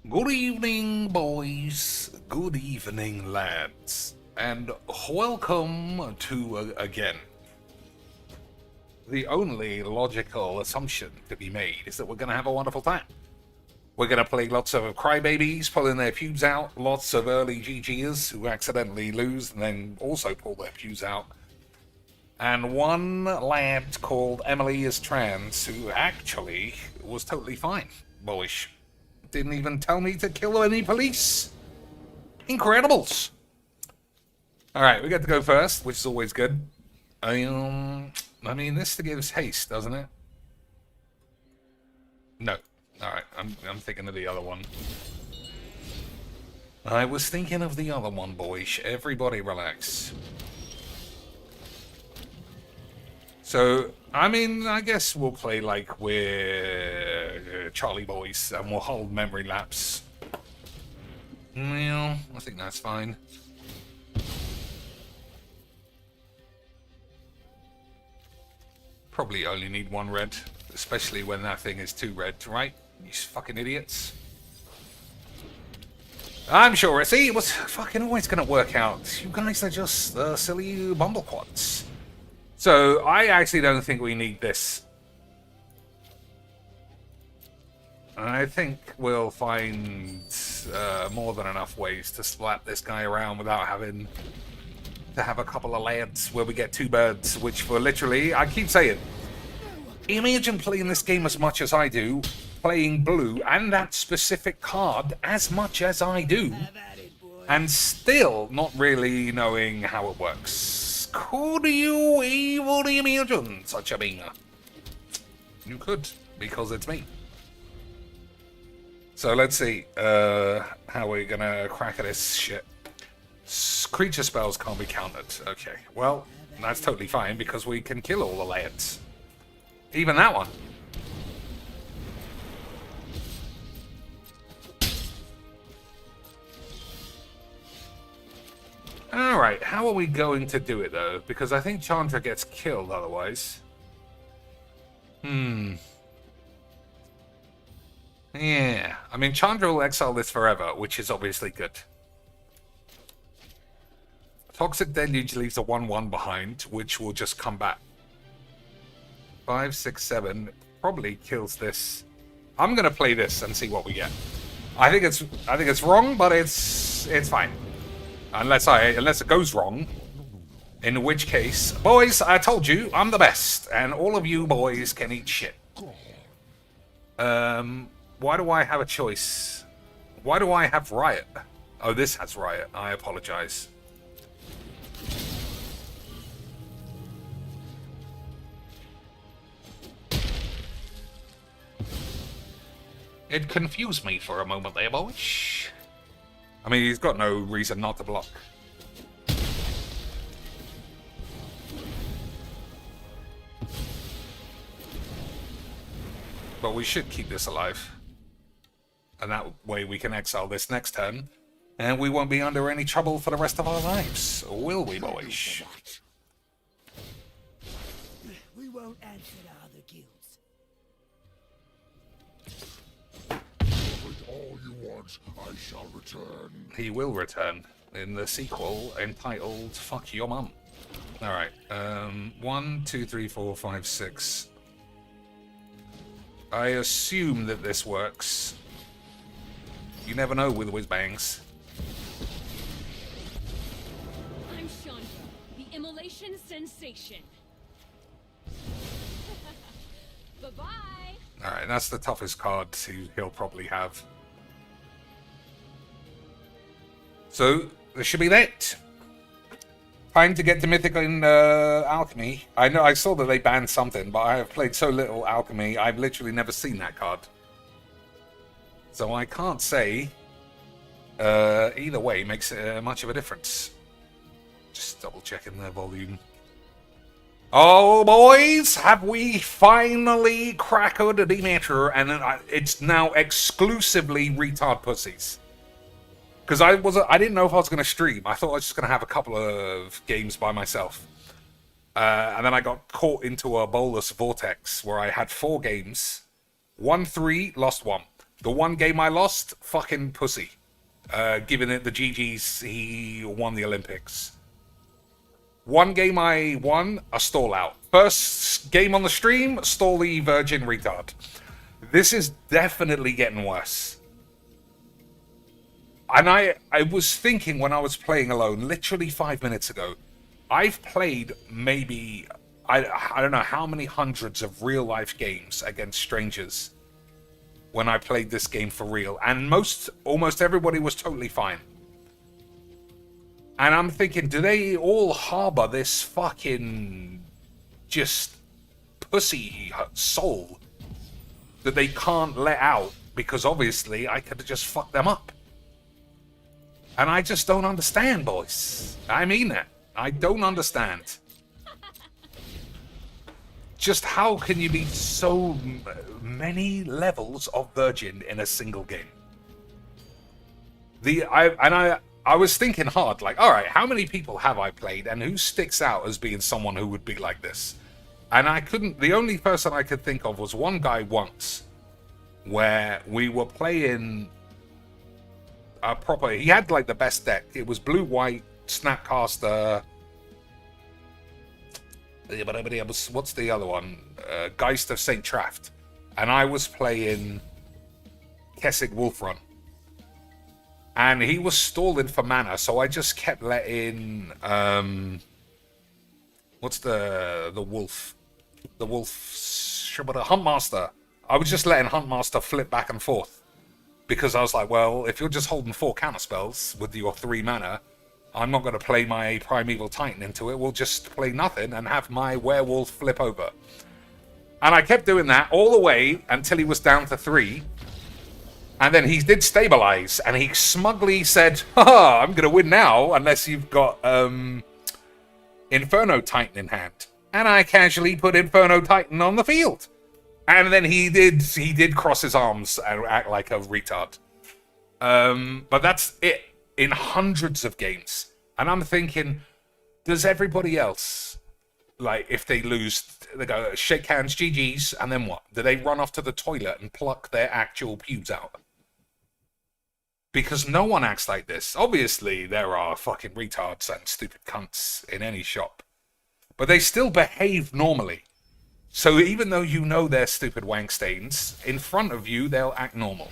Good evening, boys. Good evening, lads. And welcome to, again, the only logical assumption to be made is that we're going to have a wonderful time. We're going to play lots of crybabies pulling their pubes out, lots of early GGers who accidentally lose and then also pull their pubes out, and one lad called Emily is trans who actually was totally fine, boyish. Didn't even tell me to kill any police. Incredibles. Alright, we get to go first, which is always good. I mean, this gives haste, doesn't it? No. Alright, I'm thinking of the other one. I was thinking of the other one, boys. Everybody relax. So, I mean, I guess we'll play like we're Charlie Boys and we'll hold memory lapse. Well, I think that's fine. Probably only need one red, especially when that thing is 2 red, right? You fucking idiots. I'm sure, see, it was fucking always gonna work out. You guys are just silly bumblequats. So, I actually don't think we need this. I think we'll find more than enough ways to slap this guy around without having to have a couple of lads where we get 2 birds, which for literally, I keep saying, imagine playing this game as much as I do, playing blue and that specific card as much as I do, and still not really knowing how it works. Could you even imagine such a beaner? You could, because it's me. So let's see how we're gonna crack at this shit. Creature spells can't be countered. Okay, well, that's totally fine because we can kill all the lads. Even that one. Alright, how are we going to do it though? Because I think Chandra gets killed otherwise. Yeah, I mean, Chandra will exile this forever, which is obviously good. Toxic Deluge leaves a 1-1 behind, which will just come back. 5, 6, 7 probably kills this. I'm gonna play this and see what we get. I think it's wrong, but it's fine. Unless it goes wrong. In which case, boys, I told you I'm the best, and all of you boys can eat shit. Why do I have a choice? Why do I have Riot? Oh, this has Riot. I apologize. It confused me for a moment there, boys. I mean, he's got no reason not to block. But we should keep this alive. And that way we can exile this next turn. And we won't be under any trouble for the rest of our lives. Will we, boys? We won't answer to other guilds. With all you want, I shall return. He will return in the sequel entitled Fuck Your Mum. Alright, 1, 2, 3, 4, 5, 6. I assume that this works. You never know with whiz-bangs. I'm Chandra, the immolation sensation. Bye-bye. Alright, that's the toughest card he'll probably have. So, this should be that. Time to get to Mythic in Alchemy. I know I saw that they banned something, but I have played so little Alchemy, I've literally never seen that card. So I can't say either way makes much of a difference. Just double checking their volume. Oh, boys, have we finally cracked the Demeter, and it's now exclusively retard pussies. Because I didn't know if I was going to stream. I thought I was just going to have a couple of games by myself. And then I got caught into a bolus vortex where I had 4 games. Won 3, lost 1. The one game I lost, fucking pussy. Giving it the GG's, he won the Olympics. One game I won, a stall out. First game on the stream, stally virgin retard. This is definitely getting worse. And I was thinking when I was playing alone, literally 5 minutes ago, I've played maybe, I don't know how many hundreds of real life games against strangers when I played this game for real. And almost everybody was totally fine. And I'm thinking, do they all harbor this fucking just pussy soul that they can't let out? Because obviously I could have just fucked them up. And I just don't understand, boys. I mean that. I don't understand. Just how can you be so many levels of virgin in a single game? I was thinking hard, like, all right, how many people have I played, and who sticks out as being someone who would be like this? And I couldn't. The only person I could think of was one guy once, where we were playing a proper. He had like the best deck. It was blue, white, Snapcaster. What's the other one? Geist of Saint Traft. And I was playing Kessig Wolfrun. And he was stalling for mana, so I just kept letting what's the wolf? The wolf Huntmaster. I was just letting Huntmaster flip back and forth. Because I was like, well, if you're just holding 4 counterspells with your 3 mana, I'm not going to play my Primeval Titan into it. We'll just play nothing and have my werewolf flip over. And I kept doing that all the way until he was down to 3. And then he did stabilize, and he smugly said, haha, I'm going to win now, unless you've got Inferno Titan in hand. And I casually put Inferno Titan on the field. And then he did cross his arms and act like a retard. But that's it in hundreds of games. And I'm thinking, does everybody else, like, if they lose, they go, shake hands, GG's, and then what? Do they run off to the toilet and pluck their actual pubes out? Because no one acts like this. Obviously, there are fucking retards and stupid cunts in any shop. But they still behave normally. So even though you know they're stupid wank stains, in front of you, they'll act normal.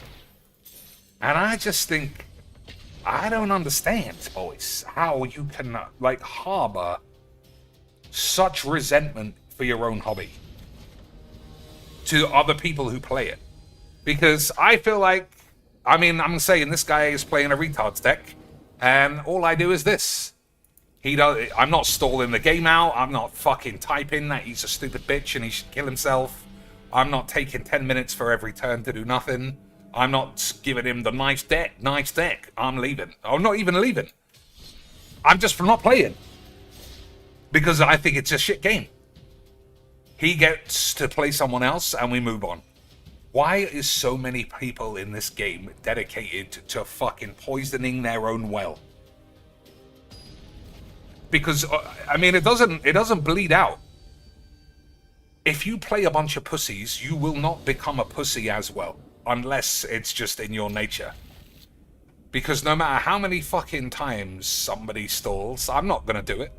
And I just think, I don't understand, boys, how you can, like, harbor such resentment for your own hobby to other people who play it. Because I feel like, I mean, I'm saying this guy is playing a retards deck, and all I do is this. I'm not stalling the game out. I'm not fucking typing that he's a stupid bitch and he should kill himself. I'm not taking 10 minutes for every turn to do nothing. I'm not giving him the nice deck. I'm leaving. I'm not even leaving. I'm just not playing. Because I think it's a shit game. He gets to play someone else and we move on. Why is so many people in this game dedicated to fucking poisoning their own well? Because, I mean, it doesn't bleed out. If you play a bunch of pussies, you will not become a pussy as well. Unless it's just in your nature. Because no matter how many fucking times somebody stalls, I'm not going to do it.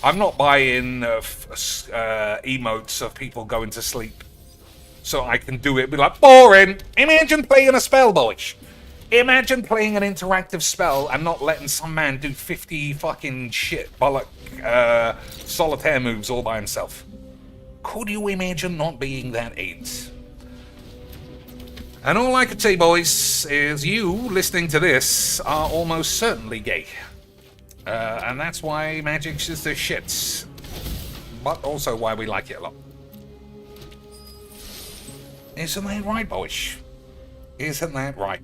I'm not buying emotes of people going to sleep. So I can do it, be like, boring! Imagine playing a spell, boys! Imagine playing an interactive spell and not letting some man do 50 fucking shit bollock solitaire moves all by himself. Could you imagine not being that AIDS? And all I could say, boys, is you listening to this are almost certainly gay. And that's why Magic's is the shits. But also why we like it a lot. Isn't that right, boys? Isn't that right?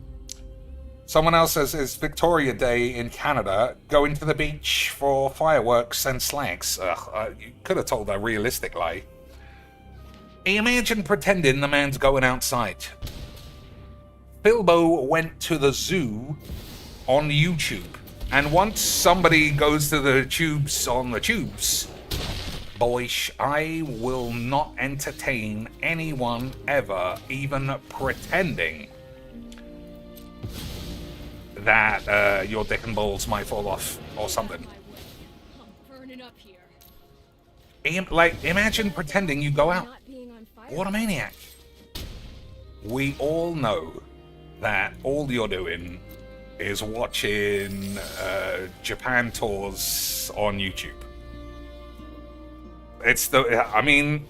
Someone else says, it's Victoria Day in Canada. Going to the beach for fireworks and slags. Ugh, you could have told a realistic lie. Imagine pretending the man's going outside. Bilbo went to the zoo on YouTube. And once somebody goes to the tubes on the tubes, boys, I will not entertain anyone ever even pretending that your dick and balls might fall off or something. I'm burning up here. Like, imagine pretending you go out. Not being on fire. What a maniac. We all know that all you're doing is watching Japan tours on YouTube. I mean,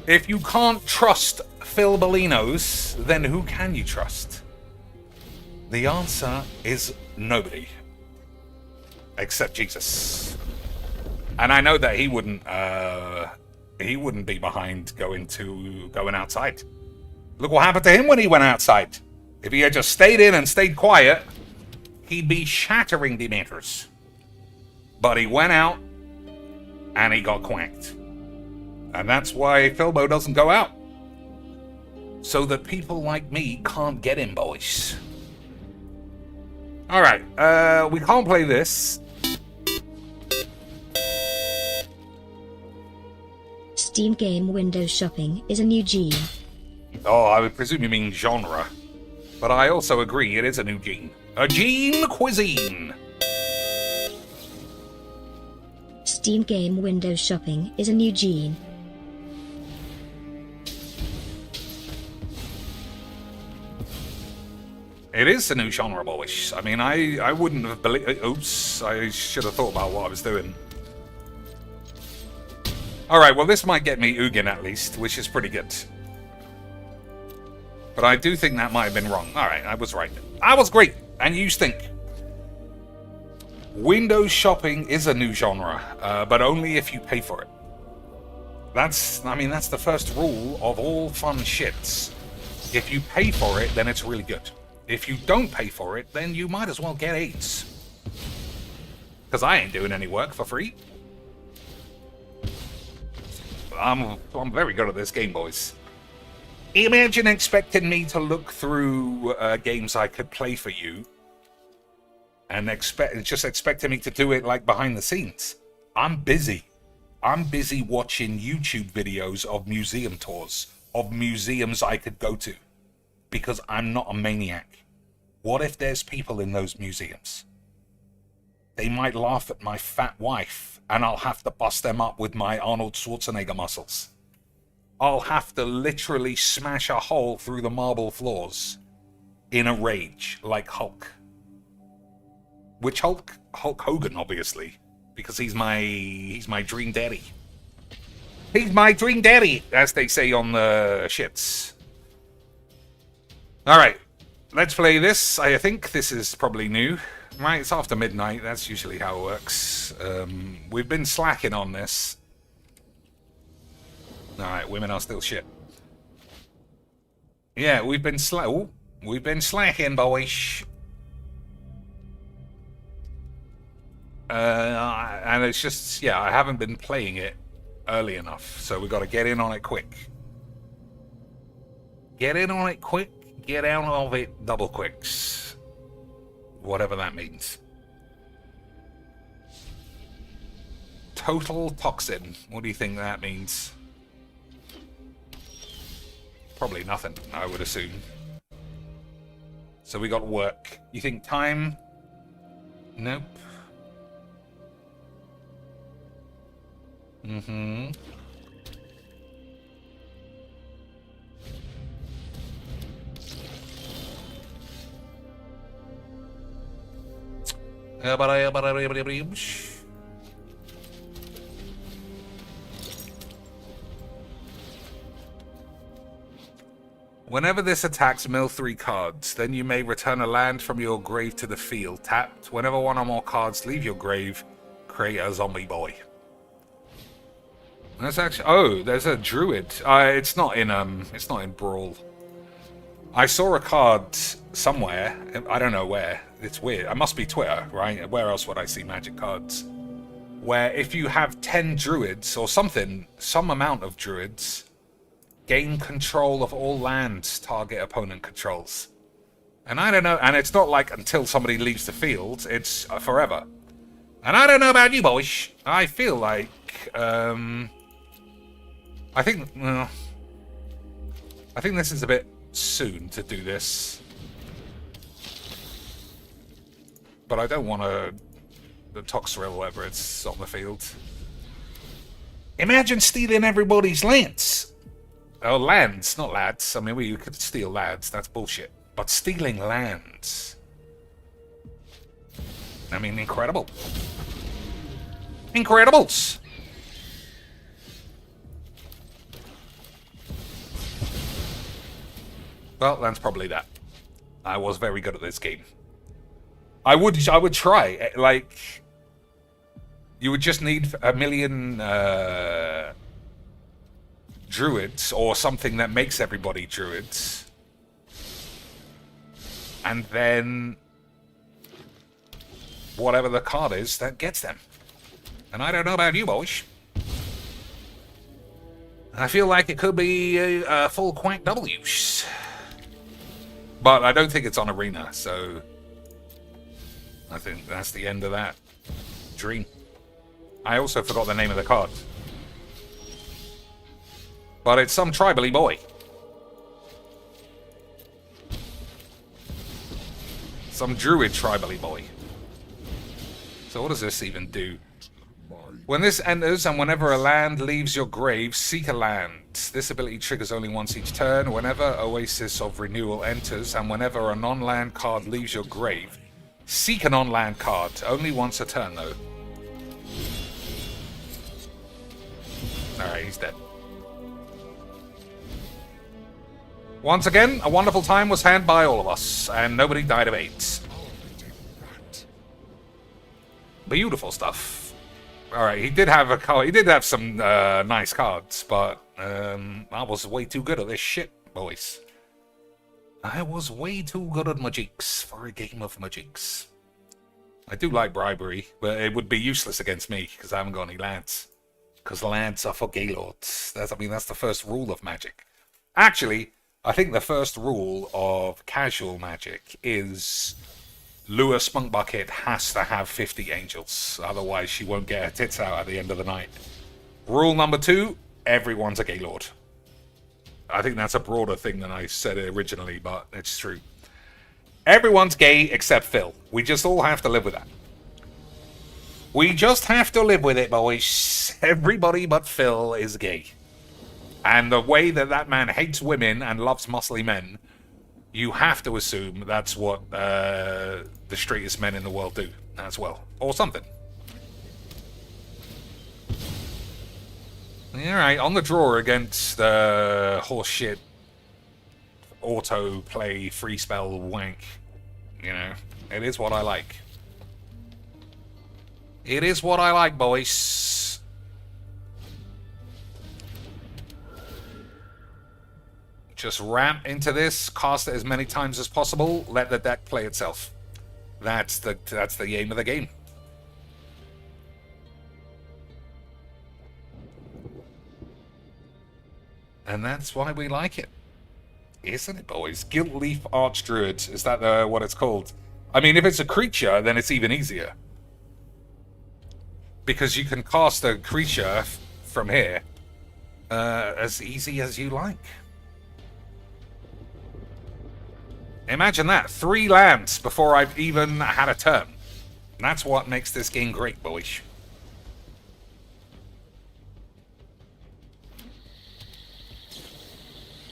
if you can't trust Phil Bolinos, then who can you trust? The answer is nobody. Except Jesus. And I know that he wouldn't be behind going outside. Look what happened to him when he went outside. If he had just stayed in and stayed quiet, he'd be shattering de Metters. But he went out and he got quacked. And that's why Philbo doesn't go out. So that people like me can't get him, boys. Alright, we can't play this. Steam game window shopping is a new gene. Oh, I would presume you mean genre. But I also agree it is a new gene. A gene cuisine! Steam game window shopping is a new gene. It is a new genre, boys. I mean, I wouldn't have believed... Oops, I should have thought about what I was doing. Alright, well this might get me Ugin at least, which is pretty good. But I do think that might have been wrong. Alright, I was right. I was great, and you stink. Window shopping is a new genre, but only if you pay for it. That's the first rule of all fun shits. If you pay for it, then it's really good. If you don't pay for it, then you might as well get AIDS. Because I ain't doing any work for free. I'm very good at this game, boys. Imagine expecting me to look through games I could play for you and just expecting me to do it like behind the scenes. I'm busy. I'm busy watching YouTube videos of museum tours, of museums I could go to, because I'm not a maniac. What if there's people in those museums? They might laugh at my fat wife, and I'll have to bust them up with my Arnold Schwarzenegger muscles. I'll have to literally smash a hole through the marble floors in a rage, like Hulk. Which Hulk? Hulk Hogan, obviously, because he's my dream daddy. He's my dream daddy, as they say on the shits. Alright, let's play this. I think this is probably new. Right, it's after midnight. That's usually how it works. We've been slacking on this. Alright, women are still shit. Yeah, we've been slacking, boys. And it's just, yeah, I haven't been playing it early enough, so we got to get in on it quick. Get in on it quick, get out of it double quicks. Whatever that means. Total toxin. What do you think that means? Probably nothing, I would assume. So we got work. You think time? Nope. Mm-hmm. Whenever this attacks, mill 3 cards. Then you may return a land from your grave to the field. Tapped. Whenever one or more cards leave your grave, create a zombie boy. That's actually... Oh, there's a druid. It's not in Brawl. I saw a card somewhere. I don't know where. It's weird. It must be Twitter, right? Where else would I see magic cards? Where if you have 10 druids or something, some amount of druids, gain control of all lands target opponent controls. And I don't know. And it's not like until somebody leaves the field. It's forever. And I don't know about you, boys. I feel like, I think this is a bit soon to do this. But I don't want the Toxrill, whatever it's on the field. Imagine stealing everybody's lands. Oh, lands, not lads. I mean, we could steal lads. That's bullshit. But stealing lands. I mean, incredible. Incredibles. Well, that's probably that. I was very good at this game. I would try. Like, you would just need a million druids or something that makes everybody druids, and then whatever the card is that gets them. And I don't know about you, boys. I feel like it could be a full quack W's. But I don't think it's on Arena, so I think that's the end of that dream. I also forgot the name of the card. But it's some tribally boy. Some druid tribally boy. So what does this even do? When this enters, and whenever a land leaves your grave, seek a land. This ability triggers only once each turn. Whenever Oasis of Renewal enters, and whenever a non-land card leaves your grave, seek a non-land card. Only once a turn, though. Alright, he's dead. Once again, a wonderful time was had by all of us, and nobody died of AIDS. Beautiful stuff. Alright, he did have a card. He did have some nice cards, but I was way too good at this shit, boys. I was way too good at magics for a game of magics. I do like bribery, but it would be useless against me because I haven't got any lads. Because lads are for gaylords. That's the first rule of magic. Actually, I think the first rule of casual magic is Lua Spunkbucket has to have 50 angels, otherwise she won't get her tits out at the end of the night. Rule number 2, everyone's a gaylord. I think that's a broader thing than I said it originally, but it's true. Everyone's gay except Phil. We just all have to live with that. We just have to live with it, boys. Everybody but Phil is gay. And the way that man hates women and loves muscly men, you have to assume that's what the straightest men in the world do as well. Or something. Alright, on the draw against the horseshit auto play free spell wank. You know, it is what I like. It is what I like, boys. Just ramp into this, cast it as many times as possible, let the deck play itself. That's the aim of the game. And that's why we like it. Isn't it, boys? Guiltleaf Archdruid. Is that what it's called? I mean, if it's a creature, then it's even easier. Because you can cast a creature from here as easy as you like. Imagine that. 3 lands before I've even had a turn. That's what makes this game great, boys.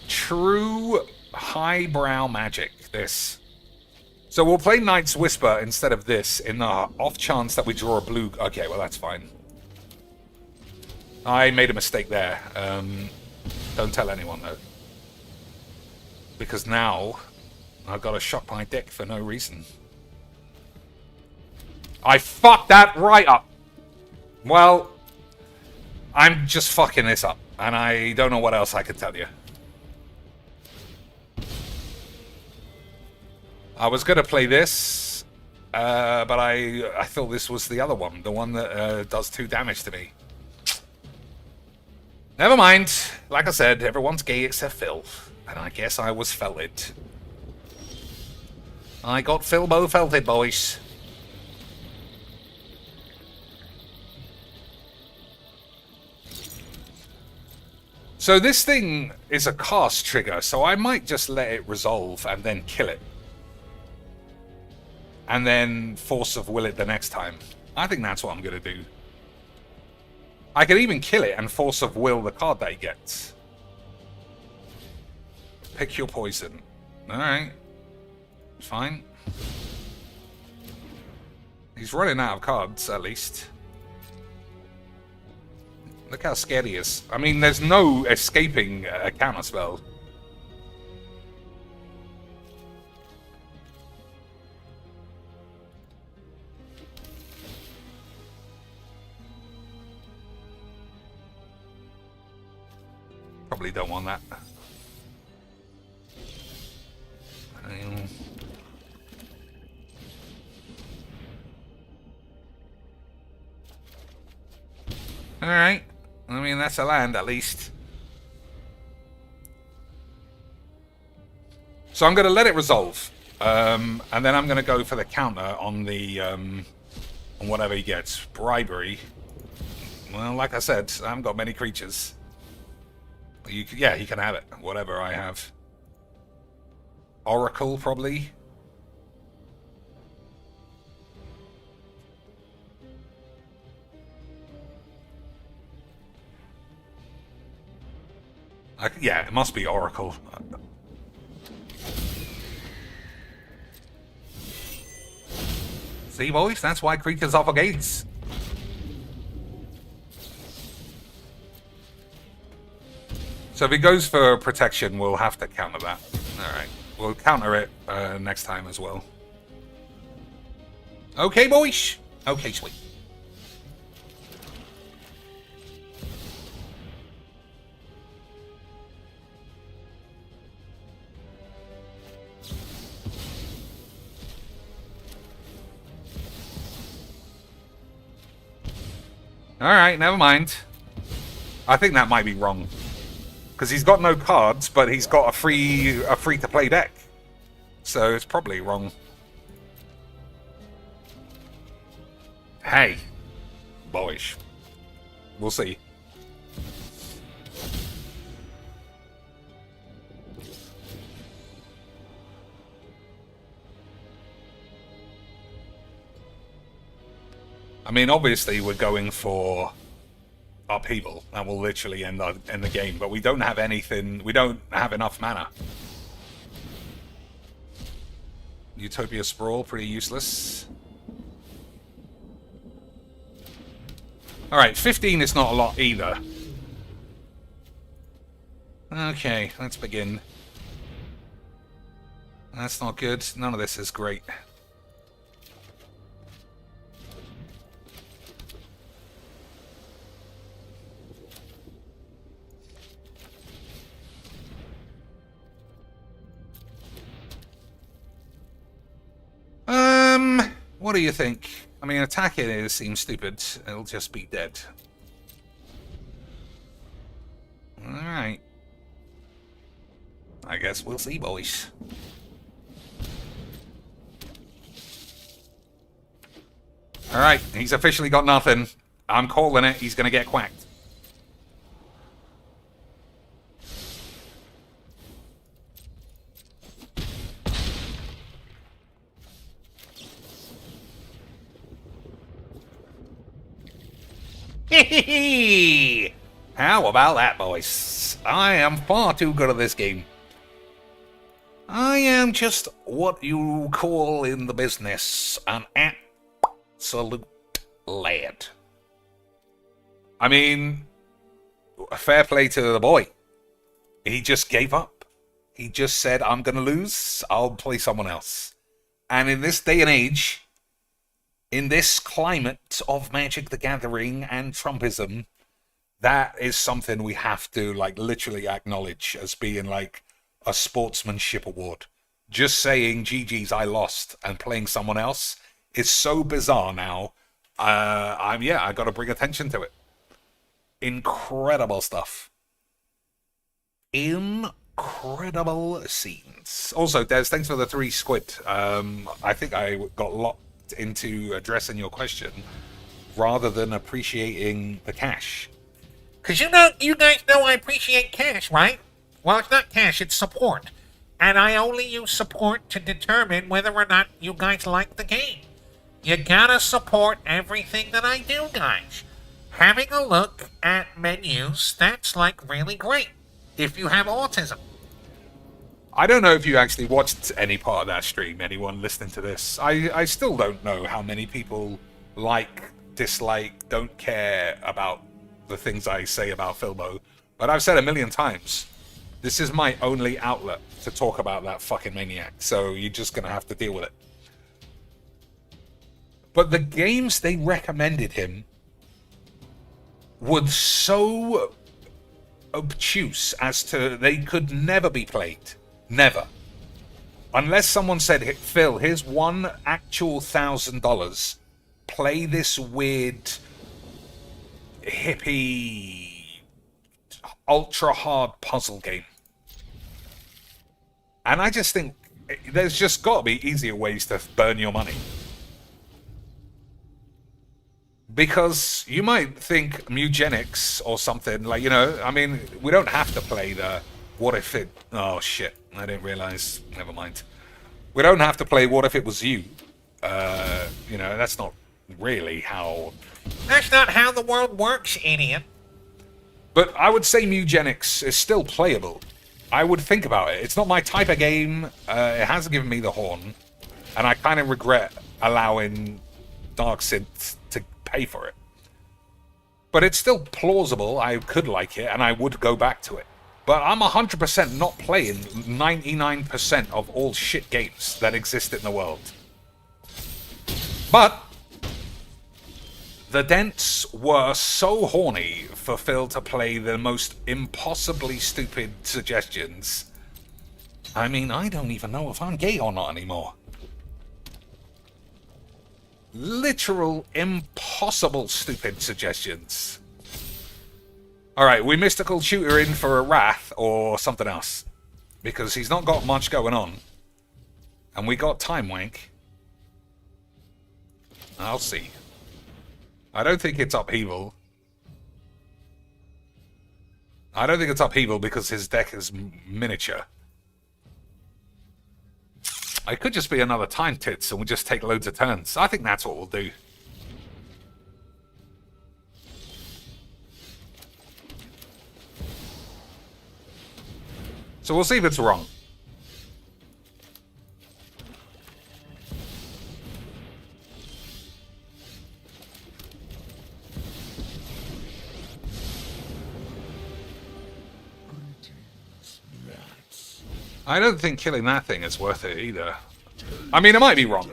True highbrow magic, this. So we'll play Knight's Whisper instead of this in the off chance that we draw a blue... Okay, well, that's fine. I made a mistake there. Don't tell anyone, though. Because now I've got to shock my deck for no reason. I fucked that right up. Well, I'm just fucking this up. And I don't know what else I could tell you. I was going to play this, but I thought this was the other one. The one that does 2 damage to me. Never mind. Like I said, everyone's gay except Phil. And I guess I was felted. I got Philbo felted, boys. So this thing is a cast trigger, so I might just let it resolve and then kill it. And then force of will it the next time. I think that's what I'm going to do. I could even kill it and force of will the card that he gets. Pick your poison. Alright. Fine. He's running out of cards, at least. Look how scared he is. I mean, there's no escaping a counterspell. Probably don't want that. Alright. I mean, that's a land, at least. So I'm going to let it resolve. And then I'm going to go for the counter on the... on whatever he gets. Bribery. Well, like I said, I haven't got many creatures. Yeah, he can have it. Whatever I have. Oracle, probably. Yeah, it must be Oracle. See, boys? That's why creatures are for gates. So if he goes for protection, we'll have to counter that. Alright. We'll counter it next time as well. Okay, boys. Okay, sweet. Alright, never mind. I think that might be wrong. Because he's got no cards, but he's got a free-to-play deck. So it's probably wrong. Hey. Boyish. We'll see. I mean, obviously we're going for upheaval. That will literally end the game, but we don't have anything. We don't have enough mana. Utopia Sprawl, pretty useless. Alright, 15 is not a lot either. Okay, let's begin. That's not good. None of this is great. What do you think? I mean, attacking it seems stupid. It'll just be dead. Alright. I guess we'll see, boys. Alright, he's officially got nothing. I'm calling it. He's going to get quacked. How about that, boys? I am far too good at this game. I am just what you call in the business an absolute lad. I mean, fair play to the boy. He just gave up. He just said, I'm going to lose. I'll play someone else. And in this day and age, in this climate of Magic the Gathering and Trumpism, that is something we have to, like, literally acknowledge as being, like, a sportsmanship award. Just saying, GG's, I lost, and playing someone else is so bizarre now. I got to bring attention to it. Incredible stuff. Incredible scenes. Also, Des, thanks for the 3 squid. I think I got locked into addressing your question rather than appreciating the cash. Because you guys know I appreciate cash, right? Well, it's not cash, it's support. And I only use support to determine whether or not you guys like the game. You gotta support everything that I do, guys. Having a look at menus, that's like really great. If you have autism. I don't know if you actually watched any part of that stream, anyone listening to this. I still don't know how many people like, dislike, don't care about the things I say about Filbo. But I've said a million times, this is my only outlet to talk about that fucking maniac. So you're just gonna have to deal with it. But the games they recommended him were so obtuse as to they could never be played. Never. Unless someone said, Phil, here's one actual $1,000. Play this weird, hippie, ultra-hard puzzle game. And I just think there's just got to be easier ways to burn your money. Because you might think Mugenics or something, like, you know, I mean, we don't have to play the what if it... Oh, shit. I didn't realize. Never mind. We don't have to play what if it was you. You know, that's not really how... That's not how the world works, idiot. But I would say Mugenics is still playable. I would think about it. It's not my type of game. It hasn't given me the horn. And I kind of regret allowing Dark Synth to pay for it. But it's still plausible. I could like it, and I would go back to it. But I'm 100% not playing 99% of all shit games that exist in the world. But the Dents were so horny for Phil to play the most impossibly stupid suggestions. I mean, I don't even know if I'm gay or not anymore. Literal impossible stupid suggestions. Alright, we mystical shooter in for a Wrath or something else. Because he's not got much going on. And we got Time Wank. I'll see. I don't think it's Upheaval. I don't think it's Upheaval because his deck is miniature. I could just be another Time Tits and we'll just take loads of turns. I think that's what we'll do. So we'll see if it's wrong. I don't think killing that thing is worth it either. I mean, it might be wrong.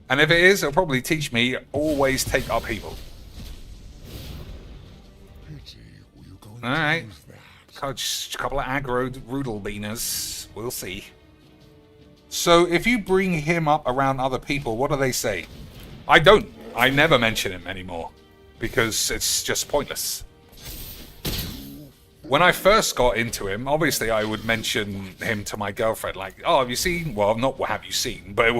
And if it is, it'll probably teach me always take Upheaval. Alright. Just a couple of aggro Rudalbeaners. We'll see. So, if you bring him up around other people, what do they say? I don't. I never mention him anymore. Because it's just pointless. When I first got into him, obviously I would mention him to my girlfriend. Like, oh, have you seen? Well, not what have you seen, but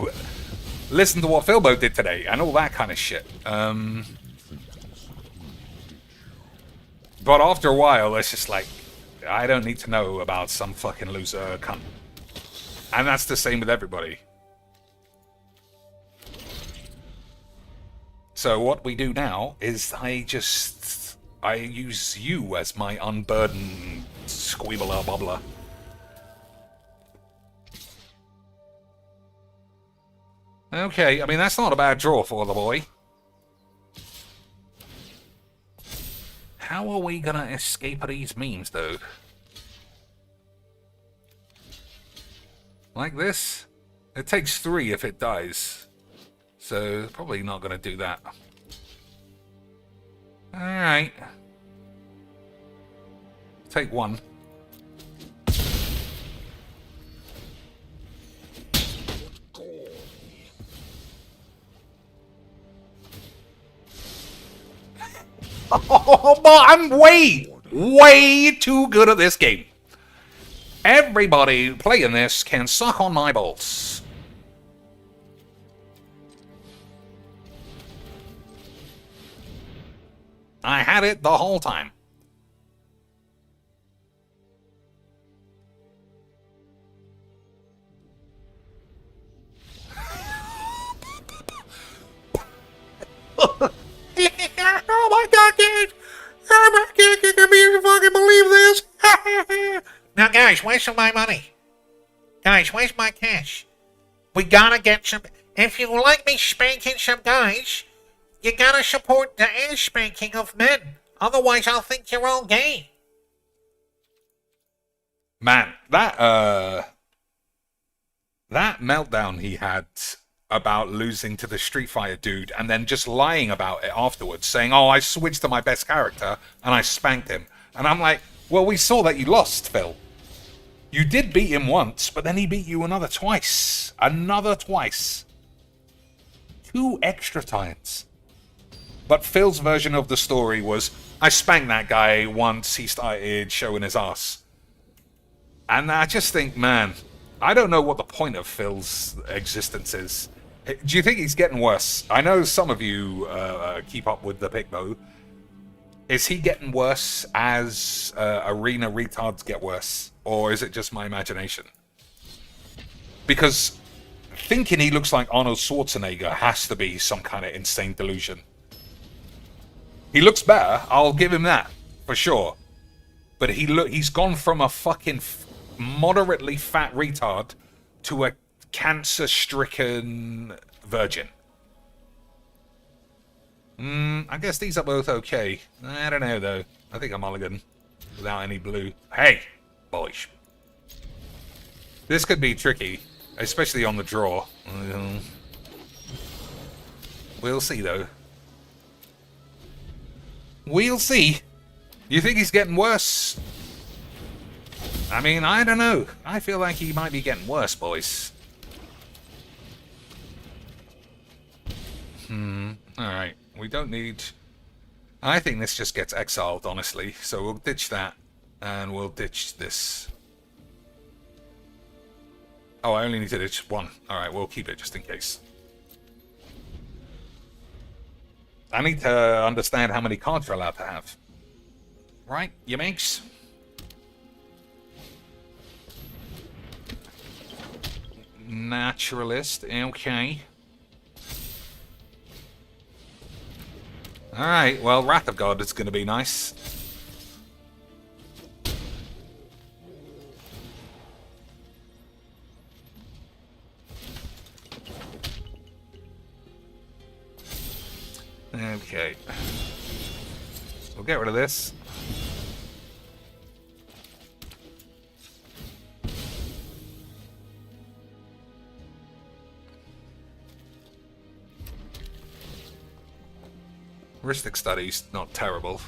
listen to what Filbo did today, and all that kind of shit. But after a while, it's just like, I don't need to know about some fucking loser cunt. And that's the same with everybody. So what we do now is I use you as my unburdened Squeeblebeaner. Okay, I mean, that's not a bad draw for the boy. How are we gonna escape these memes, though? Like this? It takes 3 if it dies. So, probably not gonna do that. Alright. Take 1. Oh, but I'm way too good at this game. Everybody playing this can suck on my balls. I had it the whole time. Oh my god, dude! Oh my god, you can fucking believe this? Now, guys, where's my money? Guys, where's my cash? We gotta get some. If you like me spanking some guys, you gotta support the ass spanking of men. Otherwise, I'll think you're all gay. Man, that meltdown he had about losing to the Street Fighter dude and then just lying about it afterwards, saying, oh, I switched to my best character and I spanked him. And I'm like, well, we saw that you lost, Phil. You did beat him once, but then he beat you another twice. Another twice. 2 extra times. But Phil's version of the story was, I spanked that guy once he started showing his ass. And I just think, man, I don't know what the point of Phil's existence is. Do you think he's getting worse? I know some of you keep up with the Picbo. Is he getting worse as arena retards get worse? Or is it just my imagination? Because thinking he looks like Arnold Schwarzenegger has to be some kind of insane delusion. He looks better, I'll give him that, for sure. But he's gone from a fucking moderately fat retard to a cancer-stricken virgin. I guess these are both okay. I don't know, though. I think I'm mulligan without any blue. Hey, boys. This could be tricky, especially on the draw. We'll see, though. We'll see. You think he's getting worse? I mean, I don't know. I feel like he might be getting worse, boys. Alright. We don't need... I think this just gets exiled, honestly. So we'll ditch that. And we'll ditch this. Oh, I only need to ditch 1. Alright, we'll keep it just in case. I need to understand how many cards we're allowed to have. Right, you makes? Naturalist, okay. Alright, well, Wrath of God is going to be nice. Okay. We'll get rid of this. Heuristic Study's not terrible.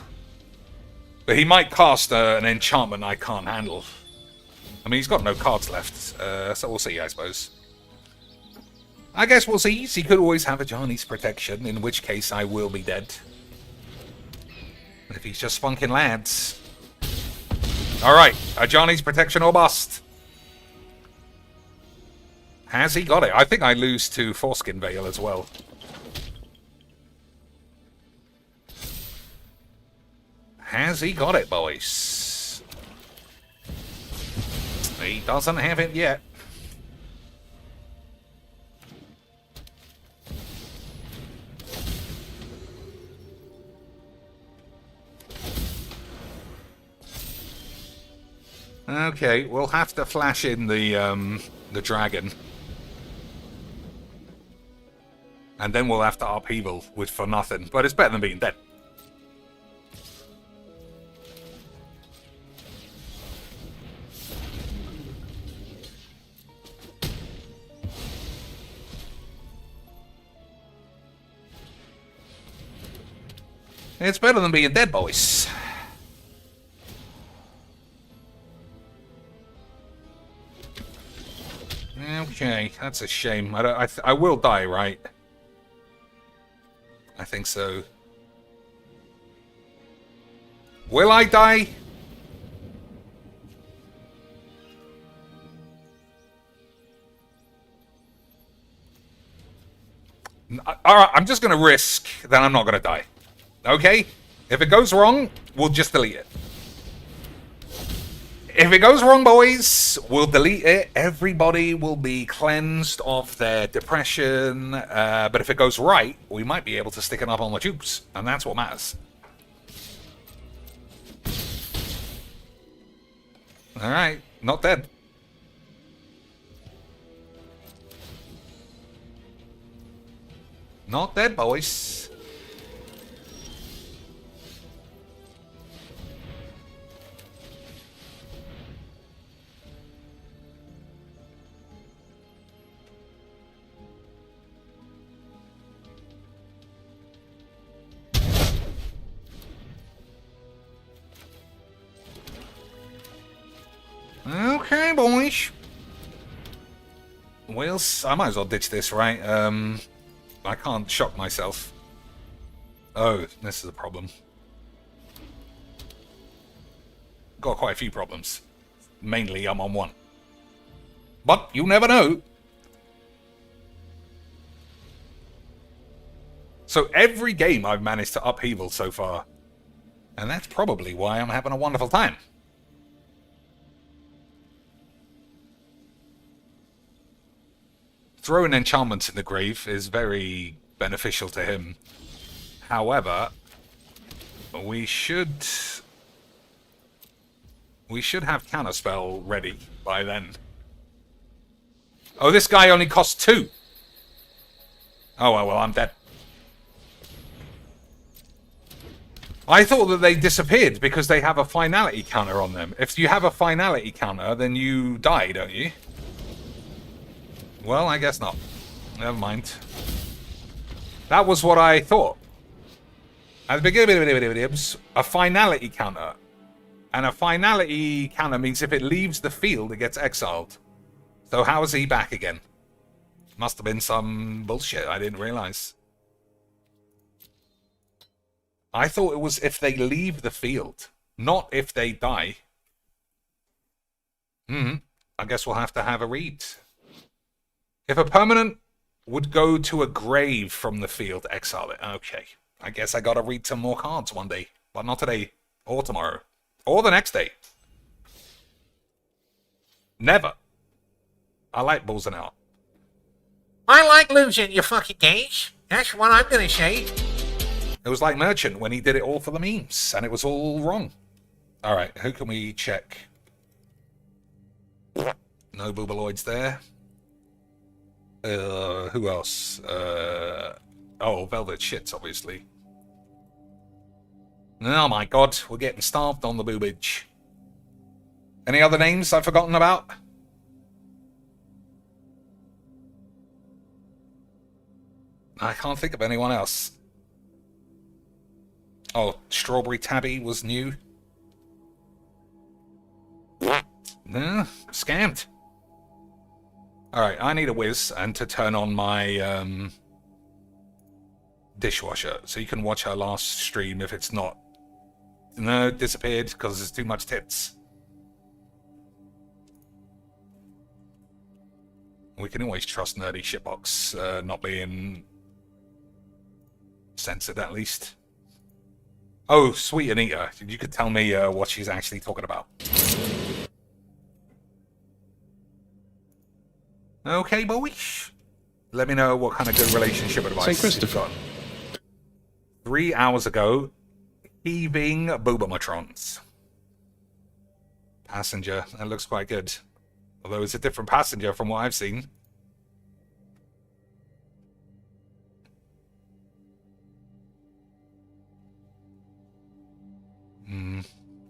But he might cast an enchantment I can't handle. I mean, he's got no cards left, so we'll see, I suppose. I guess we'll see. He could always have a Johnny's protection, in which case I will be dead. If he's just spunking lads. Alright, a Johnny's protection or bust. Has he got it? I think I lose to Foreskin Veil as well. Has he got it, boys? He doesn't have it yet. Okay, we'll have to flash in the dragon. And then we'll have to upheaval with for nothing. But it's better than being dead. It's better than being dead, boys. Okay, that's a shame. I will die, right? I think so. Will I die? Alright, I'm just going to risk that I'm not going to die. Okay? If it goes wrong, we'll just delete it. If it goes wrong, boys, we'll delete it. Everybody will be cleansed of their depression. But if it goes right, we might be able to stick it up on the tubes. And that's what matters. Alright, not dead. Not dead, boys. Okay, boys. Well, I might as well ditch this, right? I can't shock myself. Oh, this is a problem. Got quite a few problems. Mainly, I'm on one. But you never know. So every game I've managed to upheaval so far. And that's probably why I'm having a wonderful time. Throwing enchantments in the grave is very beneficial to him. However, we should have counterspell ready by then. Oh, this guy only costs 2. Oh, well, I'm dead. I thought that they disappeared because they have a finality counter on them. If you have a finality counter, then you die, don't you? Well, I guess not. Never mind. That was what I thought. At the beginning, a finality counter. And a finality counter means if it leaves the field, it gets exiled. So how is he back again? Must have been some bullshit I didn't realize. I thought it was if they leave the field, not if they die. I guess we'll have to have a read. If a permanent would go to a grave from the field, exile it. Okay. I guess I gotta read some more cards one day. But not today. Or tomorrow. Or the next day. Never. I like balls and out. I like losing, you fucking gauge. That's what I'm gonna say. It was like Merchant when he did it all for the memes. And it was all wrong. Alright, who can we check? No boobaloids there. Who else? Oh, Velvet Shits, obviously. Oh my god, we're getting starved on the boobage. Any other names I've forgotten about? I can't think of anyone else. Oh, Strawberry Tabby was new. No, scammed. Alright, I need a whiz and to turn on my dishwasher. So you can watch her last stream if it's not. No, it disappeared because there's too much tits. We can always trust Nerdy Shitbox not being censored at least. Oh, Sweet Anita. You could tell me what she's actually talking about. Okay, boys. Let me know what kind of good relationship advice St. Christopher. you've got. 3 hours ago, heaving Boobomatrons. Passenger. That looks quite good. Although it's a different passenger from what I've seen.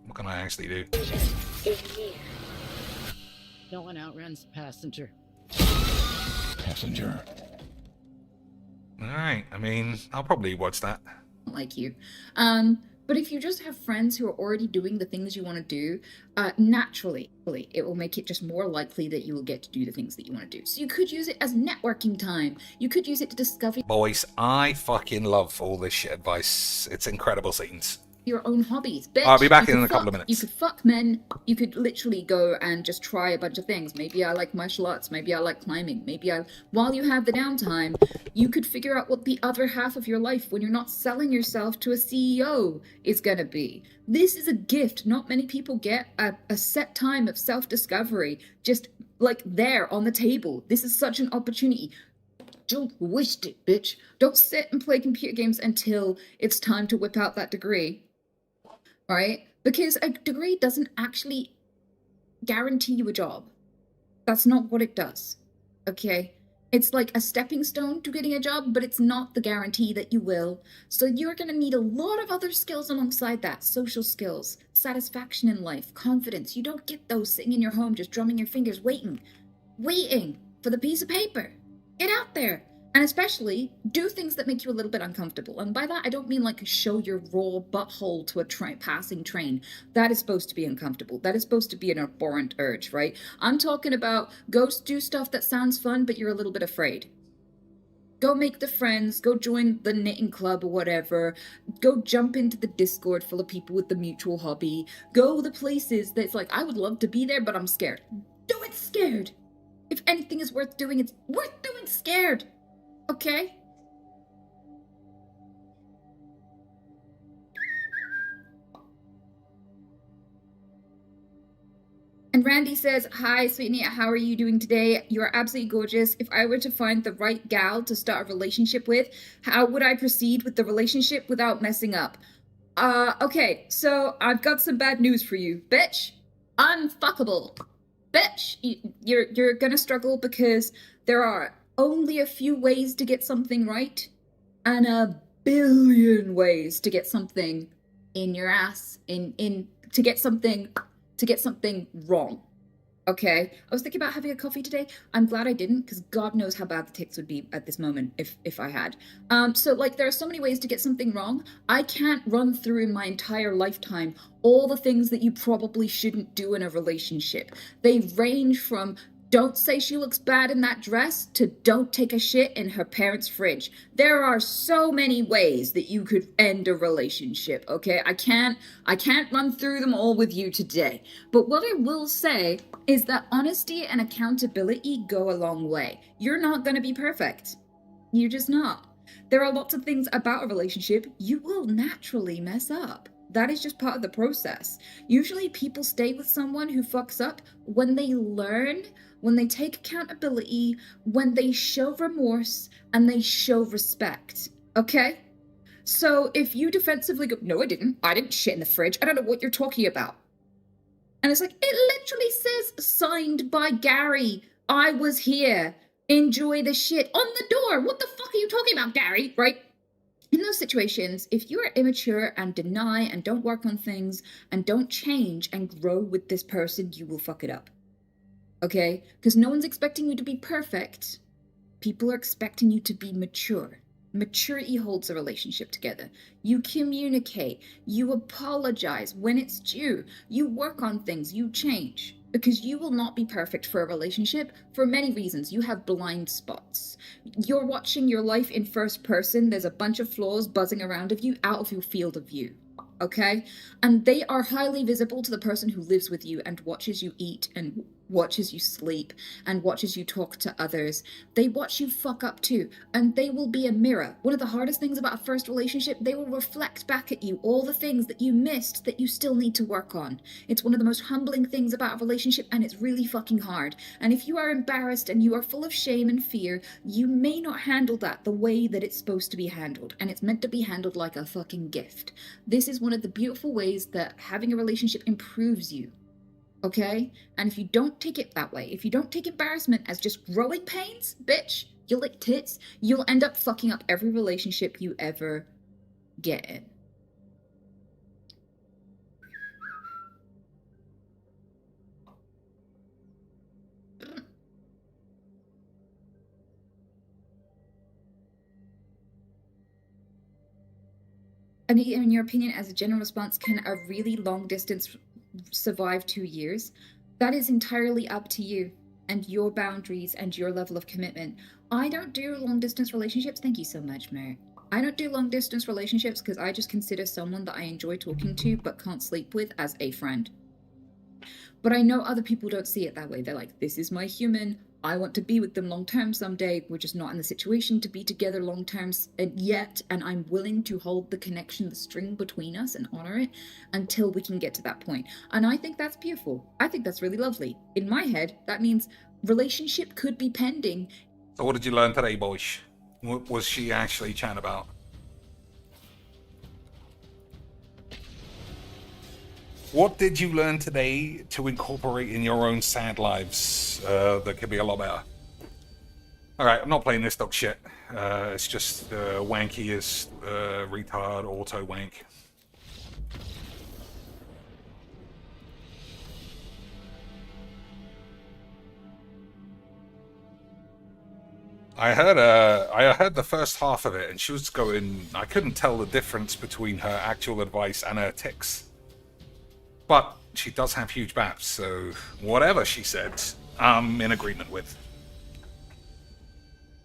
What can I actually do? No one outruns the passenger. Passenger. Alright, I mean, I'll probably watch that. Like you. But if you just have friends who are already doing the things you want to do, naturally, it will make it just more likely that you will get to do the things that you want to do. So you could use it as networking time. You could use it to discover... Boys, I fucking love all this shit advice. It's incredible scenes. your own hobbies. Bitch, I'll be back you in could a couple of fuck- minutes. You could fuck men. You could literally go and just try a bunch of things. Maybe I like martial arts. Maybe I like climbing. While you have the downtime, you could figure out what the other half of your life, when you're not selling yourself to a CEO, is gonna be. This is a gift. Not many people get a set time of self-discovery just like there on the table. This is such an opportunity. Don't waste it, bitch. Don't sit and play computer games until it's time to whip out that degree. Right? Because a degree doesn't actually guarantee you a job. That's not what it does. Okay? It's like a stepping stone to getting a job, but it's not the guarantee that you will. So you're going to need a lot of other skills alongside that. Social skills, satisfaction in life, confidence. You don't get those sitting in your home just drumming your fingers, waiting for the piece of paper. Get out there. And especially, do things that make you a little bit uncomfortable. And by that, I don't mean like show your raw butthole to a passing train. That is supposed to be uncomfortable. That is supposed to be an abhorrent urge, right? I'm talking about go do stuff that sounds fun, but you're a little bit afraid. Go make the friends, go join the knitting club or whatever, go jump into the Discord full of people with the mutual hobby, go the places that's like, I would love to be there, but I'm scared. Do it scared. If anything is worth doing, it's worth doing scared. Okay? And Randy says, hi, sweetie, how are you doing today? You are absolutely gorgeous. If I were to find the right gal to start a relationship with, how would I proceed with the relationship without messing up? Okay, so I've got some bad news for you. Bitch, unfuckable. Bitch, you're gonna struggle because there are only a few ways to get something right and a billion ways to get something in your ass, to get something wrong. Okay? I was thinking about having a coffee today. I'm glad I didn't, because God knows how bad the ticks would be at this moment if I had. So, like, there are so many ways to get something wrong. I can't run through in my entire lifetime all the things that you probably shouldn't do in a relationship. They range from don't say she looks bad in that dress to don't take a shit in her parents' fridge. There are so many ways that you could end a relationship, okay? I can't run through them all with you today. But what I will say is that honesty and accountability go a long way. You're not going to be perfect. You're just not. There are lots of things about a relationship you will naturally mess up. That is just part of the process. Usually people stay with someone who fucks up when they learn, when they take accountability, when they show remorse, and they show respect. Okay? So if you defensively go, no, I didn't shit in the fridge, I don't know what you're talking about. And it's like, it literally says, signed by Gary, I was here, enjoy the shit, on the door. What the fuck are you talking about, Gary? Right? In those situations, if you are immature and deny and don't work on things and don't change and grow with this person, you will fuck it up. Okay? Because no one's expecting you to be perfect. People are expecting you to be mature. Maturity holds a relationship together. You communicate. You apologize when it's due. You work on things. You change. Because you will not be perfect for a relationship for many reasons. You have blind spots. You're watching your life in first person. There's a bunch of flaws buzzing around of you out of your field of view. Okay? And they are highly visible to the person who lives with you and watches you eat and watches you sleep and watches you talk to others. They watch you fuck up too, and they will be a mirror. One of the hardest things about a first relationship, they will reflect back at you all the things that you missed that you still need to work on. It's one of the most humbling things about a relationship, and it's really fucking hard. And if you are embarrassed and you are full of shame and fear, you may not handle that the way that it's supposed to be handled, and it's meant to be handled like a fucking gift. This is one of the beautiful ways that having a relationship improves you. Okay? And if you don't take it that way, if you don't take embarrassment as just growing pains, bitch, you'll lick tits, you'll end up fucking up every relationship you ever get in. And in your opinion, as a general response, can a really long distance survive 2 years? That is entirely up to you and your boundaries and your level of commitment. I don't do long distance relationships. Thank you so much, Mert. I don't do long distance relationships because I just consider someone that I enjoy talking to but can't sleep with as a friend. But I know other people don't see it that way. They're like, this is my human. I want to be with them long term someday. We're just not in the situation to be together long term yet. And I'm willing to hold the connection, the string between us, and honor it until we can get to that point. And I think that's beautiful. I think that's really lovely. In my head, that means relationship could be pending. So what did you learn today, boys? What was she actually chatting about? What did you learn today to incorporate in your own sad lives that could be a lot better? Alright, I'm not playing this dog shit. It's just wankiest retard auto wank. I heard the first half of it, and she was going. I couldn't tell the difference between her actual advice and her tics. But she does have huge baps, so whatever she said, I'm in agreement with.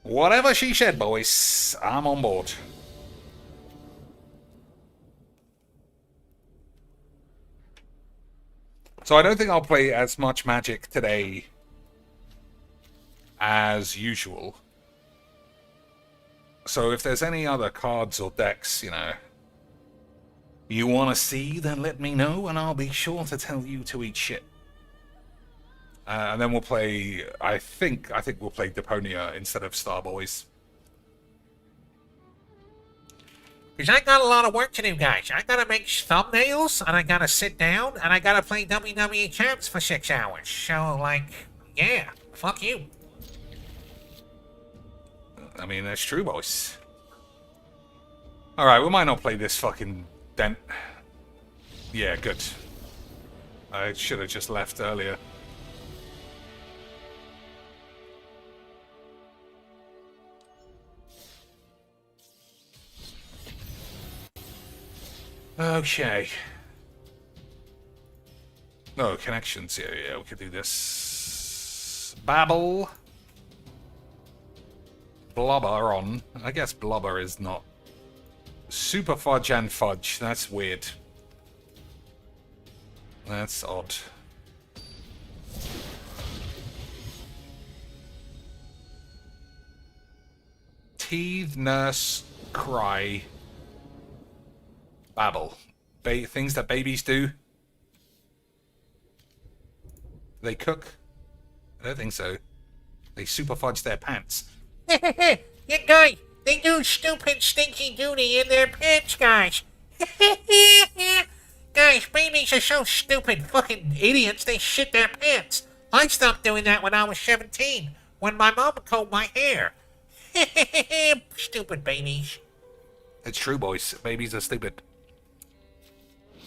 Whatever she said, boys, I'm on board. So I don't think I'll play as much Magic today as usual. So if there's any other cards or decks, you want to see, then let me know, and I'll be sure to tell you to eat shit. And then we'll play. I think we'll play Deponia instead of Starboys. Because I got a lot of work to do, guys. I gotta make thumbnails, and I gotta sit down, and I gotta play WWE Champs for 6 hours. So, yeah, fuck you. I mean, that's true, boys. Alright, we might not play this fucking dent. Yeah, good. I should have just left earlier. Okay. No, connections. Yeah, we could do this. Babble. Blubber on. I guess Blubber is not. Super Fudge and Fudge. That's weird. That's odd. Teeth, Nurse, Cry, Babble. Things that babies do. They cook? I don't think so. They super fudge their pants. You guys, they do stupid stinky duty in their pants, guys. Guys, babies are so stupid, fucking idiots, they shit their pants. I stopped doing that when I was 17, when my mom combed my hair. Stupid babies. It's true, boys. Babies are stupid.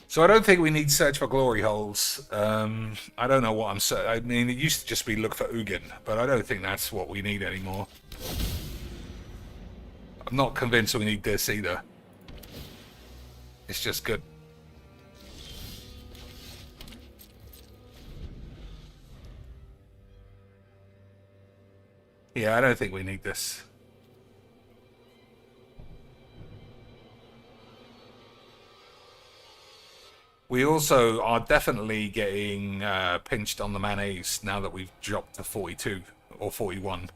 So I don't think we need search for glory holes. I don't know what I mean, it used to just be look for Ugin, but I don't think that's what we need anymore. I'm not convinced we need this either. It's just good. Yeah, I don't think we need this. We also are definitely getting pinched on the mayonnaise now that we've dropped to 42 or 41.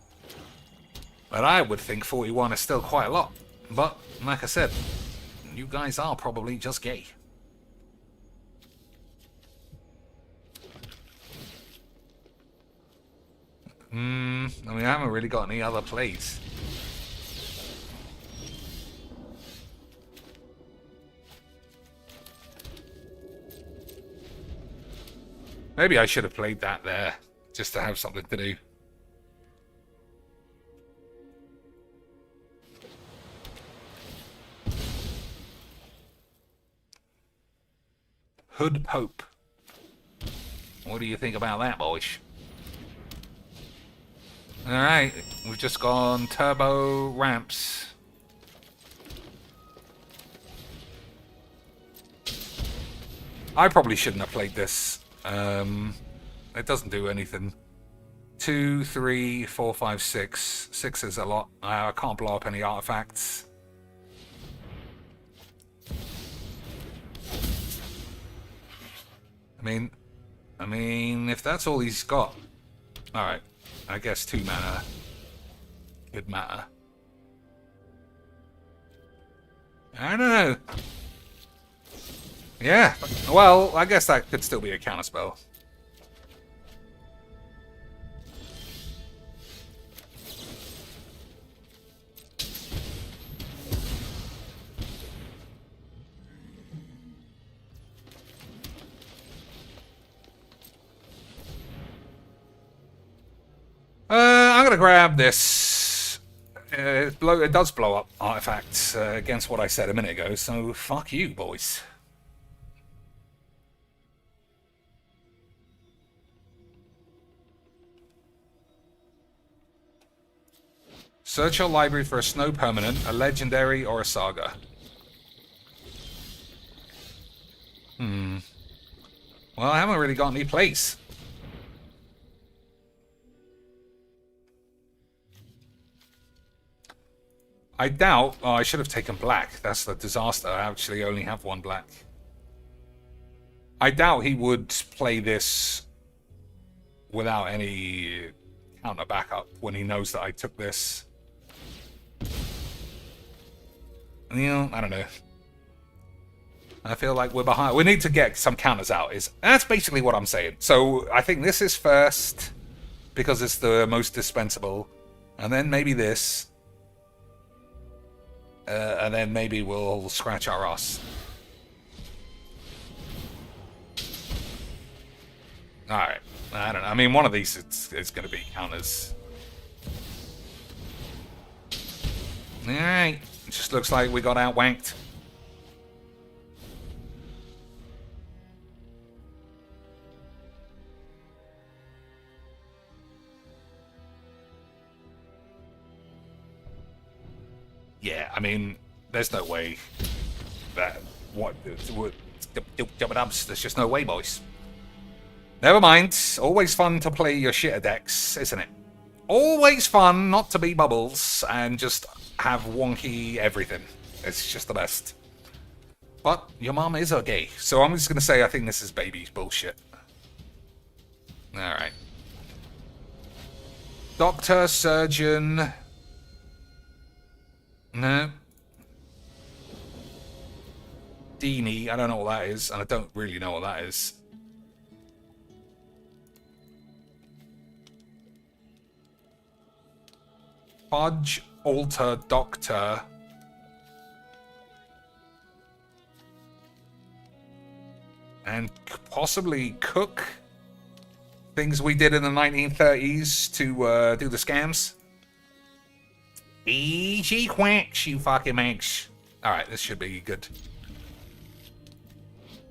But I would think 41 is still quite a lot. But, like I said, you guys are probably just gay. I mean, I haven't really got any other plays. Maybe I should have played that there, just to have something to do. Hood Pope. What do you think about that, boys? Alright, we've just gone turbo ramps. I probably shouldn't have played this. It doesn't do anything. 2, 3, 4, 5, 6. 6 is a lot. I can't blow up any artifacts. I mean, if that's all he's got, all right. I guess 2 mana could matter. I don't know. Yeah. Well, I guess that could still be a counterspell. I'm gonna grab this. It does blow up artifacts against what I said a minute ago, so fuck you, boys. Search your library for a snow permanent, a legendary, or a saga. Well, I haven't really got any place. I doubt... Oh, I should have taken black. That's the disaster. I actually only have 1 black. I doubt he would play this without any counter backup when he knows that I took this. You know, I don't know. I feel like we're behind. We need to get some counters out. That's basically what I'm saying. So I think this is first because it's the most dispensable. And then maybe this. And then maybe we'll scratch our ass. Alright. I don't know. I mean, one of these it's going to be counters. Alright. It just looks like we got outwanked. Yeah, I mean, there's no way that... There's just no way, boys. Never mind. Always fun to play your shitter decks, isn't it? Always fun not to be bubbles and just have wonky everything. It's just the best. But your mom is gay, so I'm just going to say I think this is baby bullshit. Alright. Doctor, surgeon... No. Dini, I don't know what that is, and I don't really know what that is. Fudge, Alter, Doctor. And possibly Cook. Things we did in the 1930s to do the scams. Easy quacks, you fucking manx. Alright, this should be good.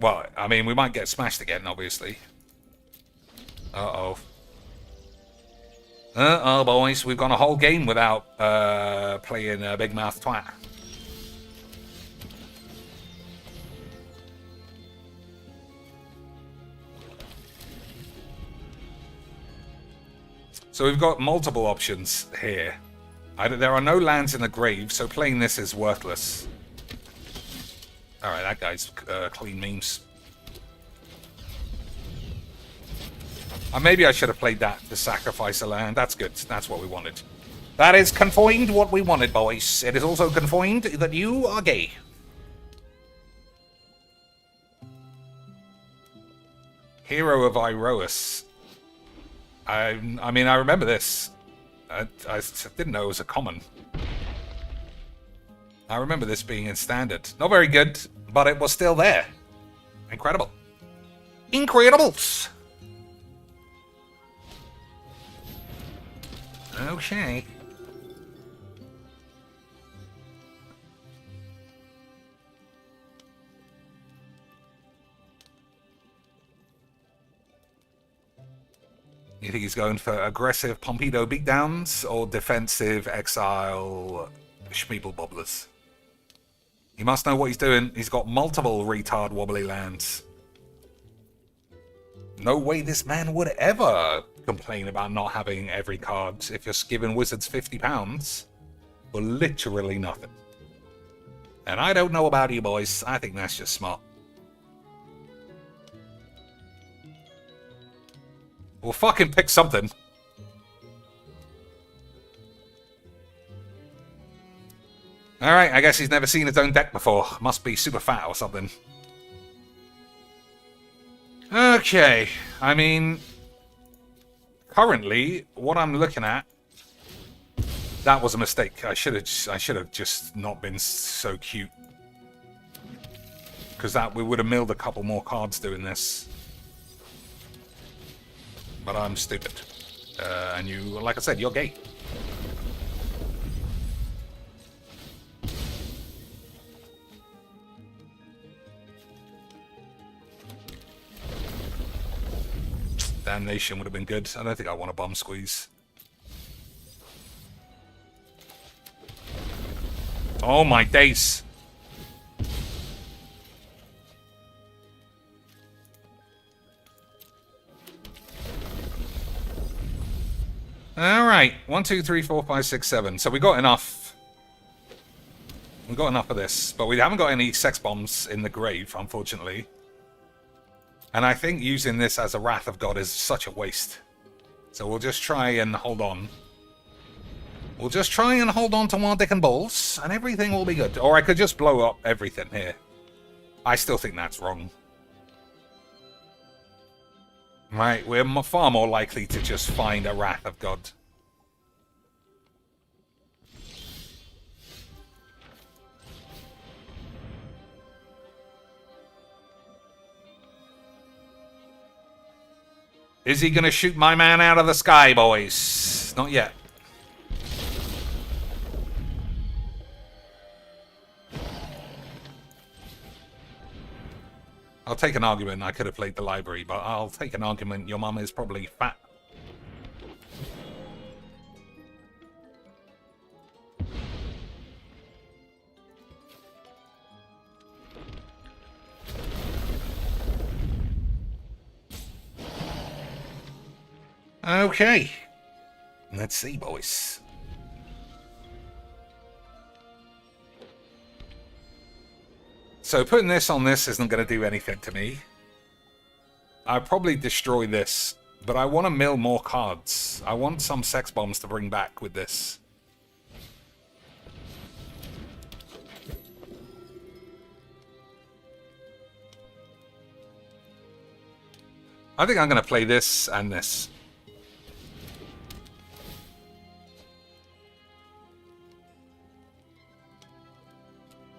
Well, I mean, we might get smashed again, obviously. Uh-oh. Uh-oh, boys. We've gone a whole game without playing Big Mouth Twat. So we've got multiple options here. There are no lands in the grave, so playing this is worthless. Alright, that guy's clean memes. Maybe I should have played that to sacrifice a land. That's good. That's what we wanted. That is confined what we wanted, boys. It is also confined that you are gay. Hero of Iroas. I mean, I remember this. I didn't know it was a common. I remember this being in standard. Not very good, but it was still there. Incredible. Incredibles! Okay. You think he's going for aggressive Pompido beatdowns or defensive exile Schmeeble bobblers? He must know what he's doing. He's got multiple retard wobbly lands. No way this man would ever complain about not having every card if you're giving wizards £50 for literally nothing. And I don't know about you boys. I think that's just smart. We'll fucking pick something. Alright, I guess he's never seen his own deck before. Must be super fat or something. Okay, I mean... Currently, what I'm looking at... That was a mistake. I should have just not been so cute. Because we would have milled a couple more cards doing this. But I'm stupid. And you, like I said, you're gay. Damnation would have been good. I don't think I want a bomb squeeze. Oh my days. Alright. 1, 2, 3, 4, 5, 6, 7. So we got enough. We got enough of this. But we haven't got any sex bombs in the grave, unfortunately. And I think using this as a Wrath of God is such a waste. So we'll just try and hold on. We'll just try and hold on to one dick and balls, and everything will be good. Or I could just blow up everything here. I still think that's wrong. Right, we're far more likely to just find a Wrath of God. Is he going to shoot my man out of the sky, boys? Not yet. I'll take an argument. I could have played the library, but I'll take an argument. Your mum is probably fat. Okay. Let's see, boys. So putting this on this isn't going to do anything to me. I'll probably destroy this, but I want to mill more cards. I want some sex bombs to bring back with this. I think I'm going to play this and this.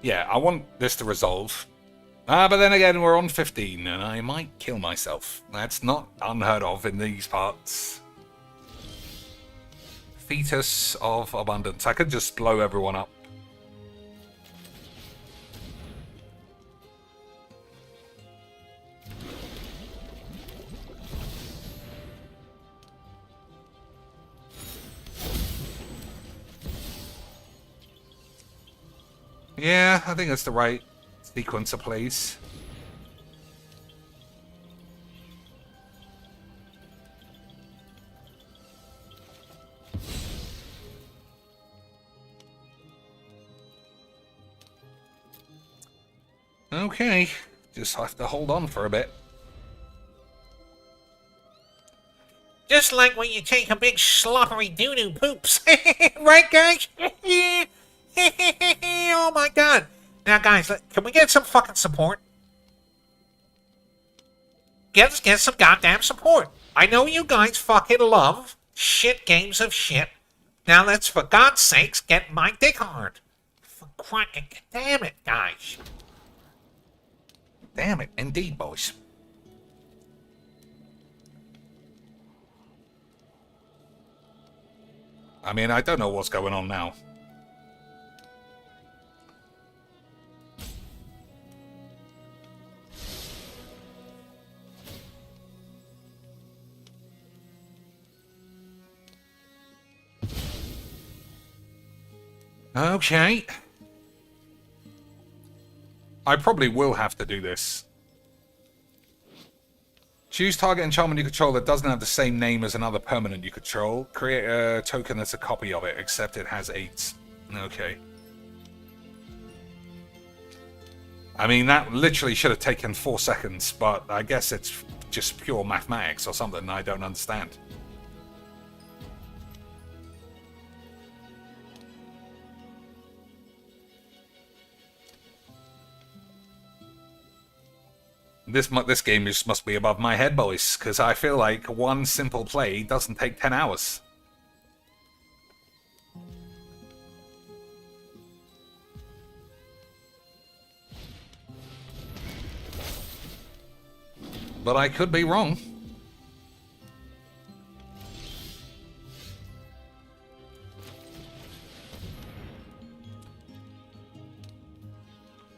Yeah, I want this to resolve. But then again, we're on 15, and I might kill myself. That's not unheard of in these parts. Fetus of Abundance. I could just blow everyone up. Yeah, I think that's the right sequence of plays. Okay, just have to hold on for a bit. Just like when you take a big sloppery doo-doo poops. Right, guys? Oh my god. Now, guys, can we get some fucking support? Let's get some goddamn support. I know you guys fucking love shit games of shit. Now let's, for God's sakes, get my dick hard. For cracking, damn it, guys. Damn it, indeed, boys. I mean, I don't know what's going on now. Okay. I probably will have to do this. Choose target enchantment you control that doesn't have the same name as another permanent you control. Create a token that's a copy of it, except it has 8. Okay. I mean, that literally should have taken 4 seconds, but I guess it's just pure mathematics or something I don't understand. This game just must be above my head, boys, because I feel like one simple play doesn't take 10 hours. But I could be wrong.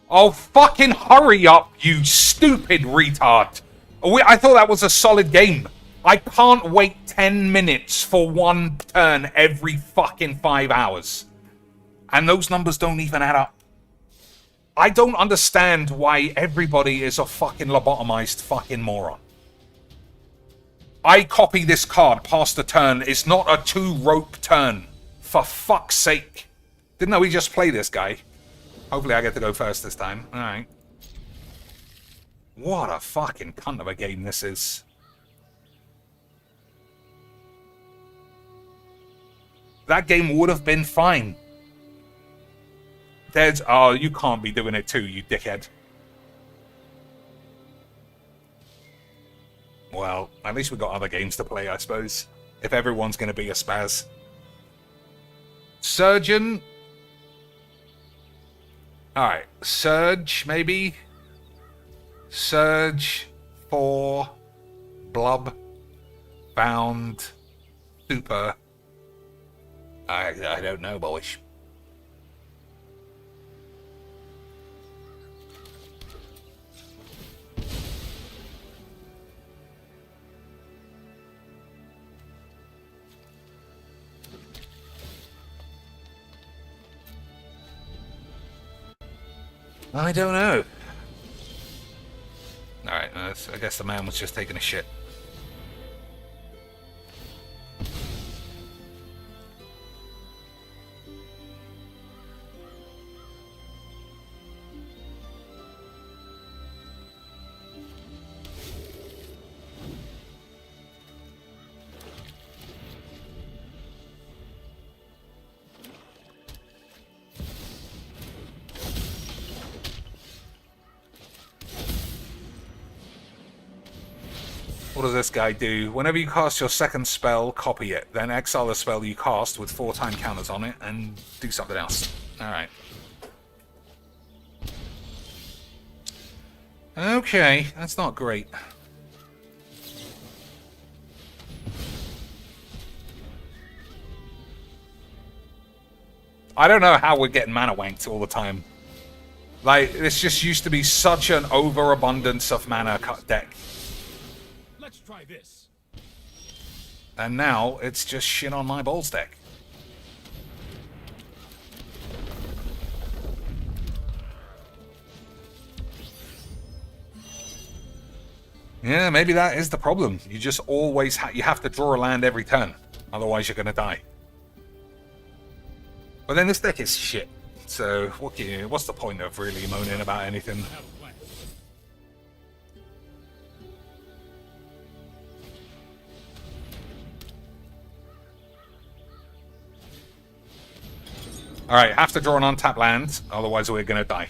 Oh, fucking hurry up, you stupid retard. I thought that was a solid game. I can't wait 10 minutes for one turn every fucking 5 hours. And those numbers don't even add up. I don't understand why everybody is a fucking lobotomized fucking moron. I copy this card past the turn. It's not a 2-rope turn. For fuck's sake. Didn't know we just play this guy. Hopefully I get to go first this time. Alright. What a fucking cunt of a game this is. That game would have been fine. Oh, you can't be doing it too, you dickhead. Well, at least we've got other games to play, I suppose. If everyone's going to be a spaz. Surgeon. Alright, Surge, maybe? Surge, 4, Blub, Bound, Super. I don't know, boys. I don't know. Alright, I guess the man was just taking a shit. What does this guy do? Whenever you cast your second spell, copy it. Then exile the spell you cast with 4-time counters on it and do something else. Alright. Okay, that's not great. I don't know how we're getting mana wanked all the time. Like, this just used to be such an overabundance of mana deck. Let's try this. And now it's just shit on my balls deck. Yeah, maybe that is the problem. You just always you have to draw a land every turn. Otherwise you're going to die. But then this deck is shit. So what's the point of really moaning about anything? Alright, have to draw an untapped land, otherwise we're gonna die.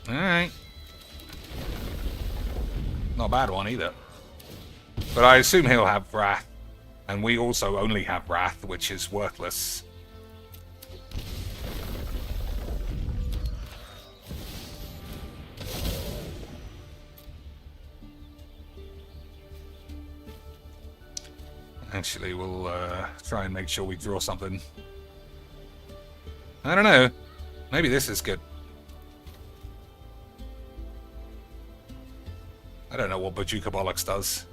Alright. Not a bad one either. But I assume he'll have Wrath. And we also only have Wrath, which is worthless. Actually, we'll try and make sure we draw something. I don't know. Maybe this is good. I don't know what Bajuka Bollocks does.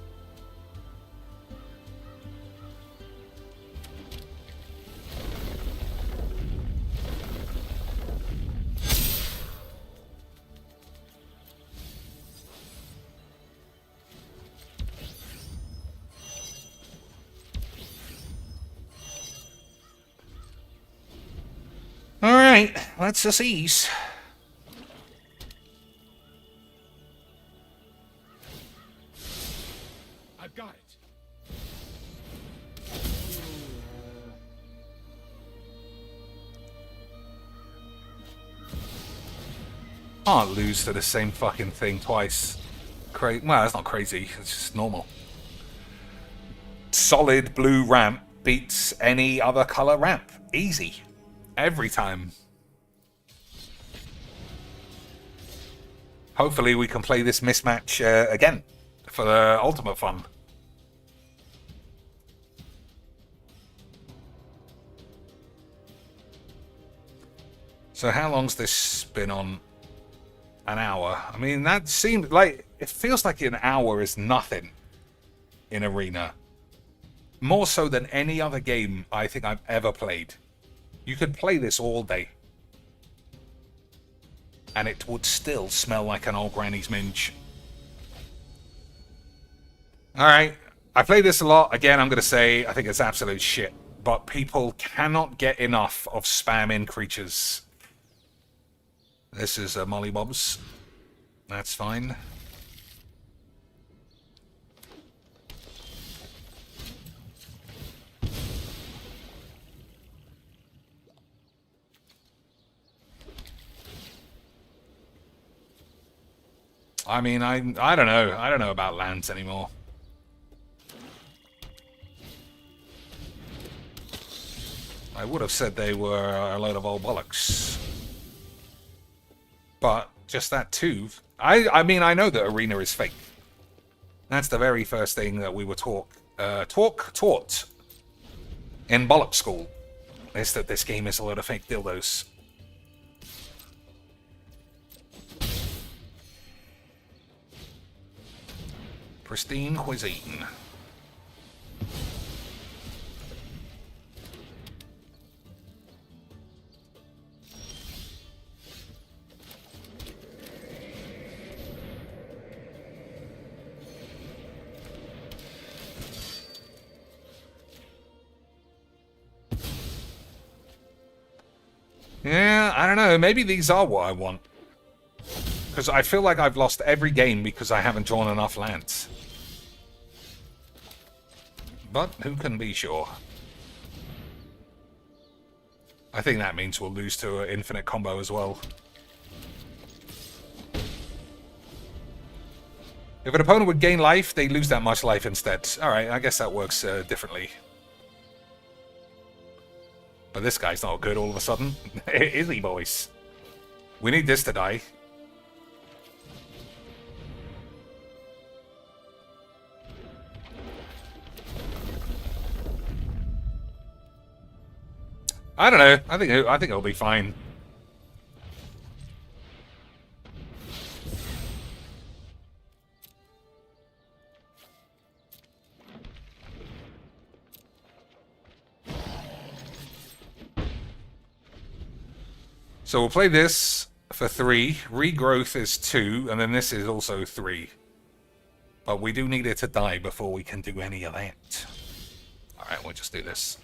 Alright. Alright, let's just ease. I've got it. Can't lose to the same fucking thing twice. Well, that's not crazy. It's just normal. Solid blue ramp beats any other color ramp. Easy. Every time. Hopefully we can play this mismatch again for the ultimate fun. So how long's this been on? An hour. I mean, that seemed like... It feels like an hour is nothing in Arena. More so than any other game I think I've ever played. You could play this all day. And it would still smell like an old granny's minge. Alright. I play this a lot. Again, I'm going to say I think it's absolute shit. But people cannot get enough of spamming creatures. This is Mollybobs. That's fine. I mean, I don't know. I don't know about lands anymore. I would have said they were a load of old bollocks. But just that too. I mean, I know that Arena is fake. That's the very first thing that we were taught in bollock school. Is that this game is a load of fake dildos. Pristine cuisine. Yeah, I don't know. Maybe these are what I want. Because I feel like I've lost every game because I haven't drawn enough lands. But who can be sure? I think that means we'll lose to an infinite combo as well. If an opponent would gain life, they lose that much life instead. Alright, I guess that works differently. But this guy's not good all of a sudden. Is he, boys? We need this to die. I don't know. I think it'll be fine. So we'll play this for 3. Regrowth is 2, and then this is also 3. But we do need it to die before we can do any of that. Alright, we'll just do this.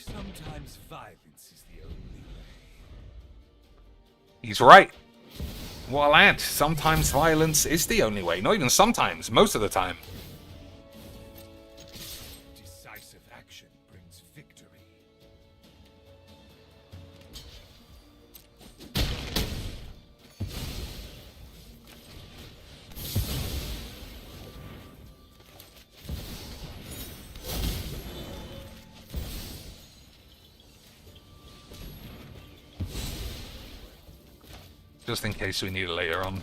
Sometimes violence is the only way. He's right. What a lad. Sometimes violence is the only way. Not even sometimes, most of the time. Decisive action brings victory. Just in case we need it later on.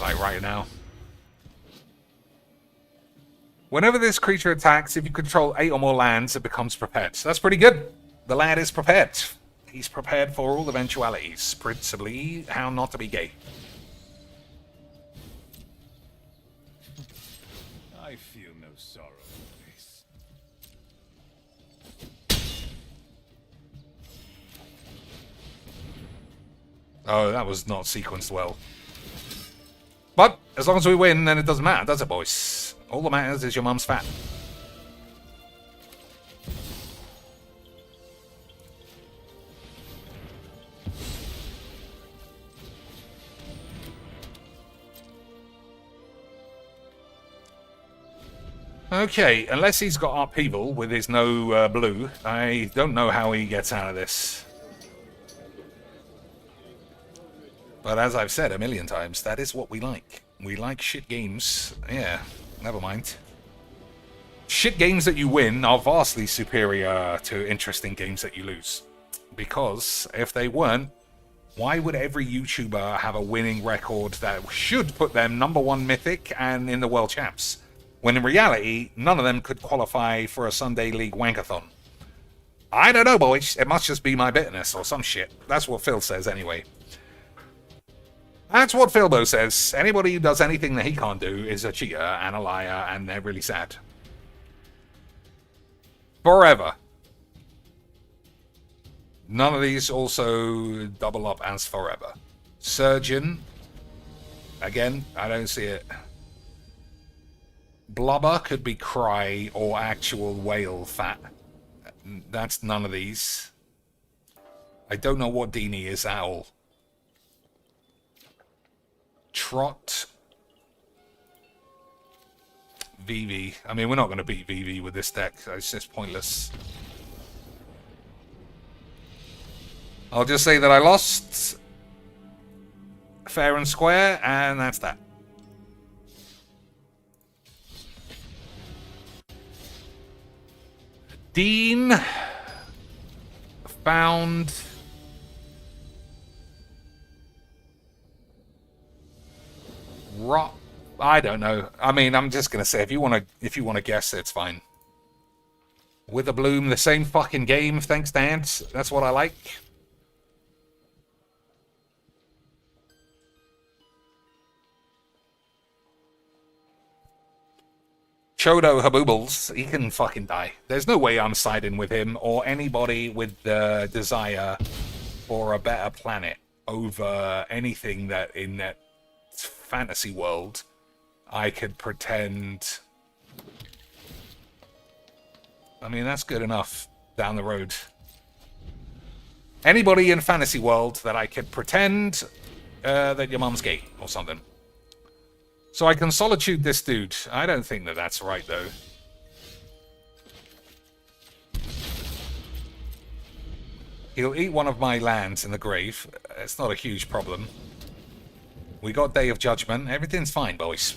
Like right now. Whenever this creature attacks, if you control 8 or more lands, it becomes prepared. So that's pretty good. The lad is prepared. He's prepared for all eventualities, principally how not to be gay. I feel no sorrow in this. Oh, that was not sequenced well. But as long as we win, then it doesn't matter, does it, boys? All that matters is your mum's fat. Okay, unless he's got upheaval with his no blue, I don't know how he gets out of this. But as I've said a million times, that is what we like. We like shit games. Yeah, never mind. Shit games that you win are vastly superior to interesting games that you lose. Because if they weren't, why would every YouTuber have a winning record that should put them #1 Mythic and in the World Champs? When in reality, none of them could qualify for a Sunday League wankathon. I don't know, boys. It must just be my bitterness or some shit. That's what Phil says anyway. That's what Philbo says. Anybody who does anything that he can't do is a cheater and a liar, and they're really sad. Forever. None of these also double up as forever. Surgeon. Again, I don't see it. Blubber could be cry or actual whale fat. That's none of these. I don't know what Dini is at all. Trot. VV. I mean, we're not going to beat VV with this deck. It's just pointless. I'll just say that I lost fair and square, and that's that. Dean found rock. I don't know. I mean, I'm just gonna say if you wanna guess, it's fine. With a bloom, the same fucking game. Thanks, Dan. That's what I like. Chodo Haboobles, he can fucking die. There's no way I'm siding with him or anybody with the desire for a better planet over anything that in that fantasy world I could pretend. I mean, that's good enough down the road. Anybody in fantasy world that I could pretend that your mum's gay or something. So I can solitude this dude. I don't think that that's right, though. He'll eat one of my lands in the grave. It's not a huge problem. We got Day of Judgment. Everything's fine, boys.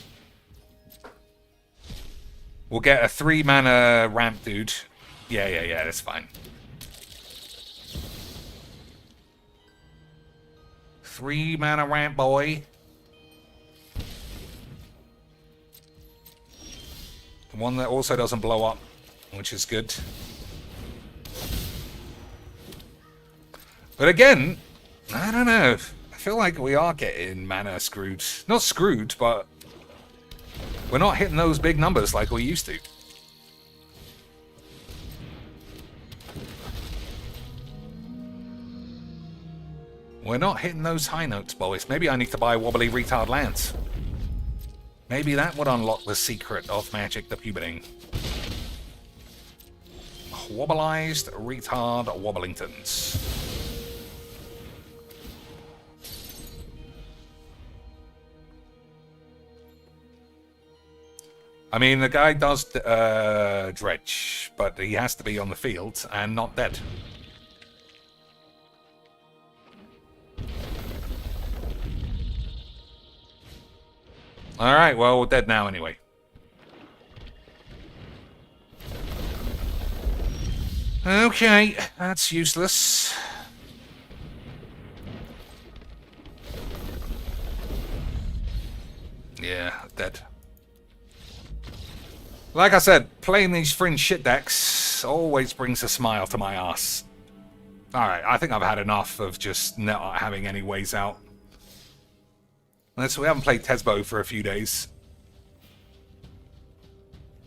We'll get a 3-mana ramp dude. Yeah, that's fine. 3-mana ramp boy. One that also doesn't blow up, which is good. But again, I don't know. I feel like we are getting mana screwed. Not screwed, but we're not hitting those big numbers like we used to. We're not hitting those high notes, boys. Maybe I need to buy wobbly retard lands. Maybe that would unlock the secret of Magic the Puberting. Wobbleized retard wobblingtons. I mean, the guy does dredge, but he has to be on the field and not dead. Alright, well, we're dead now anyway. Okay, that's useless. Yeah, dead. Like I said, playing these fringe shit decks always brings a smile to my ass. Alright, I think I've had enough of just not having any ways out. We haven't played Tesbo for a few days.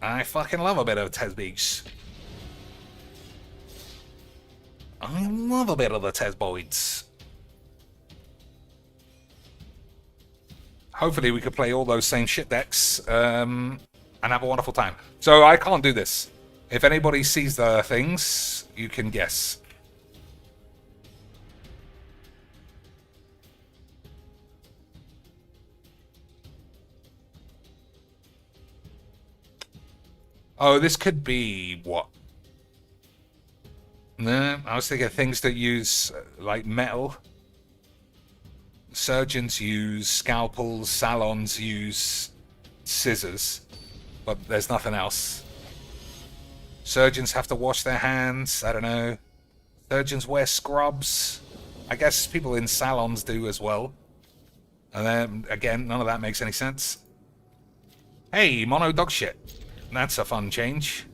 I fucking love a bit of Tesbeaks. I love a bit of the Tesboids. Hopefully we could play all those same shit decks and have a wonderful time. So I can't do this. If anybody sees the things, you can guess. Oh, this could be what? No, I was thinking things that use like metal. Surgeons use scalpels, salons use scissors, but there's nothing else. Surgeons have to wash their hands, I don't know. Surgeons wear scrubs. I guess people in salons do as well. And then, again, none of that makes any sense. Hey, mono dog shit. That's a fun change.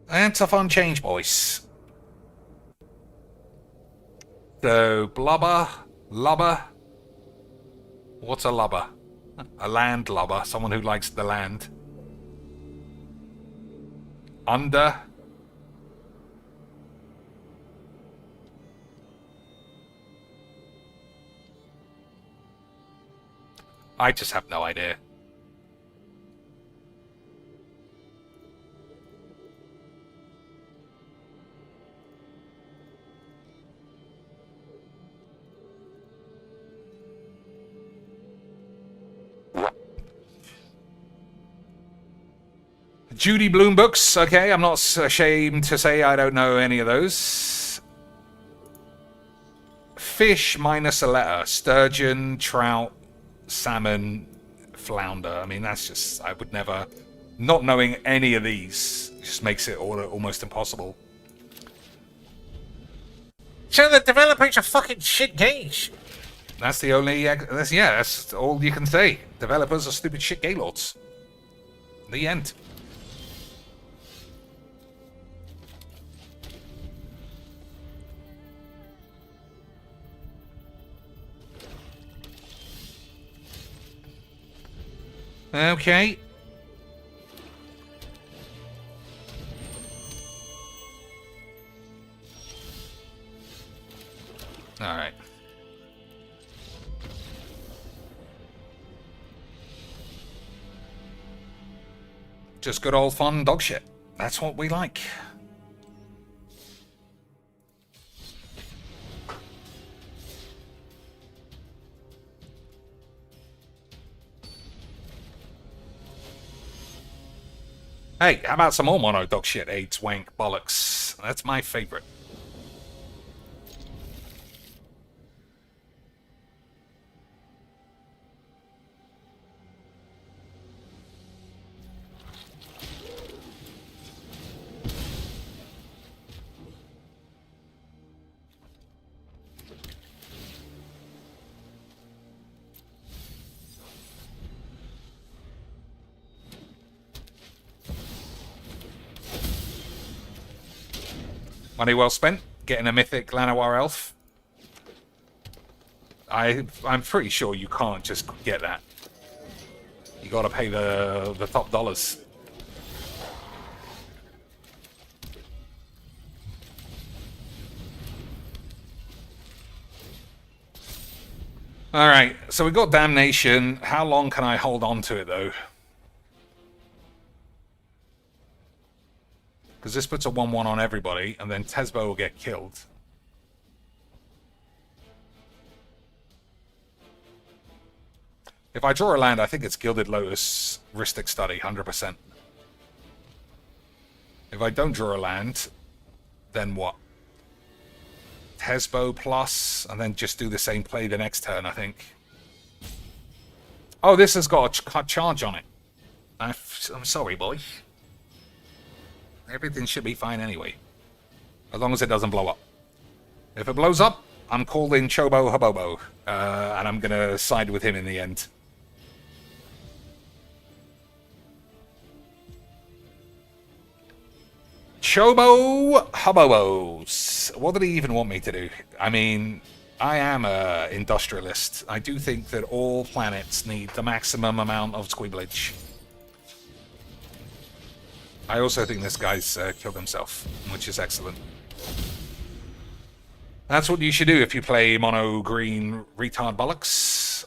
That's a fun change, boys. So, blubber, lubber. What's a lubber? A land lubber, someone who likes the land. Under. I just have no idea. Judy Bloom books. Okay, I'm not ashamed to say I don't know any of those. Fish minus a letter. Sturgeon, trout, salmon, flounder. I mean, that's just... I would never... Not knowing any of these just makes it almost impossible. So the developers are fucking shit gays. That's the only... that's all you can say. Developers are stupid shit gaylords. The end. Okay. All right. Just good old fun dog shit. That's what we like. Hey, how about some more mono dog shit? AIDS, wank, bollocks. That's my favorite. Money well spent, getting a mythic Llanowar elf. I'm pretty sure you can't just get that. You gotta pay the top dollars. Alright, so we got Damnation. How long can I hold on to it though? Because this puts a 1-1 on everybody, and then Tesbo will get killed. If I draw a land, I think it's Gilded Lotus, Ristic Study, 100%. If I don't draw a land, then what? Tesbo plus, and then just do the same play the next turn, I think. Oh, this has got a charge on it. I'm sorry, boy. Everything should be fine anyway. As long as it doesn't blow up. If it blows up, I'm calling Chobo Habobo. And I'm going to side with him in the end. Chobo Hubobos. What did he even want me to do? I mean, I am a industrialist. I do think that all planets need the maximum amount of squeeblage. I also think this guy's killed himself, which is excellent. That's what you should do if you play mono green retard bollocks.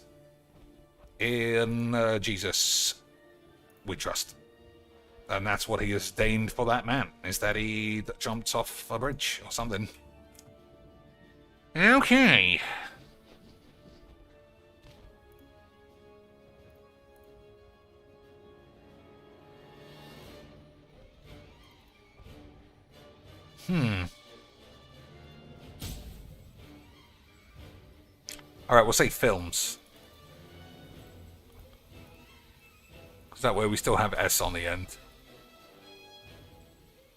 In Jesus, we trust. And that's what he has deigned for that man, is that he jumped off a bridge or something. Okay. Alright, we'll say films. Because that way we still have S on the end.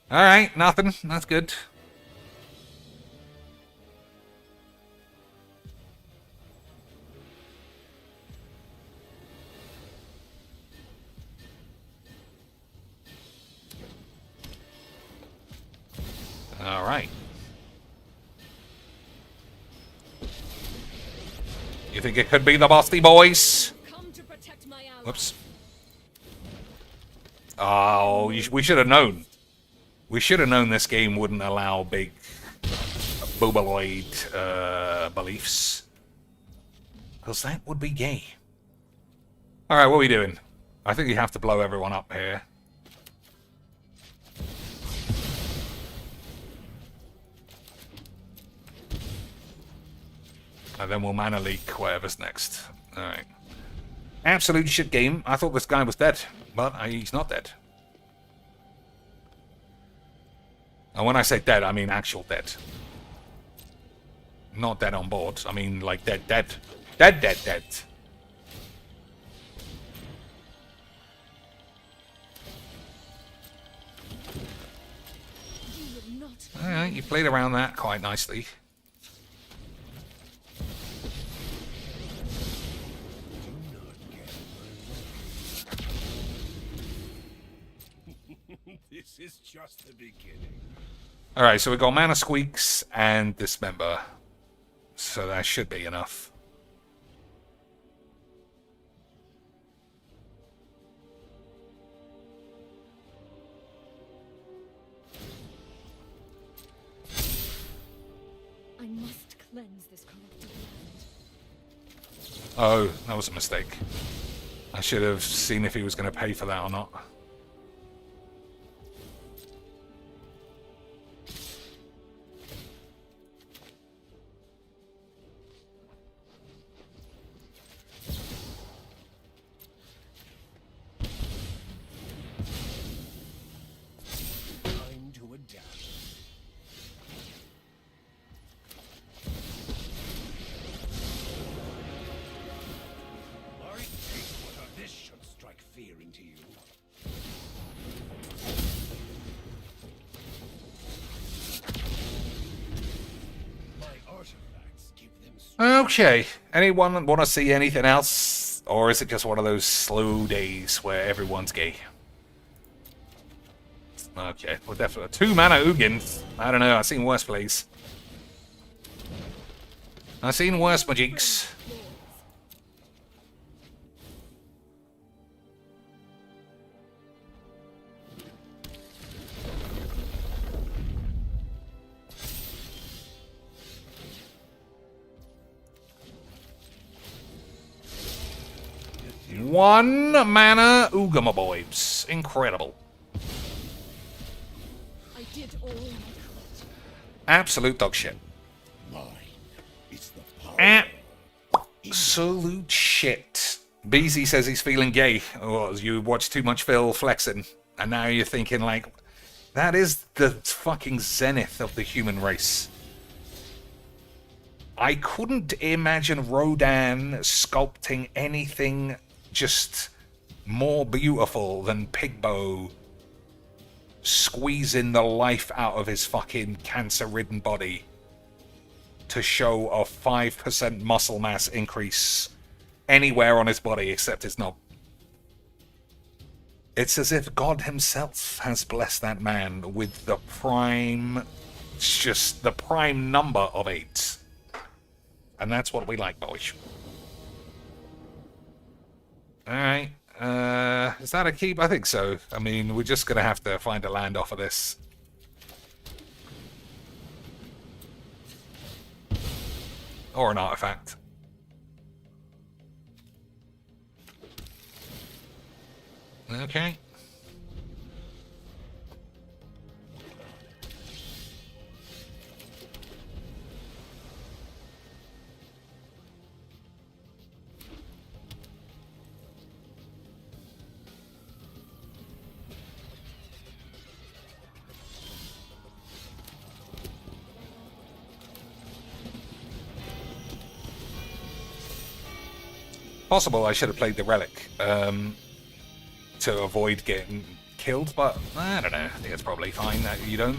Alright, nothing. That's good. Alright. You think it could be the Bosty Boys? Come to protect my ally. Whoops. Oh, we should have known. We should have known this game wouldn't allow big boobaloid beliefs. Because that would be gay. Alright, what are we doing? I think you have to blow everyone up here. And then we'll mana leak whatever's next. Alright. Absolute shit game. I thought this guy was dead, but he's not dead. And when I say dead, I mean actual dead. Not dead on board. I mean like dead. Dead. Alright, you played around that quite nicely. This is just the beginning. Alright, so we've got Mana Squeaks and Dismember. So that should be enough. I must cleanse this corrupted land. Oh, that was a mistake. I should have seen if he was going to pay for that or not. Time to adapt. I take what this should strike fear into you. My artifacts give them strength. Okay. Anyone want to see anything else? Or is it just one of those slow days where everyone's gay? Okay, well definitely. 2 mana Ugin. I don't know, I've seen worse plays. I've seen worse magics. One mana Ugamaboybs. Incredible. I did all I could. Absolute dog shit. Mine is the power. Absolute shit. Beezy says he's feeling gay. Oh, you watch too much Phil flexing. And now you're thinking like, that is the fucking zenith of the human race. I couldn't imagine Rodan sculpting anything just more beautiful than Pigbo squeezing the life out of his fucking cancer-ridden body to show a 5% muscle mass increase anywhere on his body except his knob. It's as if God himself has blessed that man with the prime, just the prime number of 8s. And that's what we like, boys. Alright. Is that a keep? I think so. I mean, we're just going to have to find a land off of this. Or an artifact. Okay. Possible I should have played the relic to avoid getting killed, but I don't know. I think it's probably fine that you don't.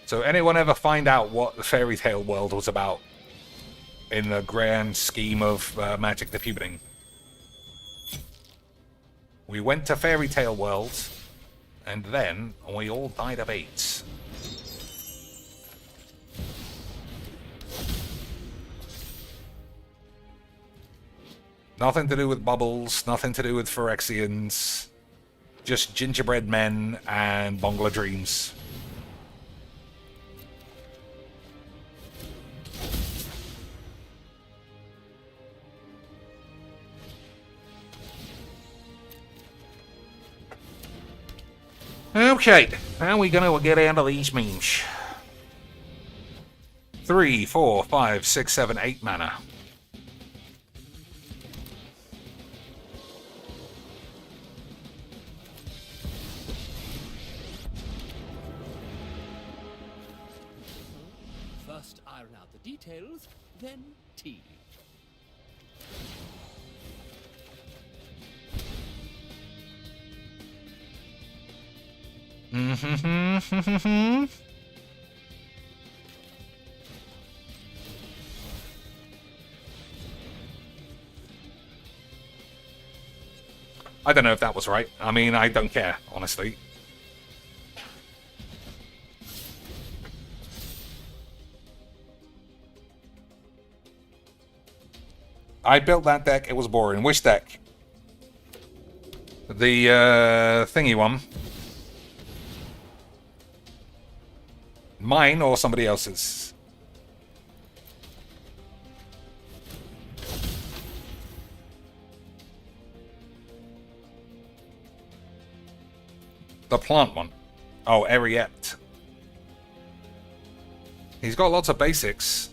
So anyone ever find out what the fairy tale world was about in the grand scheme of Magic the Puberting? We went to fairy tale world, and then we all died of AIDS. Nothing to do with bubbles, nothing to do with Phyrexians, just gingerbread men and Bongler dreams. Okay, how are we gonna get out of these memes? 3, 4, 5, 6, 7, 8 mana. First iron out the details, then tea. I don't know if that was right. I mean, I don't care, honestly. I built that deck, it was boring. Which deck? The thingy one. Mine or somebody else's? The plant one. Oh, Ariette. He's got lots of basics.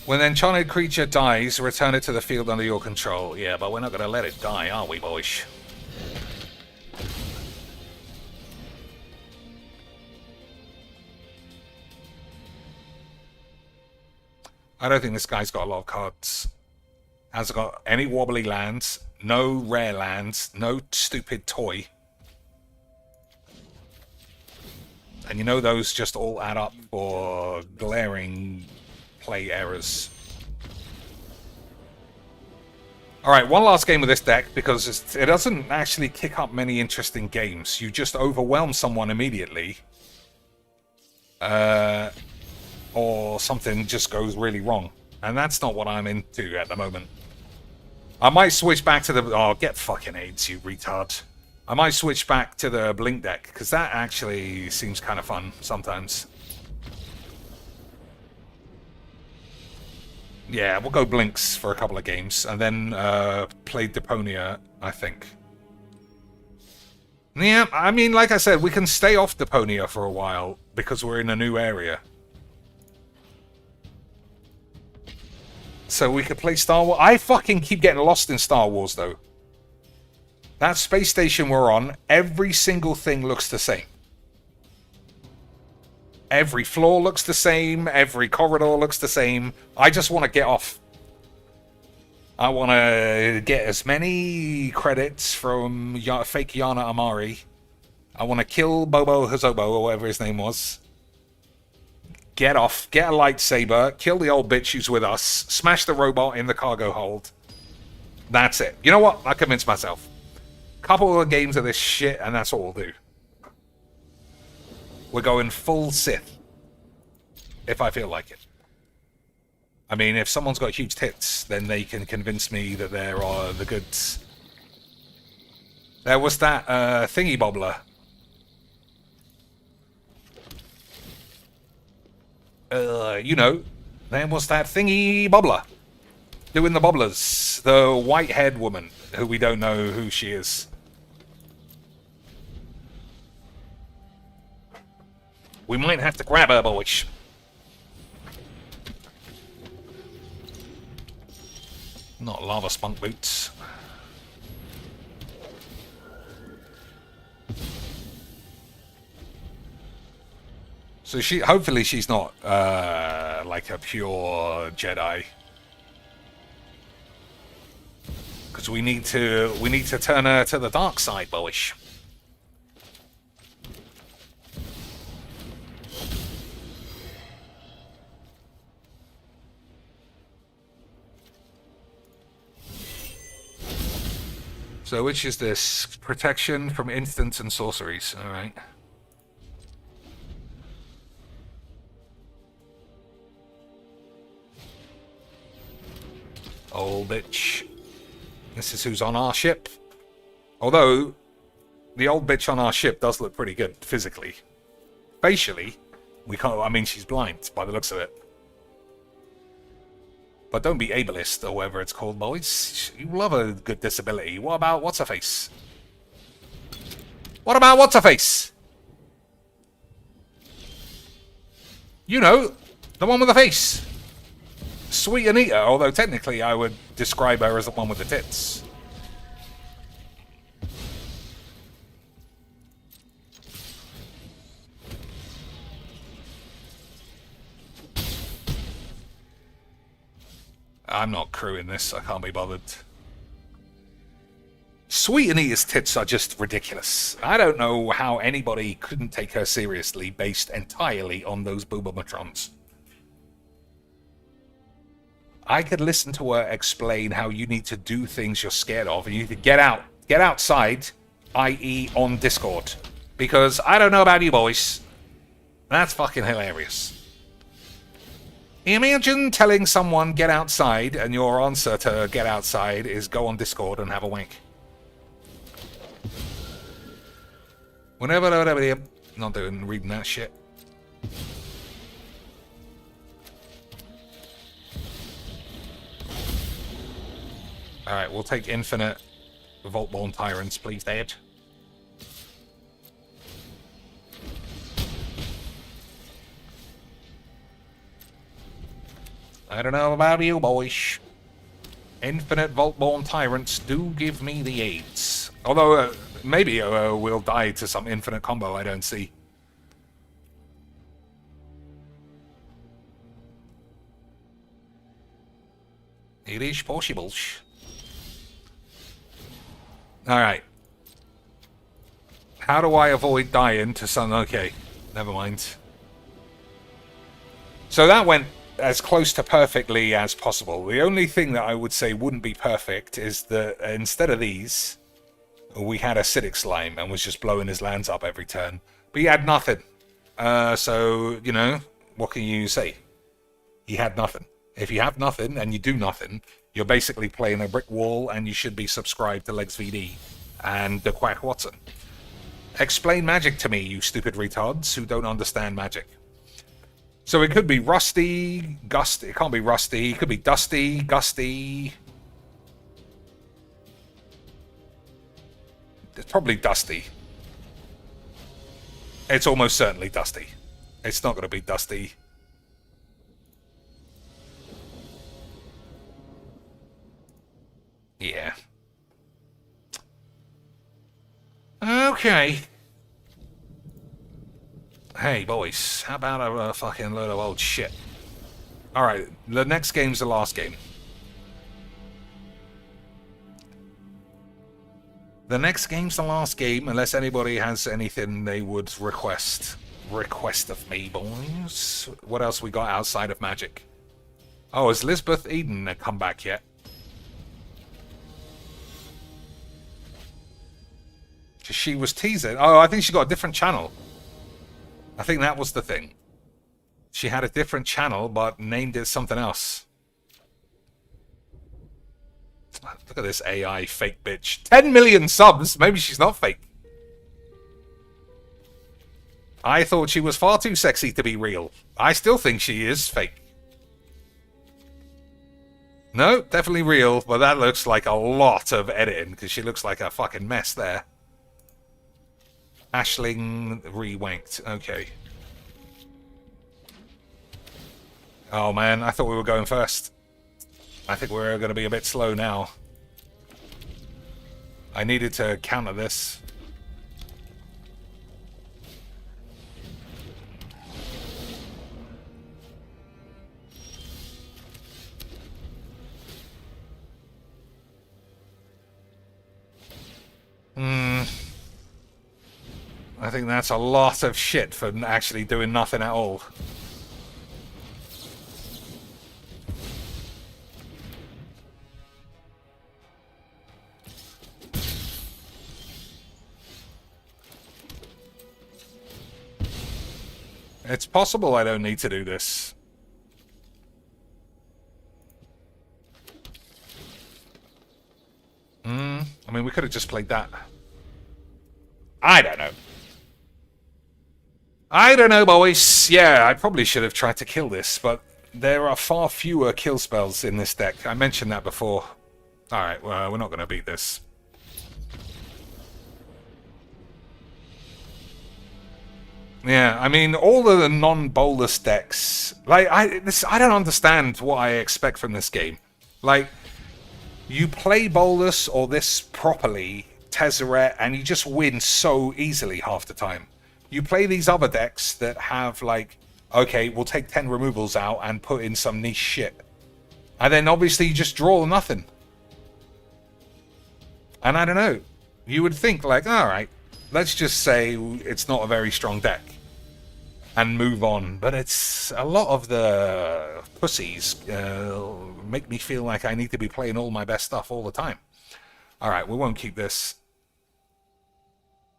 When an enchanted creature dies, return it to the field under your control. Yeah, but we're not going to let it die, are we, boys? I don't think this guy's got a lot of cards. Hasn't got any wobbly lands, no rare lands, no stupid toy. And you know those just all add up for glaring play errors. Alright, one last game with this deck, because it doesn't actually kick up many interesting games. You just overwhelm someone immediately. Or something just goes really wrong. And that's not what I'm into at the moment. I might switch back to the... Oh, get fucking AIDS, you retard. I might switch back to the Blink deck, because that actually seems kind of fun sometimes. Yeah, we'll go Blinks for a couple of games, and then play Deponia, I think. Yeah, I mean, like I said, we can stay off Deponia for a while, because we're in a new area. So we could play Star Wars. I fucking keep getting lost in Star Wars, though. That space station we're on, every single thing looks the same. Every floor looks the same. Every corridor looks the same. I just want to get off. I want to get as many credits from fake Yana Amari. I want to kill Bobo Hazobo, or whatever his name was. Get off. Get a lightsaber. Kill the old bitch who's with us. Smash the robot in the cargo hold. That's it. You know what? I convinced myself. Couple of games of this shit, and that's what we'll do. We're going full Sith. If I feel like it. I mean, if someone's got huge tits, then they can convince me that there are the goods. There was that thingy bobbler. You know, there was that thingy bobbler. Doing the bobblers. The white-haired woman, who we don't know who she is. We might have to grab her, boys. Not lava spunk boots. So hopefully she's not like a pure Jedi. Because we need to turn her to the dark side, boys. So which is this? Protection from instants and sorceries. Alright. Old bitch. This is who's on our ship. Although, the old bitch on our ship does look pretty good, physically. Facially, we can't, I mean, she's blind, by the looks of it. But don't be ableist, or whatever it's called, boys. You love a good disability. What about What's-Her-Face? What about What's-Her-Face? You know, the one with the face. Sweet Anita, although technically I would describe her as the one with the tits. I'm not crewing this, I can't be bothered. Sweet Anita's tits are just ridiculous. I don't know how anybody couldn't take her seriously based entirely on those boobomatrons. I could listen to her explain how you need to do things you're scared of, and you need to get outside, i.e. on Discord. Because I don't know about you boys, that's fucking hilarious. Imagine telling someone get outside, and your answer to get outside is go on Discord and have a wank. Whenever, not reading that shit. Alright, we'll take infinite Vault-Born Tyrants, please, Dad. I don't know about you, boys. Infinite Vault-Born Tyrants do give me the AIDS. Although, maybe we'll die to some infinite combo I don't see. It is possible. Alright. How do I avoid dying to some... Okay, never mind. So that went as close to perfectly as possible. The only thing that I would say wouldn't be perfect is that instead of these, we had acidic slime and was just blowing his lands up every turn. But he had nothing. So, you know, what can you say? He had nothing. If you have nothing and you do nothing, you're basically playing a brick wall, and you should be subscribed to Legs VD and the Quack Watson. Explain magic to me, you stupid retards who don't understand magic. So it could be rusty, gusty. It can't be rusty. It could be dusty, gusty. It's probably dusty. It's almost certainly dusty. It's not going to be dusty. Yeah. Okay. Hey, boys, how about a fucking load of old shit? Alright, the next game's the last game. The next game's the last game, unless anybody has anything they would request. Request of me, boys. What else we got outside of Magic? Oh, has Lisbeth Eden come back yet? She was teasing. Oh, I think she got a different channel. I think that was the thing. She had a different channel, but named it something else. Look at this AI fake bitch. 10 million subs? Maybe she's not fake. I thought she was far too sexy to be real. I still think she is fake. No, definitely real, but that looks like a lot of editing, because she looks like a fucking mess there. Ashling re-wanked. Okay. Oh man, I thought we were going first. I think we're going to be a bit slow now. I needed to counter this. I think that's a lot of shit for actually doing nothing at all. It's possible I don't need to do this. I mean, we could have just played that. I don't know. I don't know, boys. Yeah, I probably should have tried to kill this, but there are far fewer kill spells in this deck. I mentioned that before. Alright, well, we're not going to beat this. Yeah, I mean, all of the non-bolus decks... Like, I don't understand what I expect from this game. Like, you play bolus or this properly, Tezzeret, and you just win so easily half the time. You play these other decks that have, like, okay, we'll take 10 removals out and put in some niche shit. And then, obviously, you just draw nothing. And I don't know. You would think, like, alright, let's just say it's not a very strong deck. And move on. But it's... A lot of the pussies make me feel like I need to be playing all my best stuff all the time. Alright, we won't keep this.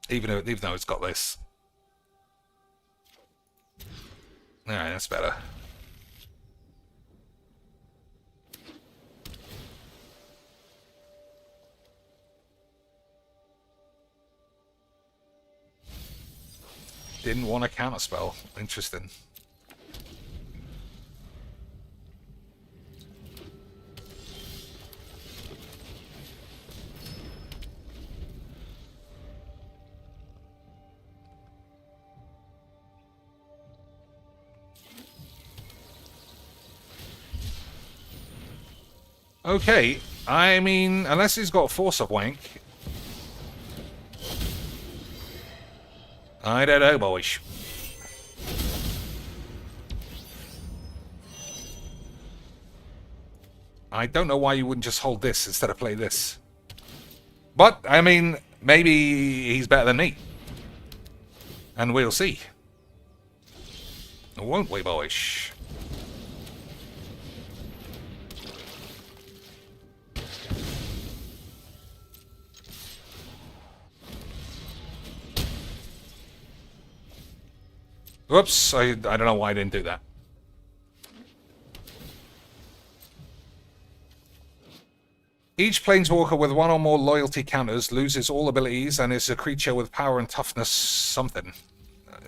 Even though it's got this. Alright, that's better. Didn't want a counterspell. Interesting. Okay, I mean, unless he's got Force of Wank. I don't know, boys. I don't know why you wouldn't just hold this instead of play this. But, I mean, maybe he's better than me. And we'll see. Won't we, boys? Whoops, I don't know why I didn't do that. Each planeswalker with one or more loyalty counters loses all abilities and is a creature with power and toughness something.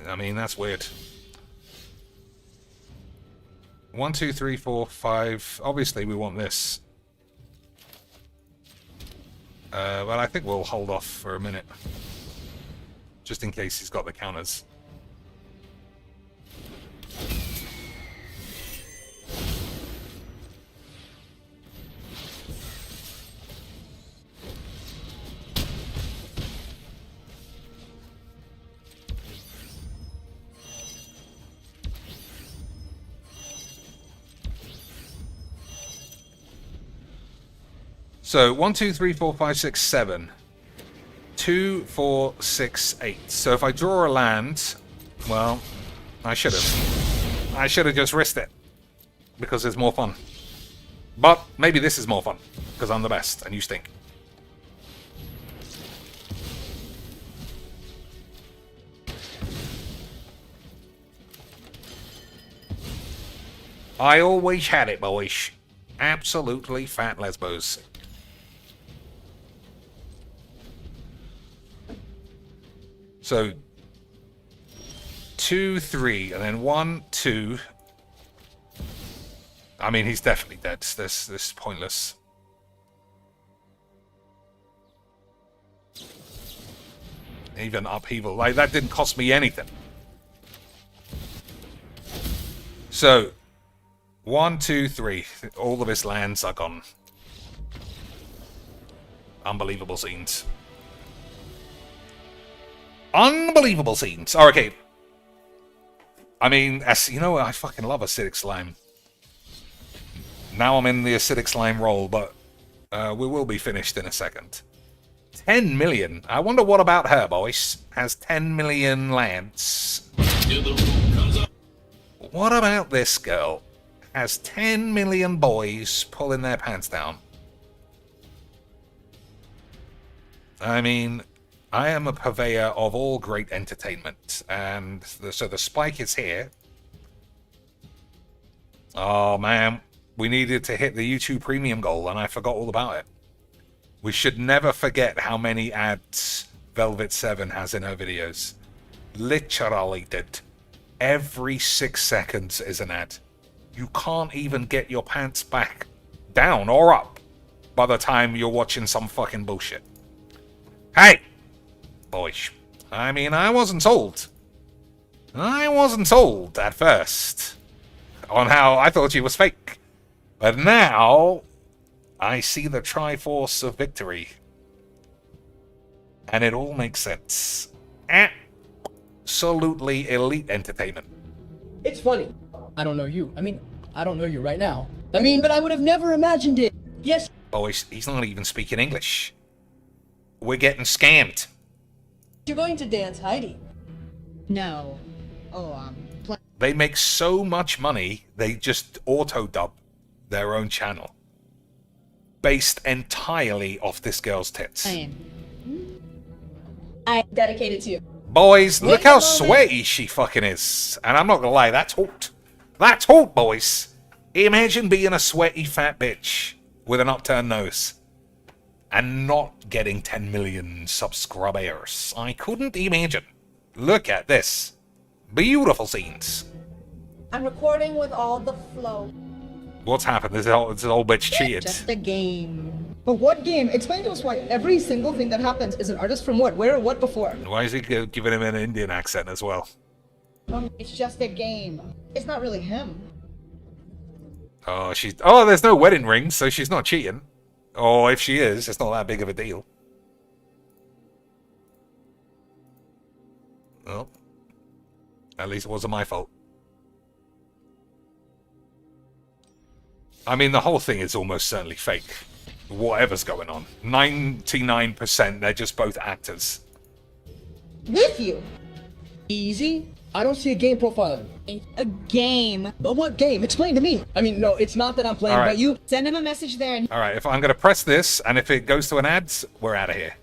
I mean, that's weird. 1, 2, 3, 4, 5. Obviously, we want this. But I think we'll hold off for a minute. Just in case he's got the counters. So 1, 2, 3, 4, 5, 6, 7. 2, 4, 6, 8. So if I draw a land, well, I should have. I should have just risked it. Because it's more fun. But maybe this is more fun. Because I'm the best and you stink. I always had it, boys. Absolutely fat lesbos. So 2, 3, and then 1, 2. I mean, he's definitely dead. This is pointless. Even upheaval. Like, that didn't cost me anything. So 1, 2, 3. All of his lands are gone. Unbelievable scenes. Unbelievable scenes. Oh, okay. I mean, you know, I fucking love acidic slime. Now I'm in the acidic slime role, but we will be finished in a second. 10 million. I wonder what about her, boys. Has 10 million lands. What about this girl? Has 10 million boys pulling their pants down. I mean, I am a purveyor of all great entertainment, and so the spike is here. Oh man, we needed to hit the YouTube Premium goal, and I forgot all about it. We should never forget how many ads Velvet 7 has in her videos. Literally did. Every 6 seconds is an ad. You can't even get your pants back down or up by the time you're watching some fucking bullshit. Hey! Boys. I mean, I wasn't sold. I wasn't sold at first on how I thought she was fake. But now I see the Triforce of Victory. And it all makes sense. Absolutely elite entertainment. It's funny. I don't know you. I mean, I don't know you right now. I mean, but I would have never imagined it. Yes. Boys, he's not even speaking English. We're getting scammed. You're going to dance Heidi. No. Oh, They make so much money, they just auto-dub their own channel. Based entirely off this girl's tits. I dedicated to you. Boys, look how sweaty she fucking is. And I'm not gonna lie, that's hot. That's hot, boys. Imagine being a sweaty fat bitch with an upturned nose. And not getting 10 million subscribers. I couldn't imagine. Look at this. Beautiful scenes. I'm recording with all the flow. What's happened? This old bitch cheated. just a game. But what game? Explain to us why every single thing that happens is an artist from what? Where or what before? Why is he giving him an Indian accent as well? It's just a game. It's not really him. Oh, there's no wedding ring, so she's not cheating. Or if she is, it's not that big of a deal. Well, at least it wasn't my fault. I mean, the whole thing is almost certainly fake. Whatever's going on. 99%, they're just both actors. With you? Easy? I don't see a game profile. A game. But what game? Explain to me. I mean, no, it's not that I'm playing, All right. but you... Send him a message there and Alright, if I'm going to press this, and if it goes to an ad, we're out of here.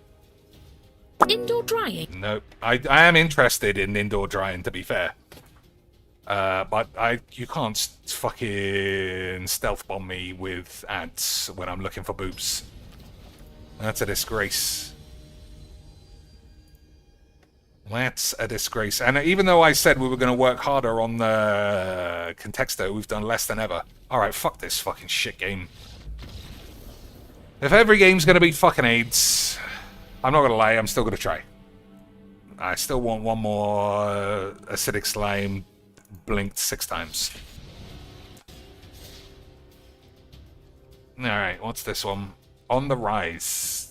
Indoor drying. Nope. I am interested in indoor drying, to be fair. But you can't fucking stealth bomb me with ads when I'm looking for boobs. That's a disgrace. That's a disgrace. And even though I said we were going to work harder on the Contexto, we've done less than ever. Alright, fuck this fucking shit game. If every game's going to be fucking AIDS, I'm not going to lie, I'm still going to try. I still want one more acidic slime blinked 6 times. Alright, what's this one? On the Rise.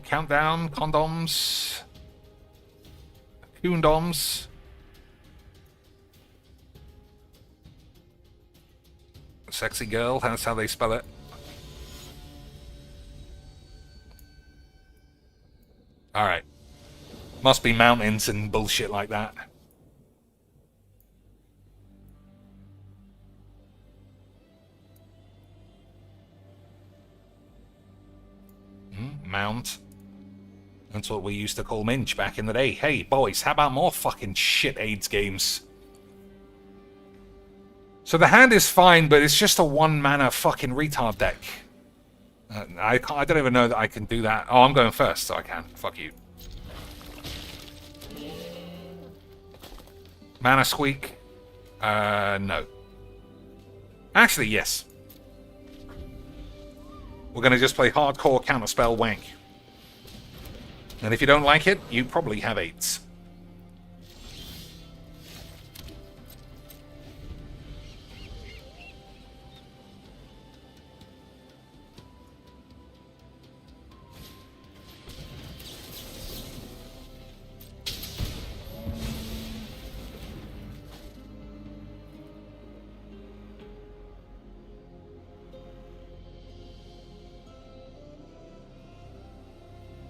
Countdown, condoms, condoms. Sexy girl, that's how they spell it. Alright. Must be mountains and bullshit like that. Mount. That's what we used to call Minch back in the day. Hey, boys, how about more fucking shit AIDS games? So the hand is fine, but it's just a one-mana fucking retard deck. I don't even know that I can do that. Oh, I'm going first, so I can. Fuck you. Mana Squeak? No. Actually, yes. We're going to just play hardcore counterspell wank. And if you don't like it, you probably have AIDS.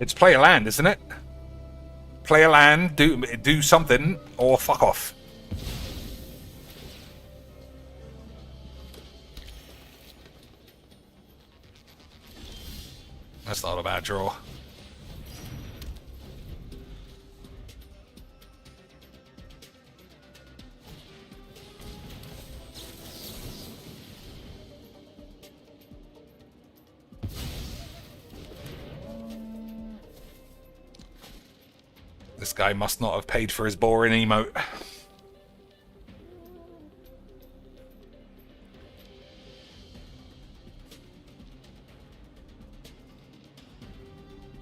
It's play a land, isn't it? Play a land, do something, or fuck off. That's not a bad draw. This guy must not have paid for his boring emote.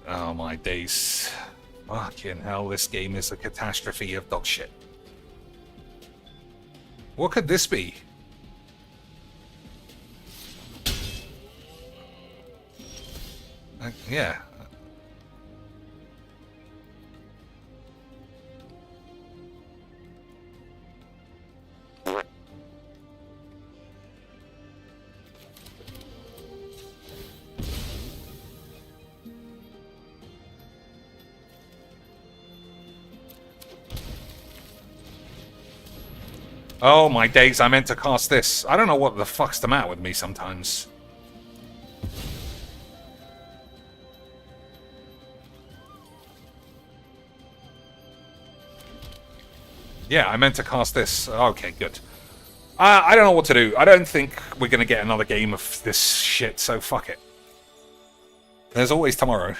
Oh my days. Fucking hell, this game is a catastrophe of dog shit. What could this be? Yeah. Oh my days, I meant to cast this. I don't know what the fuck's the matter with me sometimes. Yeah, I meant to cast this. Okay, good. I don't know what to do. I don't think we're going to get another game of this shit, so fuck it. There's always tomorrow.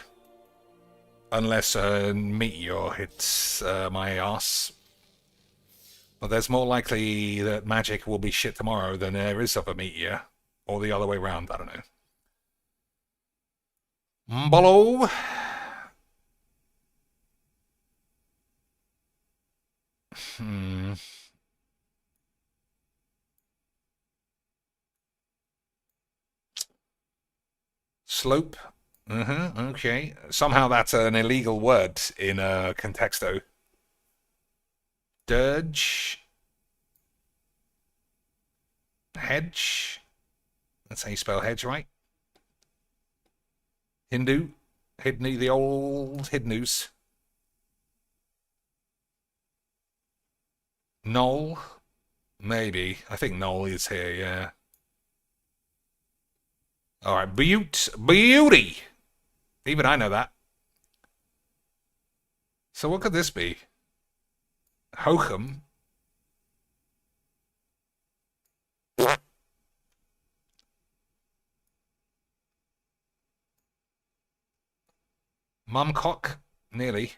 Unless a meteor hits my ass. But there's more likely that Magic will be shit tomorrow than there is of a meteor. Or the other way around, I don't know. Mbolo. Slope. Okay. Somehow that's an illegal word in Contexto. Dirge. Hedge. That's how you spell hedge, right? Hindu. Hidney, the old Hidnus. Knoll. Maybe. I think Knoll is here, yeah. Alright, beauty! Even I know that. So what could this be? Hokum. Mumcock. Nearly.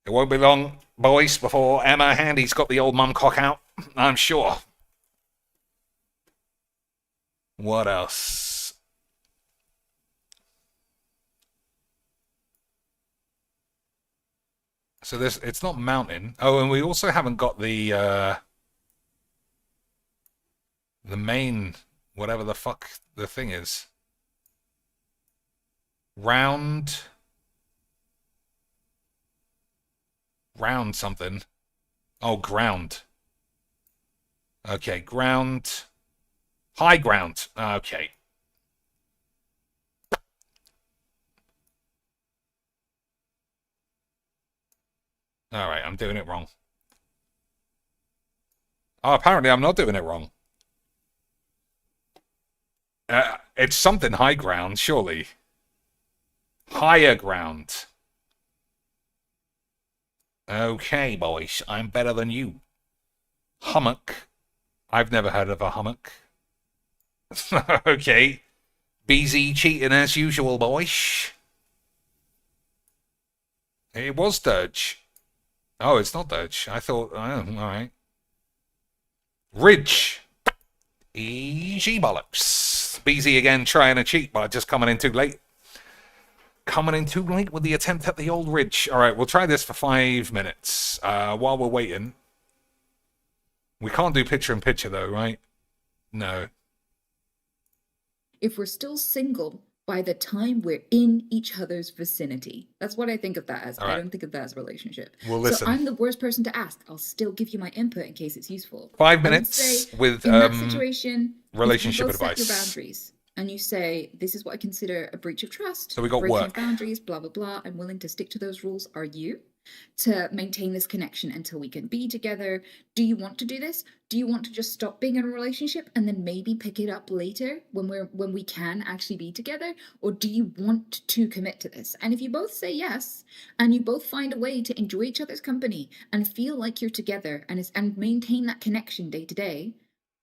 It won't be long, boys, before Emma Handy's got the old mumcock out. I'm sure. What else? So this, it's not mountain. Oh, and we also haven't got the main, whatever the fuck the thing is. Round something. Oh, ground. Okay, ground. High ground. Okay. All right, I'm doing it wrong. Oh, apparently I'm not doing it wrong. It's something high ground, surely. Higher ground. Okay, boys, I'm better than you. Hummock. I've never heard of a hummock. Okay. BZ cheating as usual, boys. It was Dirge. Oh, it's not Dirge. I thought, oh, alright. Ridge. Easy bollocks. BZ again trying to cheat, but just coming in too late. Coming in too late with the attempt at the old Ridge. Alright, we'll try this for 5 minutes. While we're waiting. We can't do picture-in-picture though, right? No. If we're still single by the time we're in each other's vicinity. That's what I think of that as. All right. I don't think of that as a relationship. Well, listen. So I'm the worst person to ask. I'll still give you my input in case it's useful. 5 I would minutes say, with in that situation, relationship if you both advice. set your boundaries and you say, this is what I consider a breach of trust. So we got breaking work. boundaries, blah, blah, blah. I'm willing to stick to those rules. Are you? To maintain this connection until we can be together. Do you want to do this? Do you want to just stop being in a relationship and then maybe pick it up later when we can actually be together? Or do you want to commit to this? And if you both say yes, and you both find a way to enjoy each other's company and feel like you're together and maintain that connection day to day,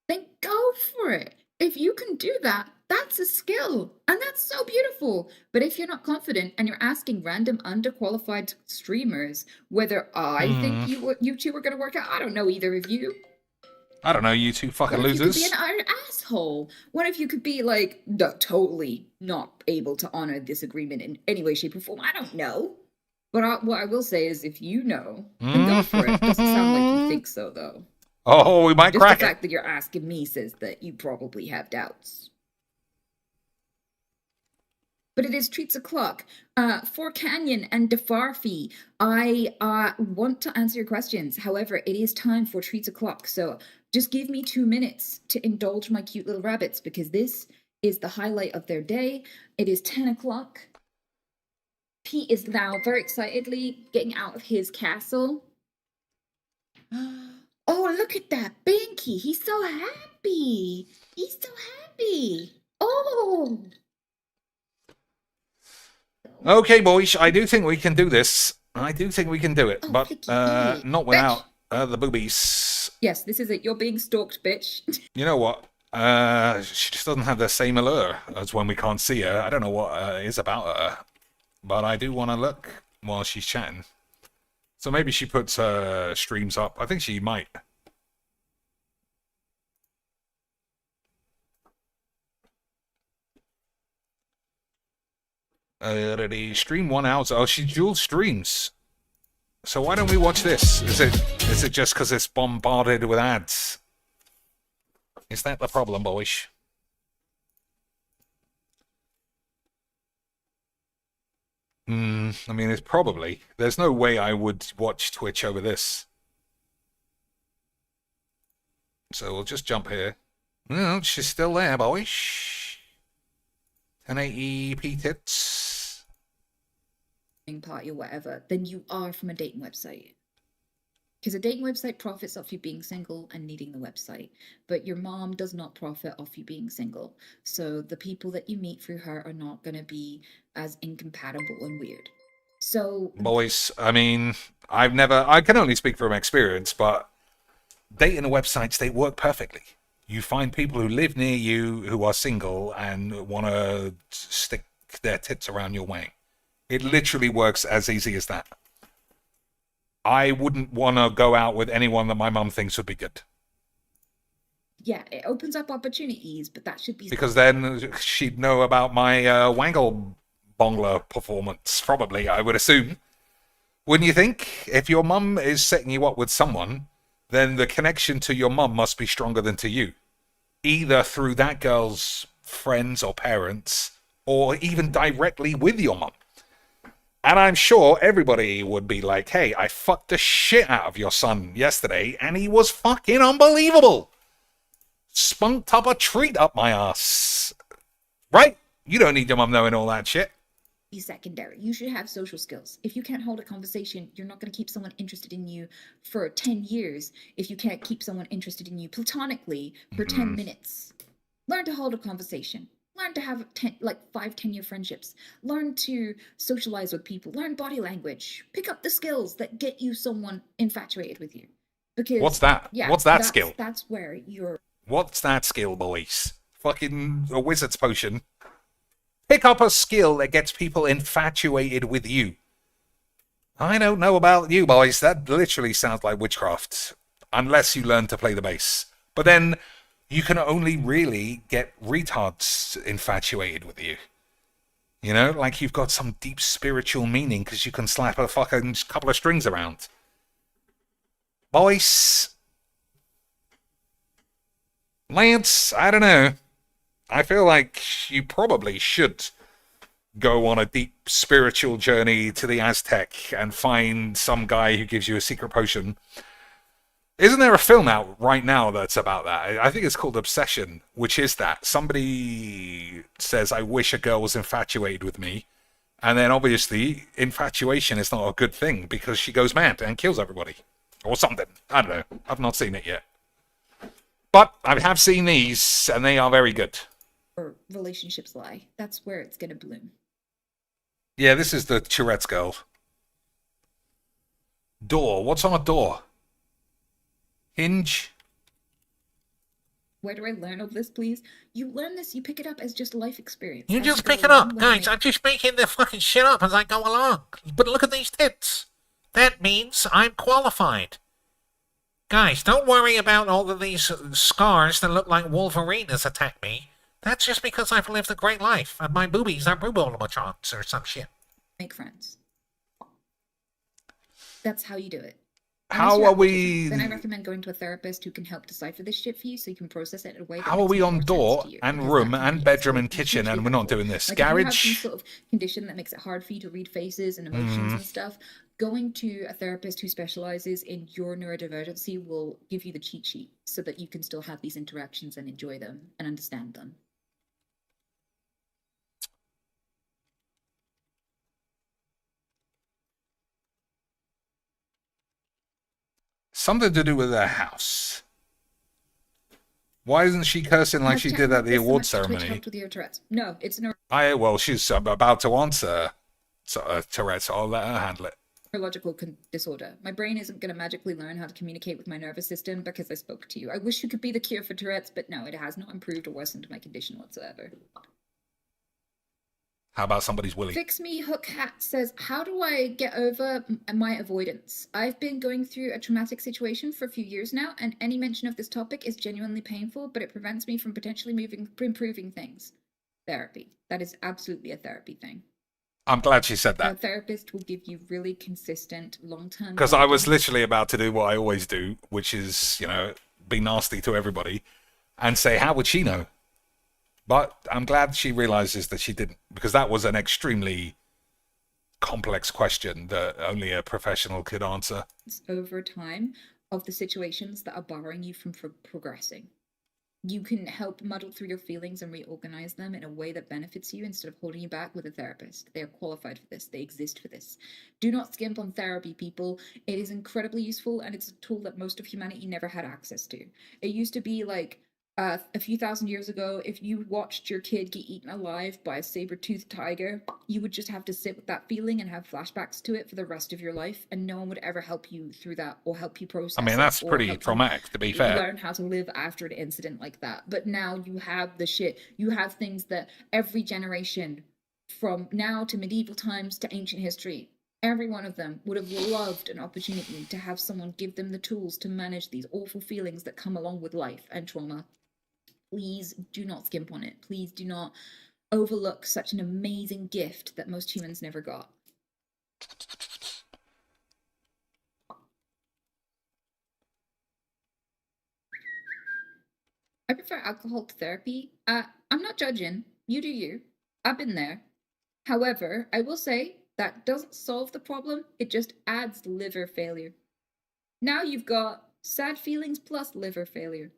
then go for it. If you can do that, that's a skill, and that's so beautiful. But if you're not confident and you're asking random underqualified streamers whether I think you two are going to work out, I don't know either of you. I don't know, you two fucking What if losers. you could be an asshole? What if you could be like totally not able to honor this agreement in any way, shape, or form? I don't know. But what I will say is, if you know, then go for it. Doesn't sound like you think so, though. Oh, we might Just crack the it. fact that you're asking me says that you probably have doubts. But it is Treats O'Clock. For Canyon and Defarfi, I want to answer your questions. However, it is time for Treats O'Clock. So just give me 2 minutes to indulge my cute little rabbits, because this is the highlight of their day. It is 10 o'clock. Pete is now very excitedly getting out of his castle. Oh, look at that Binky. He's so happy. He's so happy. Oh. Okay, boys, I do think we can do this. I do think we can do it, Oh, but Vicky. not without the boobies. Yes, this is it. You're being stalked, bitch. You know what? She just doesn't have the same allure as when we can't see her. I don't know what it is about her, but I do want to look while she's chatting. So maybe she puts her streams up. I think she might. Stream 1 hour. Oh, she dual streams. So why don't we watch this? Is it just because it's bombarded with ads? Is that the problem, boys? I mean, it's probably. There's no way I would watch Twitch over this. So we'll just jump here. No, she's still there, boys. 1080p tits. Party or whatever, then you are from a dating website. Because a dating website profits off you being single and needing the website. But your mom does not profit off you being single. So the people that you meet through her are not going to be as incompatible and weird. So... Boys, I mean, I can only speak from experience, but dating websites, they work perfectly. You find people who live near you who are single and want to stick their tits around your wang. It literally works as easy as that. I wouldn't want to go out with anyone that my mum thinks would be good. Yeah, it opens up opportunities, but that should be... Because then she'd know about my Wangle Bongler performance, probably, I would assume. Wouldn't you think? If your mum is setting you up with someone, then the connection to your mum must be stronger than to you. Either through that girl's friends or parents, or even directly with your mum. And I'm sure everybody would be like, hey, I fucked the shit out of your son yesterday, and he was fucking unbelievable. spunked up a treat up my ass. Right? You don't need your mum knowing all that shit. Be secondary. You should have social skills. If you can't hold a conversation, you're not going to keep someone interested in you for 10 years if you can't keep someone interested in you platonically for 10 minutes. Learn to hold a conversation. Learn to have 5-10 year friendships. Learn to socialize with people. Learn body language. Pick up the skills that get you someone infatuated with you. Because What's that? Yeah, What's that skill? That's where you're. What's that skill, boys? Fucking a wizard's potion. Pick up a skill that gets people infatuated with you. I don't know about you, boys. That literally sounds like witchcraft. Unless you learn to play the bass. But then you can only really get retards infatuated with you. You know, like you've got some deep spiritual meaning because you can slap a fucking couple of strings around. Boys. Lance, I don't know. I feel like you probably should go on a deep spiritual journey to the Aztec and find some guy who gives you a secret potion. Isn't there a film out right now that's about that? I think it's called Obsession, which is that. Somebody says, I wish a girl was infatuated with me. And then obviously, infatuation is not a good thing because she goes mad and kills everybody. Or something. I don't know. I've not seen it yet. But I have seen these, and they are very good. Or relationships lie. That's where it's gonna bloom. Yeah, this is the Tourette's girl. Door. What's on a door? Hinge. Where do I learn all this, please? You learn this, you pick it up as just life experience. You As just go pick it along up, when guys. you- I'm just making the fucking shit up as I go along. But look at these tits. That means I'm qualified. Guys, don't worry about all of these scars that look like Wolverine has attacked me. That's just because I've lived a great life, and my boobies are Brewmeister or some shit. Make friends. That's how you do it. How Unless you're are autistic, we... Then I recommend going to a therapist who can help decipher this shit for you so you can process it in a way that How are makes we more on sense door to you, and because room that can and be bedroom and hugely kitchen and we're not helpful. doing this? Like, if you have some Garage? sort of condition that makes it hard for you to read faces and emotions and stuff, going to a therapist who specializes in your neurodivergency will give you the cheat sheet so that you can still have these interactions and enjoy them and understand them. Something to do with their house. Why isn't she cursing like Has she chatting did at about the this award so much Twitch ceremony? helped with your Tourette's? No, it's a Well, she's about to answer Tourette's. I'll let her handle it. neurological disorder. My brain isn't going to magically learn how to communicate with my nervous system because I spoke to you. I wish you could be the cure for Tourette's, but no, it has not improved or worsened my condition whatsoever. How about somebody's willy? Fix Me Hook Hat says, how do I get over my avoidance? I've been going through a traumatic situation for a few years now, and any mention of this topic is genuinely painful, but it prevents me from potentially improving things. Therapy. That is absolutely a therapy thing. I'm glad she said A that. therapist will give you really consistent, long-term... Because I was guidance. literally about to do what I always do, which is, be nasty to everybody and say, how would she know? But I'm glad she realizes that she didn't, because that was an extremely complex question that only a professional could answer. Over time of the situations that are barring you from progressing. You can help muddle through your feelings and reorganize them in a way that benefits you instead of holding you back with a therapist. They are qualified for this. They exist for this. Do not skimp on therapy, people. It is incredibly useful, and it's a tool that most of humanity never had access to. It used to be like a few thousand years ago, if you watched your kid get eaten alive by a saber-toothed tiger, you would just have to sit with that feeling and have flashbacks to it for the rest of your life, and no one would ever help you through that or help you process I mean, it that's or pretty help you traumatic, to be fair. learn how to live after an incident like that. But now you have the shit. You have things that every generation, from now to medieval times to ancient history, every one of them would have loved an opportunity to have someone give them the tools to manage these awful feelings that come along with life and trauma. Please do not skimp on it. Please do not overlook such an amazing gift that most humans never got. I prefer alcohol to therapy. I'm not judging. You do you. I've been there. However, I will say that doesn't solve the problem. It just adds liver failure. Now you've got sad feelings plus liver failure.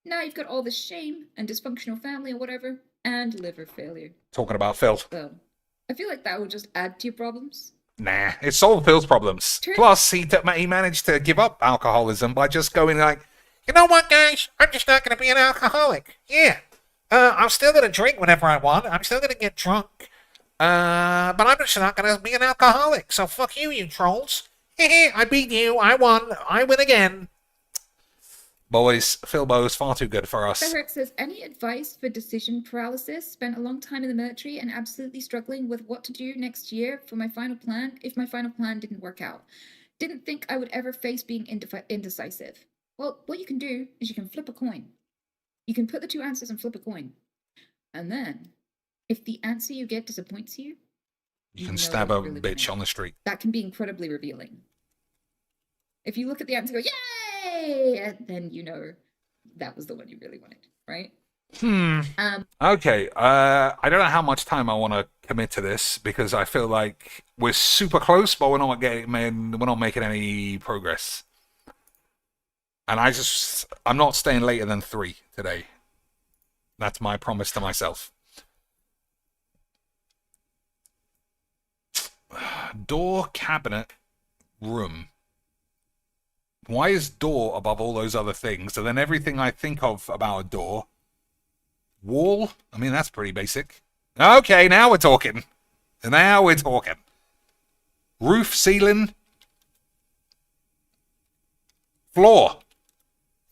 Now you've got all this shame and dysfunctional family or whatever, and liver failure. Talking about Phil. So, I feel like that would just add to your problems. Nah, it solved Phil's problems. Plus, he managed to give up alcoholism by just going like, You know what, guys? I'm just not going to be an alcoholic. Yeah. I'm still going to drink whenever I want. I'm still going to get drunk. But I'm just not going to be an alcoholic. So fuck you, you trolls. I beat you. I won. I win again. boys, Philbo is far too good for us. Eric says, any advice for decision paralysis? Spent a long time in the military and absolutely struggling with what to do next year for my final plan if my final plan didn't work out. Didn't think I would ever face being indecisive. Well, what you can do is you can flip a coin. You can put the two answers and flip a coin. And then, if the answer you get disappoints you, you can stab a bitch on the street. That can be incredibly revealing. If you look at the answer and go, yay! And then you know that was the one you really wanted, right? Okay, I don't know how much time I want to commit to this because I feel like we're super close, but we're not making any progress. And I'm not staying later than 3 today. That's my promise to myself. Door, cabinet, room. Why is door above all those other things? And then everything I think of about a door. Wall? I mean, that's pretty basic. Okay, now we're talking. Now we're talking. Roof, ceiling. Floor.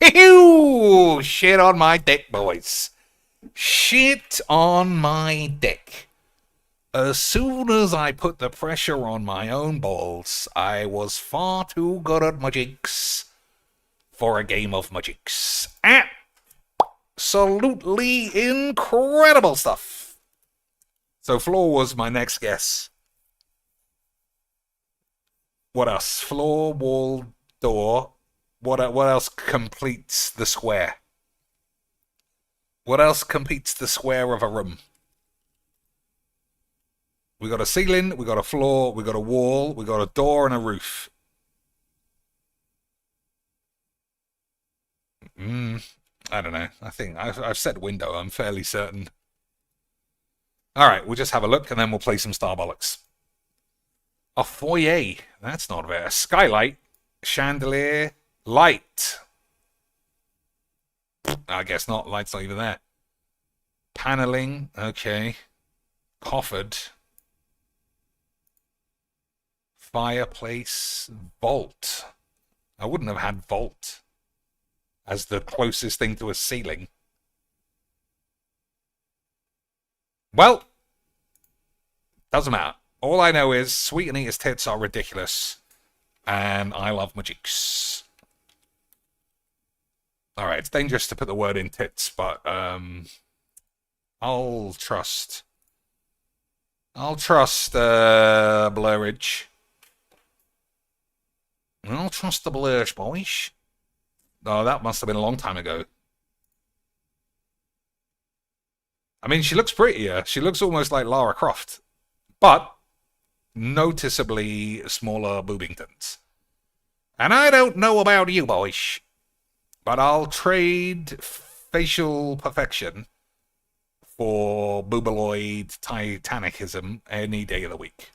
Ew! Shit on my dick, boys. Shit on my dick. As soon as I put the pressure on my own balls, I was far too good at magics for a game of magics. Absolutely incredible stuff. So floor was my next guess. What else? Floor, wall, door. What else completes the square? What else completes the square of a room? We got a ceiling, we got a floor, we got a wall, we got a door and a roof. I don't know. I think I've said window. I'm fairly certain. All right, we'll just have a look and then we'll play some Starbollocks. A foyer. That's not there. A skylight. Chandelier. Light. I guess not. Light's not even there. Paneling. Okay. Coffered. Fireplace. Vault. I wouldn't have had vault as the closest thing to a ceiling. Well, doesn't matter. All I know is Sweet Anita's tits are ridiculous, and I love magics. Alright, it's dangerous to put the word in tits, but I'll trust Blurridge. I'll trust the Blurridge, boys. Oh, that must have been a long time ago. I mean, she looks prettier. She looks almost like Lara Croft. But noticeably smaller boobingtons. And I don't know about you, boys, but I'll trade facial perfection for boobaloid titanicism any day of the week.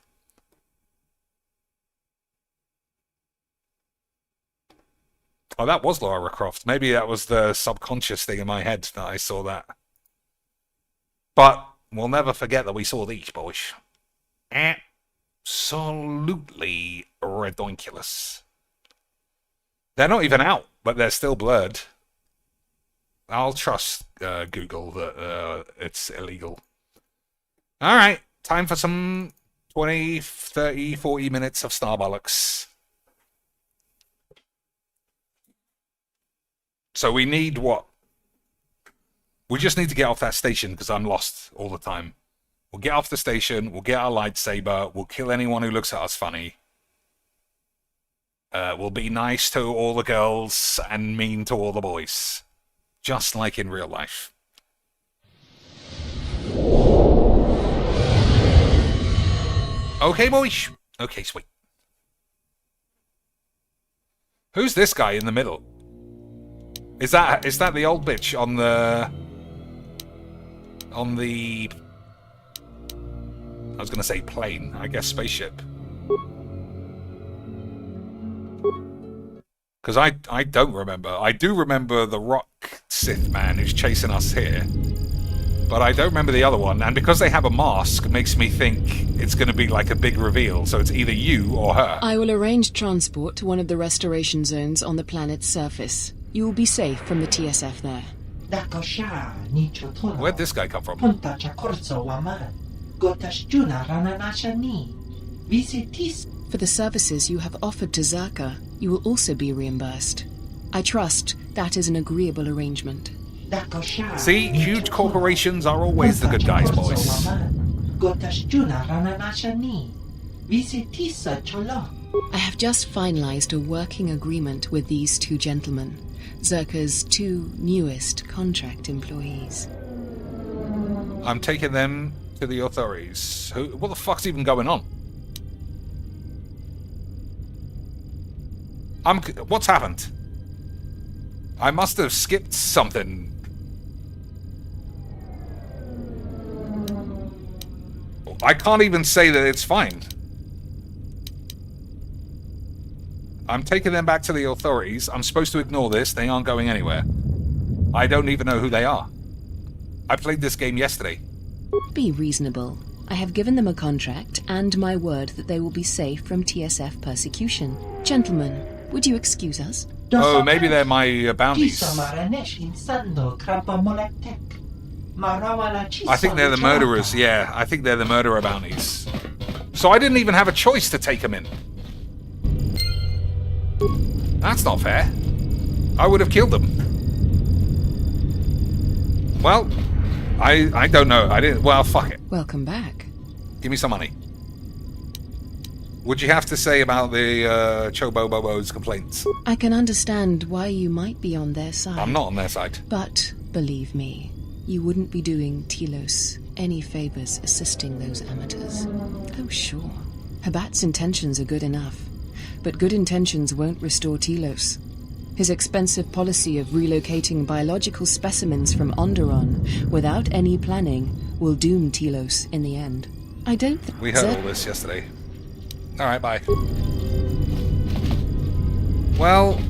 Oh, that was Lara Croft. Maybe that was the subconscious thing in my head that I saw that. But we'll never forget that we saw these, boys. Absolutely redonkulous. They're not even out, but they're still blurred. I'll trust Google that it's illegal. Alright, time for some 20, 30, 40 minutes of Starbollocks. So we need what? We just need to get off that station because I'm lost all the time. We'll get off the station, we'll get our lightsaber, we'll kill anyone who looks at us funny. We'll be nice to all the girls and mean to all the boys. Just like in real life. Okay, boys. Okay, sweet. Who's this guy in the middle? Is that the old bitch on the I was gonna say plane, I guess spaceship. Because I don't remember. I do remember the rock Sith man who's chasing us here. But I don't remember the other one, and because they have a mask, it makes me think it's going to be like a big reveal, so it's either you or her. I will arrange transport to one of the restoration zones on the planet's surface. You will be safe from the TSF there. Where'd this guy come from? For the services you have offered to Zerka, you will also be reimbursed. I trust that is an agreeable arrangement. See, huge corporations are always the good guys, boys. I have just finalized a working agreement with these two gentlemen, Zerka's two newest contract employees. I'm taking them to the authorities. What the fuck's even going on? What's happened? I must have skipped something. I can't even say that it's fine. I'm taking them back to the authorities. I'm supposed to ignore this. They aren't going anywhere. I don't even know who they are. I played this game yesterday. Be reasonable. I have given them a contract and my word that they will be safe from TSF persecution. Gentlemen, would you excuse us? Oh, maybe they're my bounties. I think they're the murderers, yeah. I think they're the murderer bounties. So I didn't even have a choice to take them in. That's not fair. I would have killed them. Well, I don't know. I didn't. Well, fuck it. Welcome back. Give me some money. What'd you have to say about the Chobobobo's complaints? I can understand why you might be on their side. I'm not on their side. But, believe me, you wouldn't be doing Telos any favors assisting those amateurs. Oh, sure. Habat's intentions are good enough. But good intentions won't restore Telos. His expensive policy of relocating biological specimens from Onderon without any planning will doom Telos in the end. I don't think... We heard all this yesterday. Alright, bye. Well,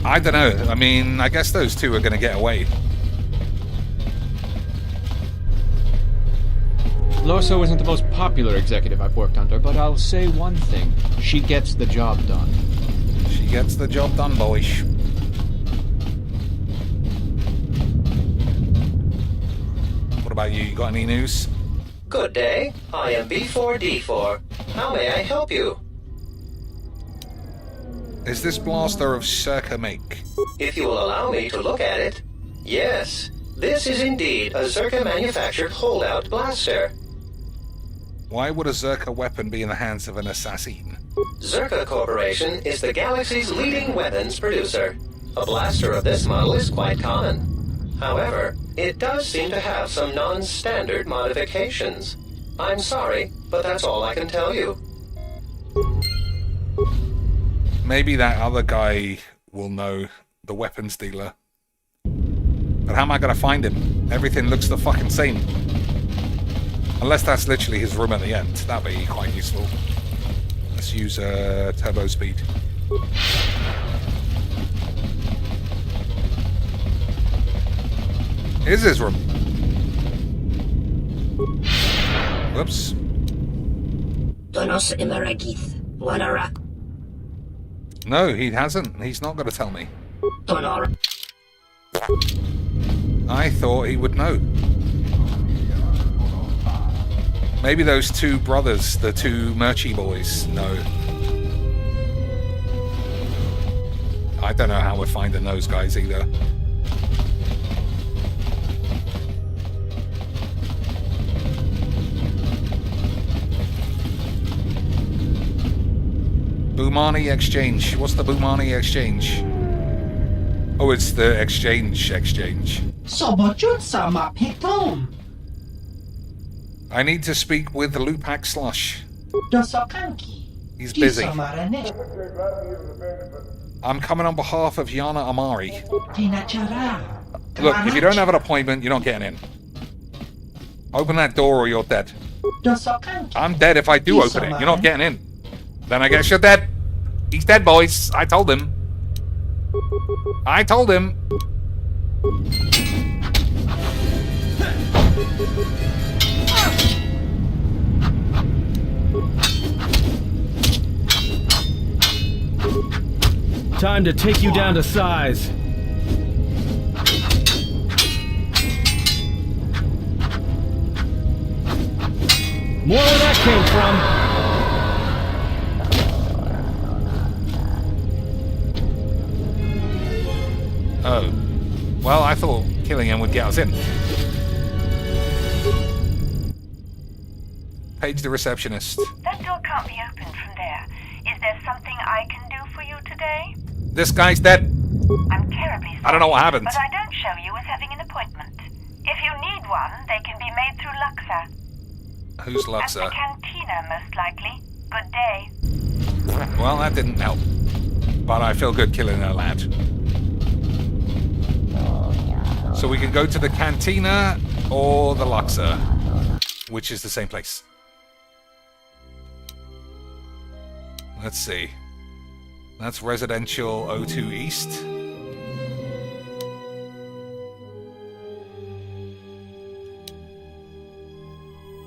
I don't know. I mean, I guess those two are going to get away. Lorso isn't the most popular executive I've worked under, but I'll say one thing. She gets the job done. She gets the job done, boys. What about you? You got any news? Good day. I am B4D4. How may I help you? Is this blaster of Zerka make? If you will allow me to look at it. Yes, this is indeed a Zerka manufactured holdout blaster. Why would a Zerka weapon be in the hands of an assassin? Zerka Corporation is the galaxy's leading weapons producer. A blaster of this model is quite common. However, it does seem to have some non-standard modifications. I'm sorry, but that's all I can tell you. Maybe that other guy will know, the weapons dealer. But how am I going to find him? Everything looks the fucking same. Unless that's literally his room at the end. That'd be quite useful. Let's use turbo speed. Here's his room. Whoops. No, he hasn't. He's not going to tell me. I thought he would know. Maybe those two brothers, the two Murchy boys, know. I don't know how we're finding those guys either. Boomani exchange. What's the Boomani exchange? Oh, it's the exchange. I need to speak with Lupak Slush. He's busy. I'm coming on behalf of Yana Amari. Look, if you don't have an appointment, you're not getting in. Open that door or you're dead. I'm dead if I do open it. You're not getting in. Then I guess you're dead. He's dead, boys. I told him. I told him. Time to take you down to size. More where that came from. Oh. Well, I thought killing him would get us in. Paige the receptionist. That door can't be opened from there. Is there something I can do for you today? This guy's dead. I'm terribly sorry, I don't know what happened. but I don't show you as having an appointment. If you need one, they can be made through Luxa. Who's At the Luxa? cantina, most likely. Good day. Well, that didn't help. But I feel good killing a lad. So we can go to the cantina or the Luxa, which is the same place. Let's see. That's residential O2 East.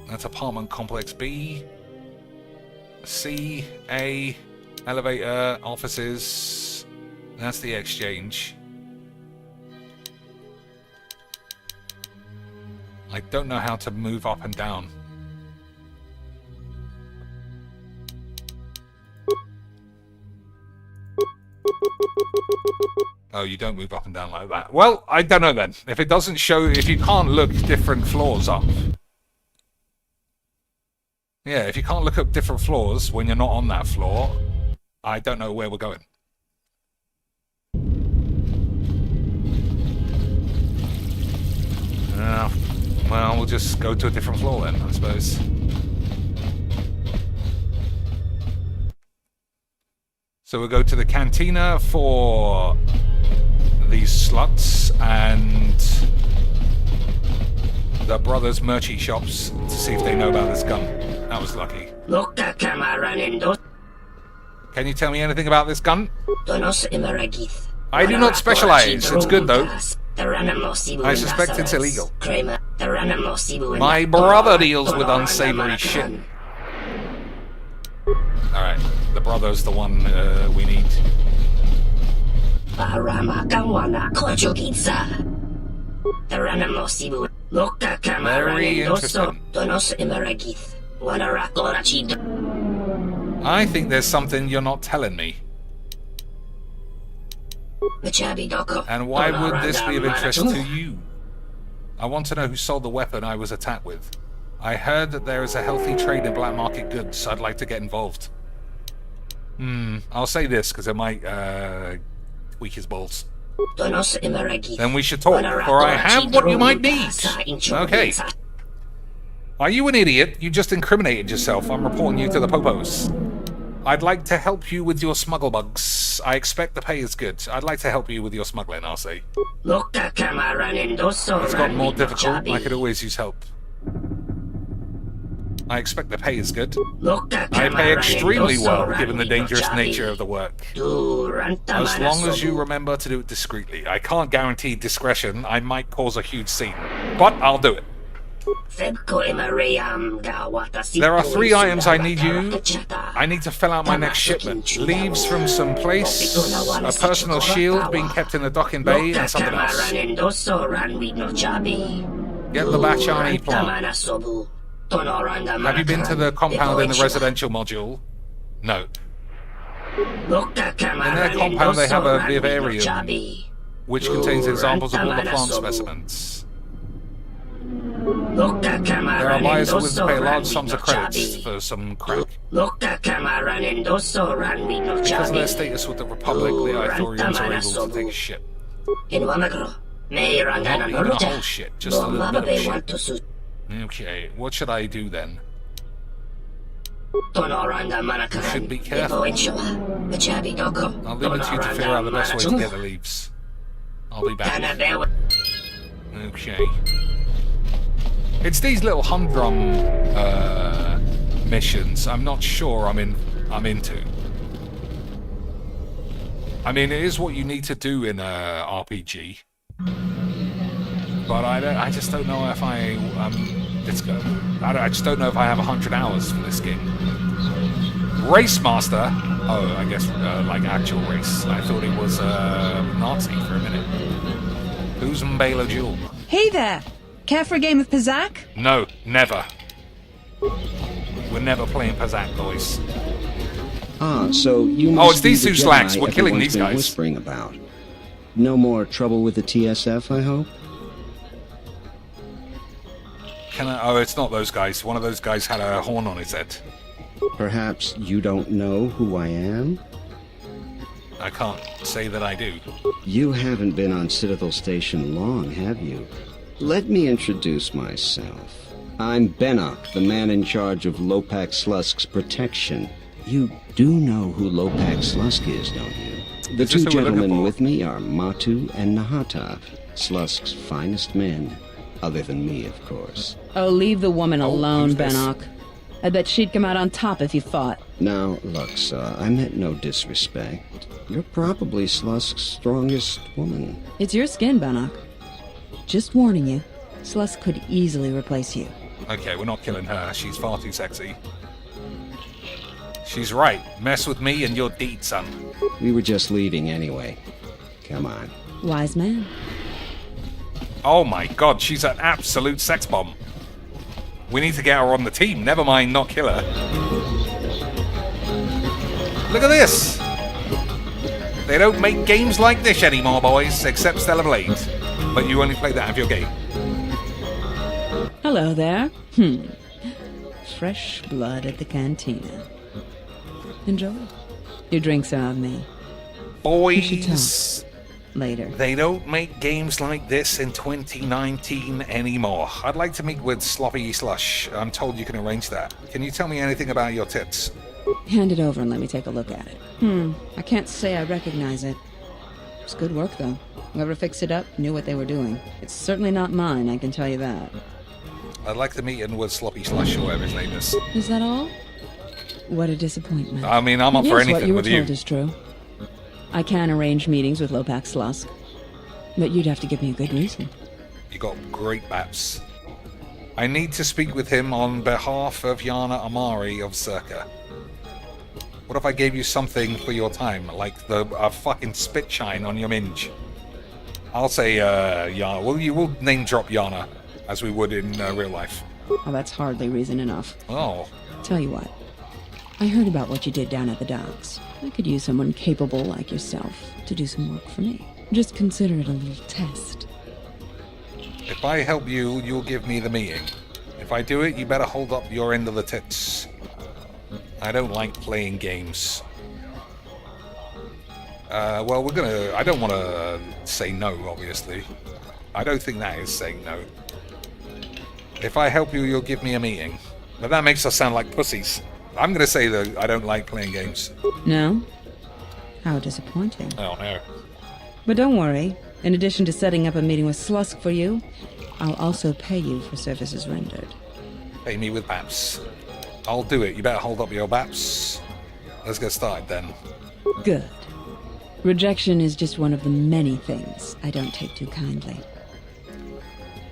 That's apartment complex B. C, A, elevator, offices. That's the exchange. I don't know how to move up and down. Oh, you don't move up and down like that. Well, I don't know then. If it doesn't show, if you can't look different floors up. Yeah, if you can't look up different floors when you're not on that floor, I don't know where we're going. Well, we'll just go to a different floor then, I suppose. So we'll go to the cantina for these sluts and the brothers' merchie shops to see if they know about this gun. That was lucky. Can you tell me anything about this gun? I do not specialize. It's good though. I suspect it's illegal. My brother deals with unsavory shit. Alright, the brother's the one we need. Very interesting. I think there's something you're not telling me. And why would this be of interest to you? I want to know who sold the weapon I was attacked with. I heard that there is a healthy trade in black market goods. I'd like to get involved. I'll say this because it might tweak his balls. Then we should talk, for I have what you might need. Okay. Are you an idiot? You just incriminated yourself. I'm reporting you to the popos. I'd like to help you with your smuggle bugs. I expect the pay is good. I'd like to help you with your smuggling, I'll say. It's got more difficult. I could always use help. I expect the pay is good. I pay extremely well, given the dangerous nature of the work. As long as you remember to do it discreetly. I can't guarantee discretion. I might cause a huge scene. But I'll do it. There are 3 items I need you. I need to fill out my next shipment. Leaves from some place, a personal shield being kept in the docking bay, and something else. Get the Bachani plant. Have you been to the compound in the residential module? No. In their compound they have a vivarium, which contains examples of all the plant specimens. There are buyers willing to pay large sums of credits for some crack. Because of their status with the Republic, the Ithorians are able to take a ship. Not even a whole shit, just a little bit of shit. Okay, what should I do then? Should be careful. I'll leave it to you to figure out the best way to get the leaves. I'll be back. Okay. It's these little humdrum missions I'm not sure I'm into. I mean, it is what you need to do in a RPG, but I just don't know if I just don't know if I have 100 hours for this game. Race Master. Oh, I guess like actual race. I thought it was Nazi for a minute. Who's Mbalo Jewel? Hey there! Care for a game of Pizzac? No, never. We're never playing Pizzac, boys. Ah, so you must it's these be two the slacks. Jedi We're killing everyone's these been guys. Whispering about. No more trouble with the TSF, I hope? Oh, it's not those guys. One of those guys had a horn on his head. Perhaps you don't know who I am? I can't say that I do. You haven't been on Citadel Station long, have you? Let me introduce myself. I'm Bennock, the man in charge of Lopak Slusk's protection. You do know who Lopak Slusk is, don't you? The two gentlemen with me are Matu and Nahata, Slusk's finest men. Other than me, of course. Oh, leave the woman alone, Bennock. I bet she'd come out on top if you fought. Now, look, sir, I meant no disrespect. You're probably Slusk's strongest woman. It's your skin, Bennock. Just warning you, Slusk could easily replace you. Okay, we're not killing her. She's far too sexy. She's right. Mess with me and you're dead, son. We were just leaving anyway. Come on. Wise man. Oh my god, she's an absolute sex bomb. We need to get her on the team. Never mind not kill her. Look at this. They don't make games like this anymore, boys, except Stellar Blade. But you only play that of your game. Hello there. Fresh blood at the cantina. Enjoy. Your drinks are on me. Boys, later. They don't make games like this in 2019 anymore. I'd like to meet with Sloppy Slush. I'm told you can arrange that. Can you tell me anything about your tits? Hand it over and let me take a look at it. I can't say I recognize it. It's good work, though. Whoever fixed it up knew what they were doing. It's certainly not mine, I can tell you that. I'd like to meet in with Sloppy Slush, or whatever his name is. Is that all? What a disappointment. I mean, I'm up for anything with you. What you were told is true. I can arrange meetings with Lopak Slusk, but you'd have to give me a good reason. You got great baps. I need to speak with him on behalf of Yana Amari of Circa. What if I gave you something for your time, like a fucking spit shine on your minge? I'll say, Yana. Well, you will name drop Yana, as we would in real life. Oh, that's hardly reason enough. Oh. Tell you what. I heard about what you did down at the docks. I could use someone capable like yourself to do some work for me. Just consider it a little test. If I help you, you'll give me the meeting. If I do it, you better hold up your end of the tits. I don't like playing games. Well, we're gonna... I don't want to say no, obviously. I don't think that is saying no. If I help you, you'll give me a meeting. But that makes us sound like pussies. I'm gonna say that I don't like playing games. No? How disappointing. Oh, no. But don't worry. In addition to setting up a meeting with Slusk for you, I'll also pay you for services rendered. Pay me with baps. I'll do it. You better hold up your baps. Let's get started then. Good. Rejection is just one of the many things I don't take too kindly.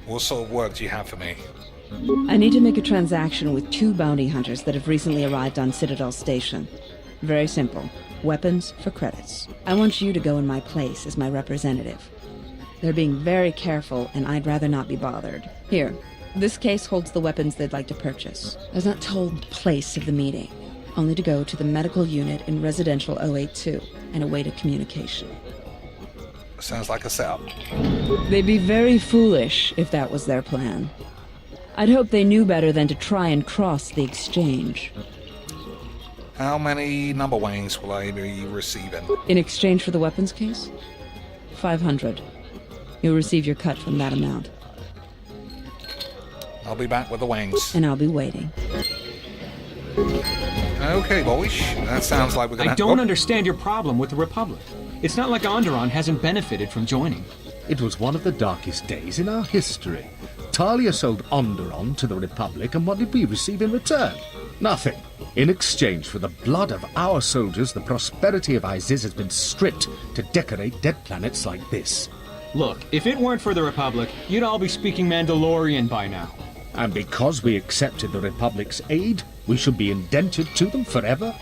What sort of work do you have for me? I need to make a transaction with 2 bounty hunters that have recently arrived on Citadel Station. Very simple. Weapons for credits. I want you to go in my place as my representative. They're being very careful, and I'd rather not be bothered. Here, this case holds the weapons they'd like to purchase. I was not told the place of the meeting, only to go to the medical unit in Residential 082 and await a communication. Sounds like a setup. They'd be very foolish if that was their plan. I'd hope they knew better than to try and cross the exchange. How many number wangs will I be receiving? In exchange for the weapons case? 500. You'll receive your cut from that amount. I'll be back with the wangs. And I'll be waiting. Okay, boys. That sounds like we're gonna... I don't understand your problem with the Republic. It's not like Onderon hasn't benefited from joining. It was one of the darkest days in our history. Talia sold Onderon to the Republic, and what did we receive in return? Nothing. In exchange for the blood of our soldiers, the prosperity of Iziz has been stripped to decorate dead planets like this. Look, if it weren't for the Republic, you'd all be speaking Mandalorian by now. And because we accepted the Republic's aid, we should be indentured to them forever?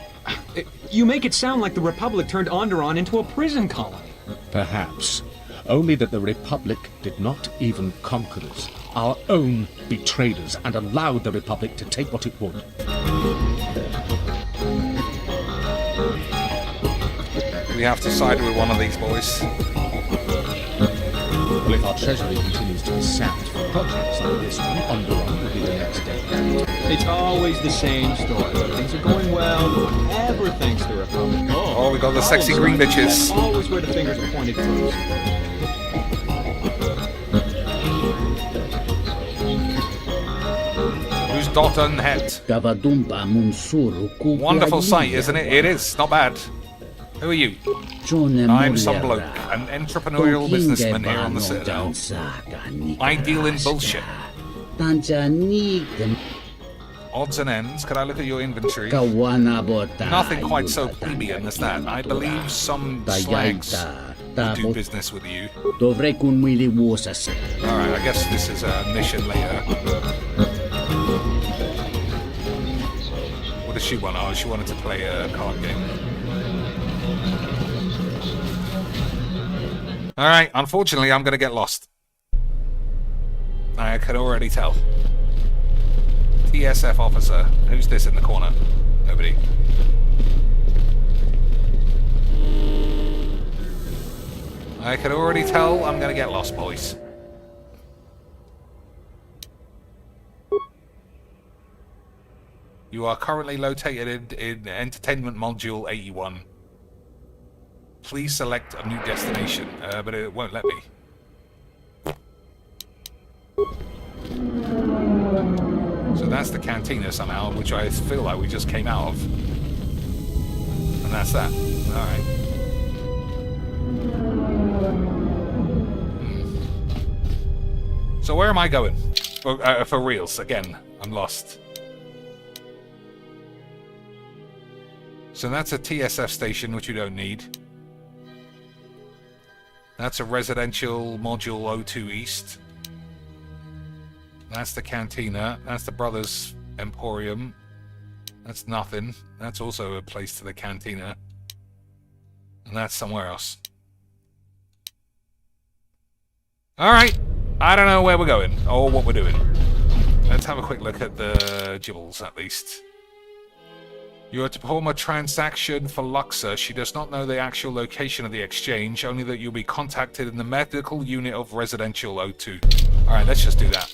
You make it sound like the Republic turned Onderon into a prison colony. Perhaps. Only that the Republic did not even conquer us. Our own betrayed us and allowed the Republic to take what it would. We have to side with one of these boys. Well, if our treasury continues to be sapped for projects like this one, Onderon will be the next day. It's always the same story. Things are going well, no one ever thanks the Republic. Oh, we got the sexy green bitches. That's always where the fingers are pointed first. Who's Dotton Het? Wonderful sight, isn't it? It is. Not bad. Who are you? I'm some bloke, an entrepreneurial businessman here on the Citadel. I deal in bullshit. Odds and ends. Could I look at your inventory? Nothing quite so plebeian as that. I believe some slags will do business with you. Alright, I guess this is a mission later. What does she want? Oh, she wanted to play a card game. Alright, unfortunately I'm going to get lost. I can already tell. TSF officer. Who's this in the corner? Nobody. I can already tell I'm going to get lost, boys. You are currently located in Entertainment Module 81. Please select a new destination, but it won't let me. So that's the cantina somehow, which I feel like we just came out of. And that's that. Alright. So where am I going? For reals, again. I'm lost. So that's a TSF station, which you don't need. That's a residential module 02 East. That's the cantina. That's the Brothers Emporium. That's nothing. That's also a place to the cantina. And that's somewhere else. Alright. I don't know where we're going, or what we're doing. Let's have a quick look at the gibbles, at least. You are to perform a transaction for Luxa. She does not know the actual location of the exchange, only that you'll be contacted in the medical unit of Residential 02. Alright, let's just do that.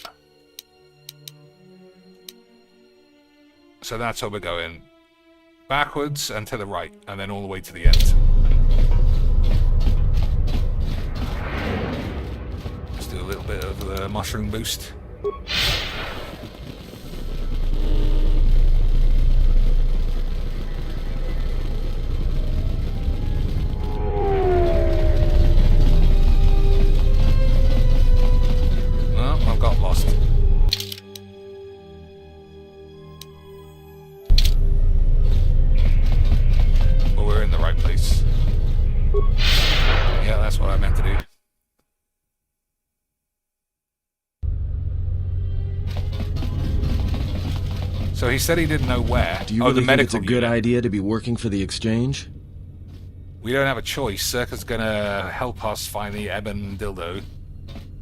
So that's where we're going. Backwards and to the right, and then all the way to the end. Let's do a little bit of the mushroom boost. I've got lost. But we're in the right place. Yeah, that's what I meant to do. So he said he didn't know where. Do you really think it's a good idea to be working for the exchange? We don't have a choice. Circa's gonna help us find the Ebon Dildo.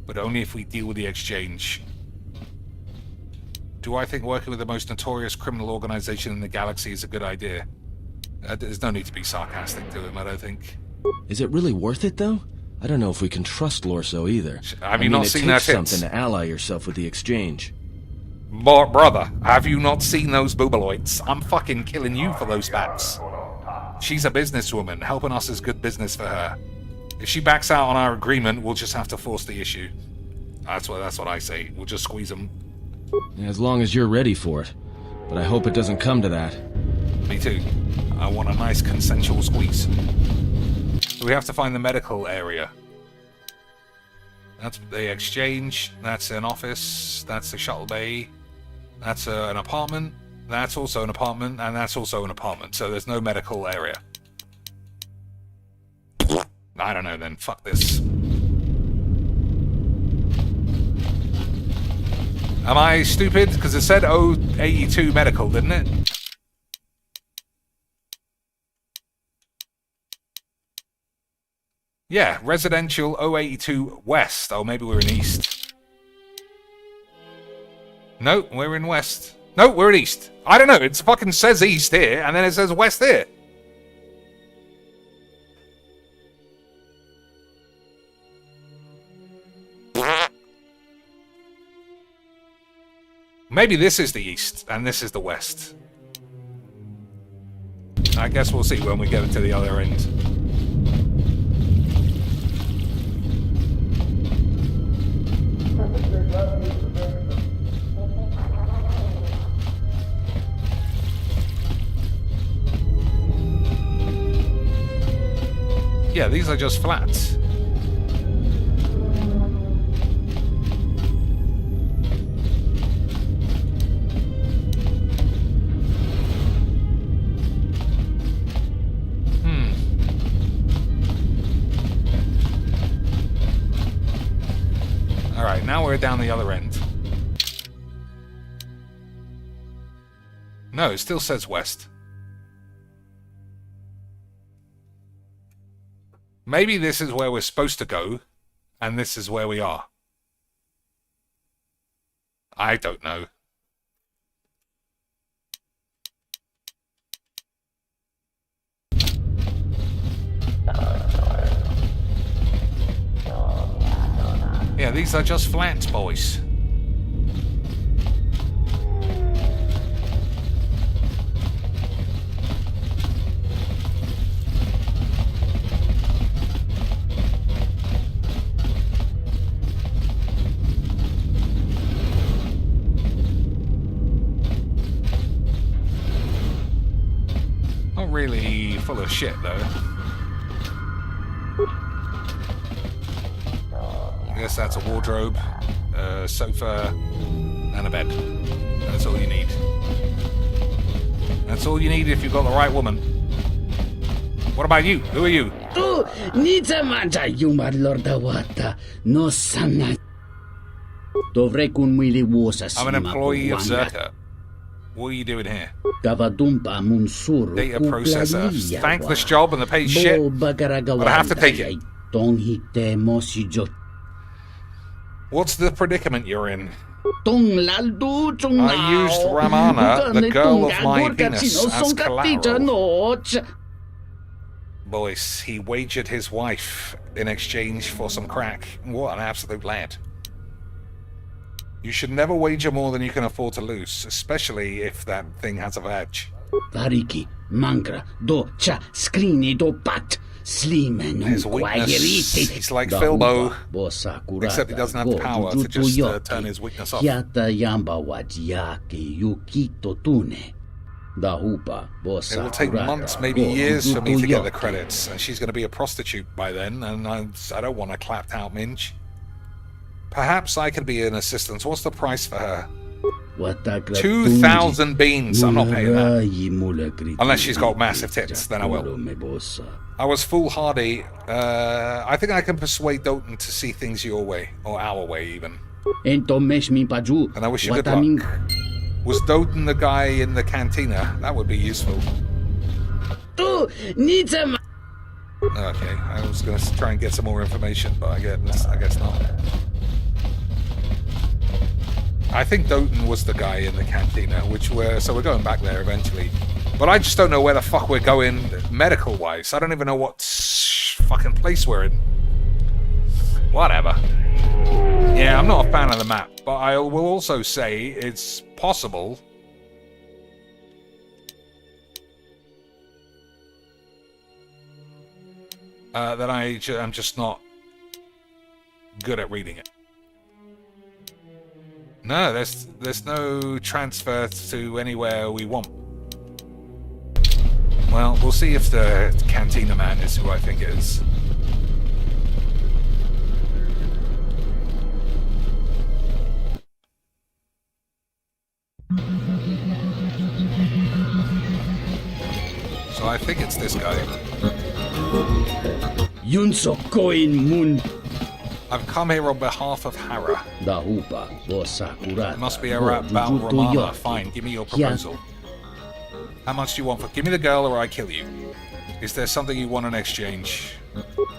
But only if we deal with the exchange. Do I think working with the most notorious criminal organization in the galaxy is a good idea? There's no need to be sarcastic to him, I don't think. Is it really worth it, though? I don't know if we can trust Lorso either. Have you not seen that tits? It takes something to ally yourself with the exchange. Brother, have you not seen those boobaloids? I'm fucking killing you for those bats. She's a businesswoman. Helping us is good business for her. If she backs out on our agreement, we'll just have to force the issue. That's what I say. We'll just squeeze them. As long as you're ready for it. but I hope it doesn't come to that. Me too. I want a nice consensual squeeze. We have to find the medical area. That's the exchange. That's an office. That's a shuttle bay. That's an apartment. That's also an apartment. And that's also an apartment. So there's no medical area. I don't know then. Fuck this. Am I stupid? Because it said 082 medical, didn't it? Yeah, residential 082 west. Oh, maybe we're in east. No, we're in west. No, we're in east. I don't know. It fucking says east here, and then it says west here. Maybe this is the east, and this is the west. I guess we'll see when we get to the other end. Yeah, these are just flats. Alright, now we're down the other end. No, it still says west. Maybe this is where we're supposed to go, and this is where we are. I don't know. Yeah, these are just flats, boys. Not really full of shit, though. I guess that's a wardrobe, a sofa, and a bed. That's all you need. That's all you need if you've got the right woman. What about you? Who are you? I'm an employee of Zerka. What are you doing here? Data processor. Thankless job and the pay's shit, but I have to take it. What's the predicament you're in? I used Ramana, the girl of my penis, as collateral. Boys, he wagered his wife in exchange for some crack. What an absolute lad. You should never wager more than you can afford to lose, especially if that thing has a badge. His weakness, he's like Philbo, except he doesn't have the power to just turn his weakness off. It will take months, maybe years for me to get the credits, and she's going to be a prostitute by then, and I don't want a clapped out minge. Perhaps I could be an assistant. What's the price for her? 2,000 beans. I'm not paying that. Unless she's got massive tits, then I will. I was foolhardy. I think I can persuade Doten to see things your way, or our way even. And I wish you good luck. Was Doten the guy in the cantina? That would be useful. Okay, I was going to try and get some more information, but I guess not. I think Doten was the guy in the cantina, so we're going back there eventually. But I just don't know where the fuck we're going medical-wise. I don't even know what fucking place we're in. Whatever. Yeah, I'm not a fan of the map, but I will also say it's possible that I'm just not good at reading it. No, there's no transfer to anywhere we want. Well, we'll see if the Cantina man is who I think it is. So I think it's this guy. I've come here on behalf of Hara. It must be a rap about Romana. Fine, give me your proposal. How much do you want for? Give me the girl or I kill you. Is there something you want in exchange?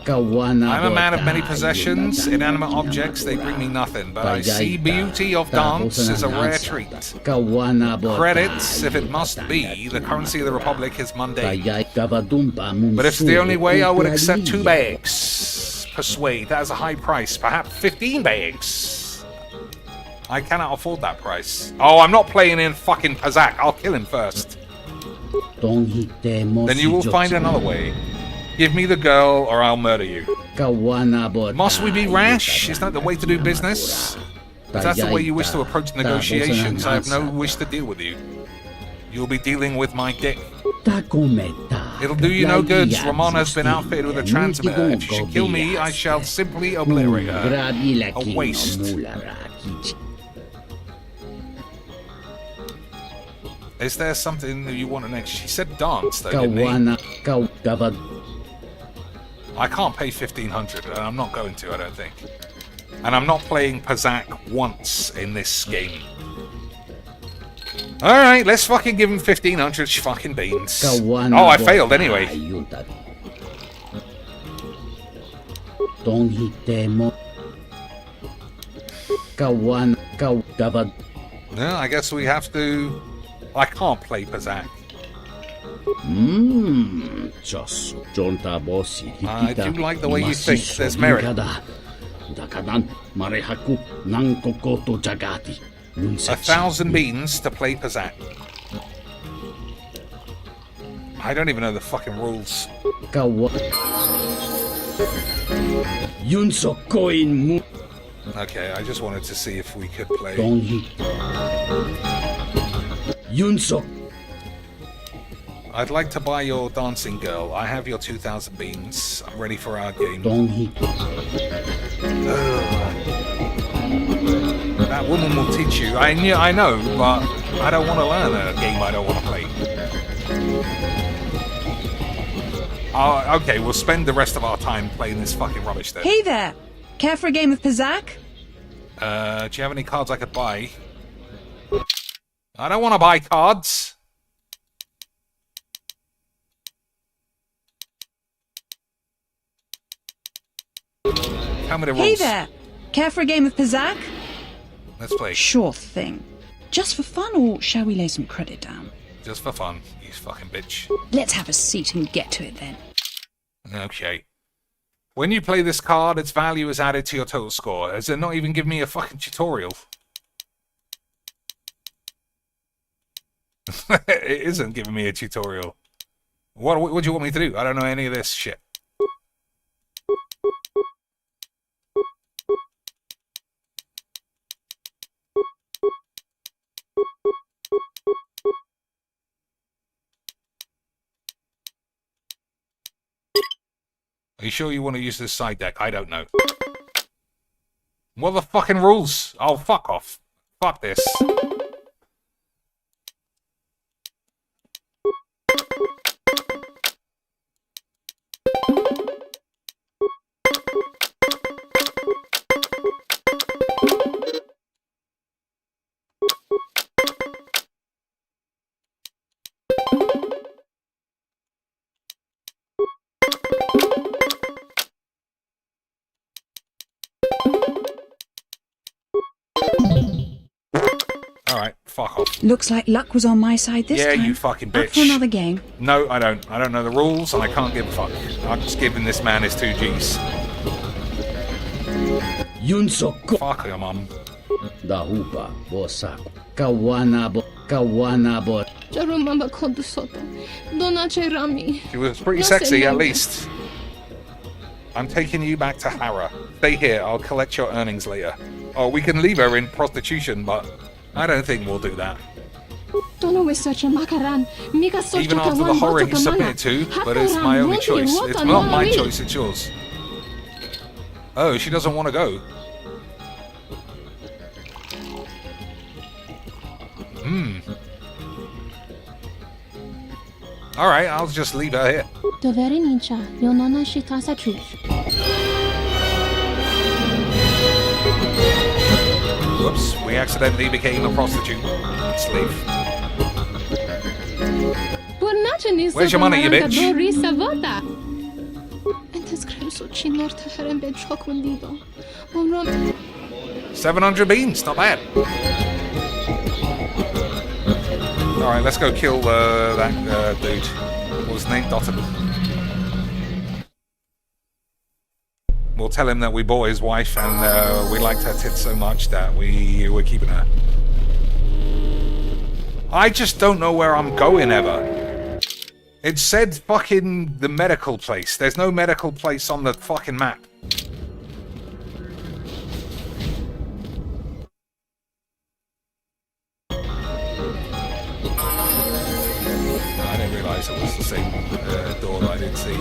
I'm a man of many possessions. Inanimate objects, they bring me nothing. But I see beauty of dance is a rare treat. Credits, if it must be, the currency of the Republic is mundane. But if it's the only way, I would accept 2 bags. Persuade, that is a high price. Perhaps 15 bags. I cannot afford that price. Oh, I'm not playing in fucking Pazak. I'll kill him first. Then you will find another way. Give me the girl or I'll murder you. Must we be rash? Is that the way to do business? If that's the way you wish to approach negotiations, I have no wish to deal with you. You'll be dealing with my dick. It'll do you no good. Romana has been outfitted with a transmitter. If you should kill me, I shall simply obliterate her. A waste. Is there something that you want to next? She said dance, though, didn't he? I can't pay 1,500, and I'm not going to, I don't think. And I'm not playing Pazak once in this game. Alright, let's fucking give him 1,500 fucking beans. Oh, I failed anyway. No, I guess we have to... I can't play Pazak. I do like the way you think. There's merit. 1,000 beans to play Pazak. I don't even know the fucking rules. Okay, I just wanted to see if we could play. I'd like to buy your dancing girl. I have your 2,000 beans. I'm ready for our game. That woman will teach you. I know, but I don't want to learn a game I don't want to play. Okay, we'll spend the rest of our time playing this fucking rubbish then. Hey there! Care for a game of Pazak? Do you have any cards I could buy? I don't want to buy cards. Tell me the rules. Hey there! Care for a game of Pazak? Let's play. Sure thing. Just for fun, or shall we lay some credit down? Just for fun, you fucking bitch. Let's have a seat and get to it then. Okay. When you play this card, its value is added to your total score. Has it not even given me a fucking tutorial? It isn't giving me a tutorial. What do you want me to do? I don't know any of this shit. Are you sure you want to use this side deck? I don't know. What are the fucking rules? Oh, fuck off. Fuck this. Alright, fuck off. Looks like luck was on my side this time. Yeah, you fucking bitch. Up for another game? No, I don't. I don't know the rules, and I can't give a fuck. I'm just giving this man his 2 Gs. Fuck your mum. She was pretty sexy, at least. I'm taking you back to Hara. Stay here, I'll collect your earnings later. Oh, we can leave her in prostitution, but I don't think we'll do that. Even after the horror he submitted to, but it's my only choice. It's not my choice, it's yours. Oh, she doesn't want to go. Alright, I'll just leave her here. Whoops, we accidentally became a prostitute. Let's leave. Where's your money, you bitch? 700 beans, not bad. Alright, let's go kill that dude. What was his name? Dotten. We'll tell him that we bought his wife and we liked her tits so much that we're keeping her. I just don't know where I'm going ever. It said fucking the medical place. There's no medical place on the fucking map. I didn't realise it was the same door that I didn't see.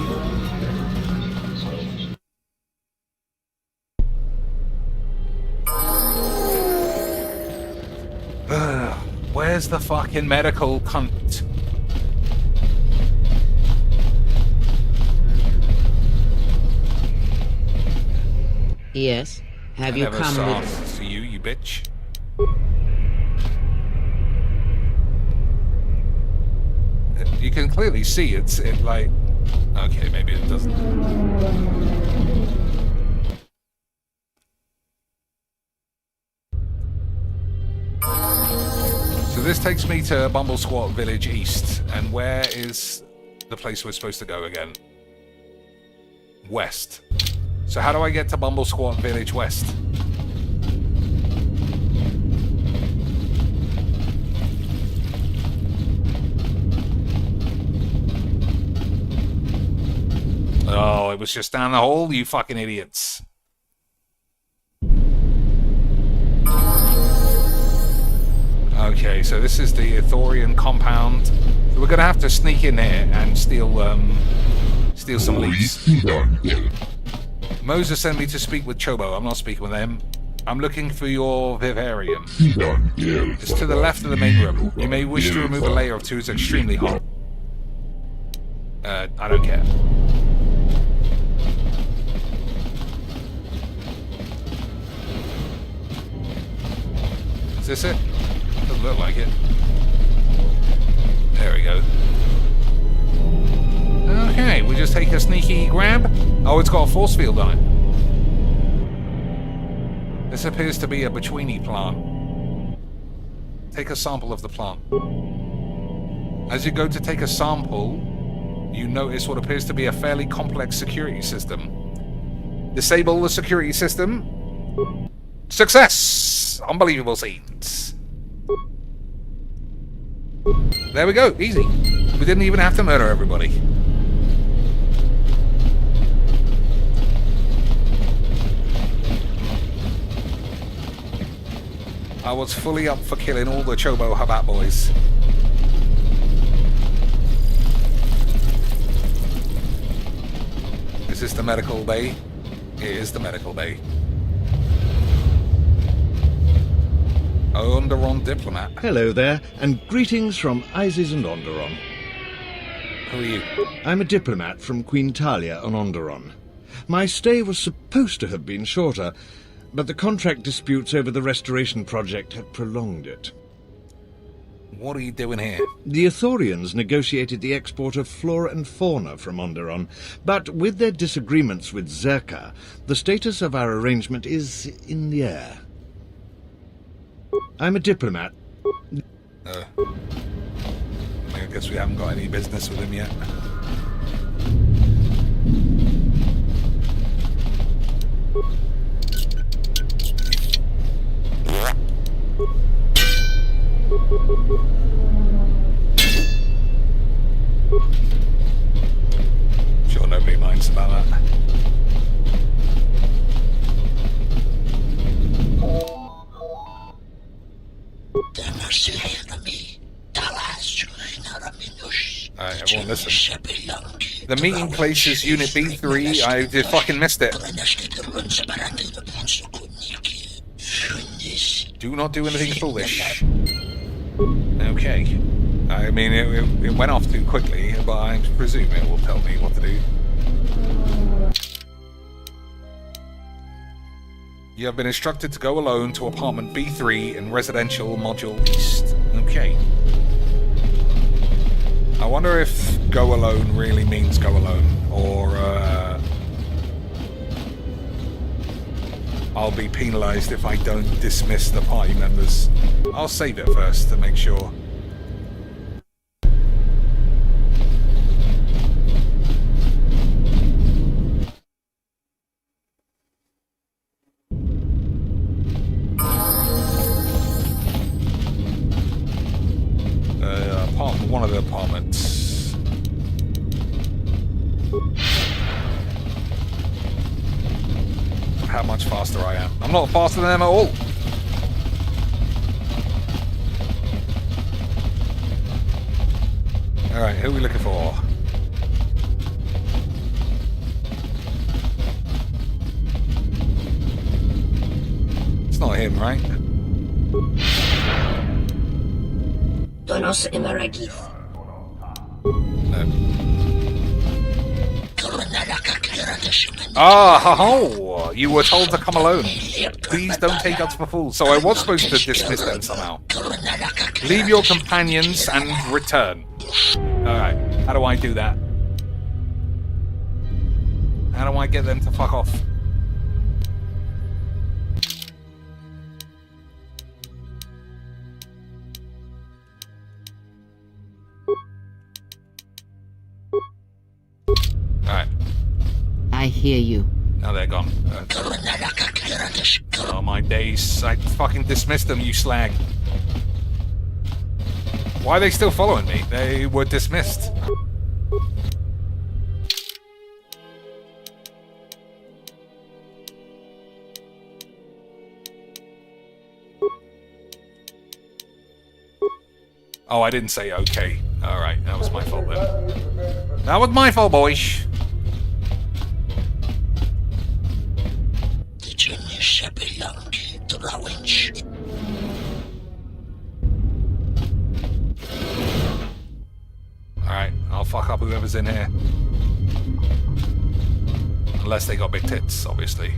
Where's the fucking medical cunt? Yes. Have you come with... To you bitch. You can clearly see it like... Okay, maybe it doesn't. So this takes me to Bumble Squat Village East. And where is the place we're supposed to go again? West. So how do I get to Bumble Squat Village West? Oh, it was just down the hall, you fucking idiots. Okay, so this is the Ithorian compound. So we're gonna have to sneak in here and steal some leads. Moses sent me to speak with Chobo. I'm not speaking with them. I'm looking for your vivarium. It's to the left of the main room. You may wish to remove a layer of two. It's extremely hot. I don't care. Is this it? Doesn't look like it. There we go. Okay, we just take a sneaky grab. Oh, it's got a force field on it. This appears to be a Betweenie plant. Take a sample of the plant. As you go to take a sample, you notice what appears to be a fairly complex security system. Disable the security system. Success! Unbelievable scenes. There we go, easy. We didn't even have to murder everybody. I was fully up for killing all the Chobo Habat boys. Is this the medical bay? It is the medical bay. Onderon diplomat. Hello there, and greetings from Isis and Onderon. Who are you? I'm a diplomat from Queen Talia on Onderon. My stay was supposed to have been shorter, but the contract disputes over the restoration project have prolonged it. What are you doing here? The Ithorians negotiated the export of flora and fauna from Onderon, but with their disagreements with Zerka, the status of our arrangement is in the air. I'm a diplomat. I guess we haven't got any business with him yet. Sure nobody minds about that. Alright, everyone listen. The meeting place is Unit B3. I just fucking missed it. Do not do anything foolish. Okay. I mean, it went off too quickly, but I presume it will tell me what to do. You have been instructed to go alone to apartment B3 in residential module east. Okay. I wonder if go alone really means go alone, or I'll be penalized if I don't dismiss the party members. I'll save it first to make sure. One of the apartments. How much faster I am. I'm not faster than them at all. Alright, who are we looking for? It's not him, right? Donos Emeragith. Ah, ho! You were told to come alone. Please don't take us for fools. So I was supposed to dismiss them somehow. Leave your companions and return. Alright, how do I do that? How do I get them to fuck off? Alright. I hear you. Now they're gone. Oh my days. I fucking dismissed them, you slag. Why are they still following me? They were dismissed. Oh, I didn't say okay. Alright, that was my fault then. That was my fault, boys. Alright, I'll fuck up whoever's in here. Unless they got big tits, obviously.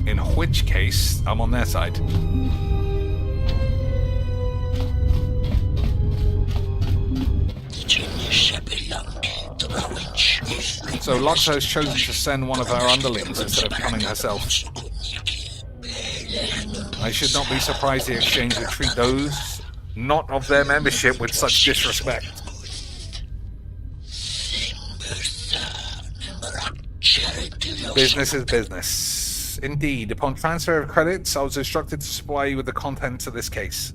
In which case, I'm on their side. So Loxa has chosen to send one of her underlings instead of coming herself. I should not be surprised the exchange would treat those not of their membership with such disrespect. Business is business. Indeed, upon transfer of credits, I was instructed to supply you with the contents of this case.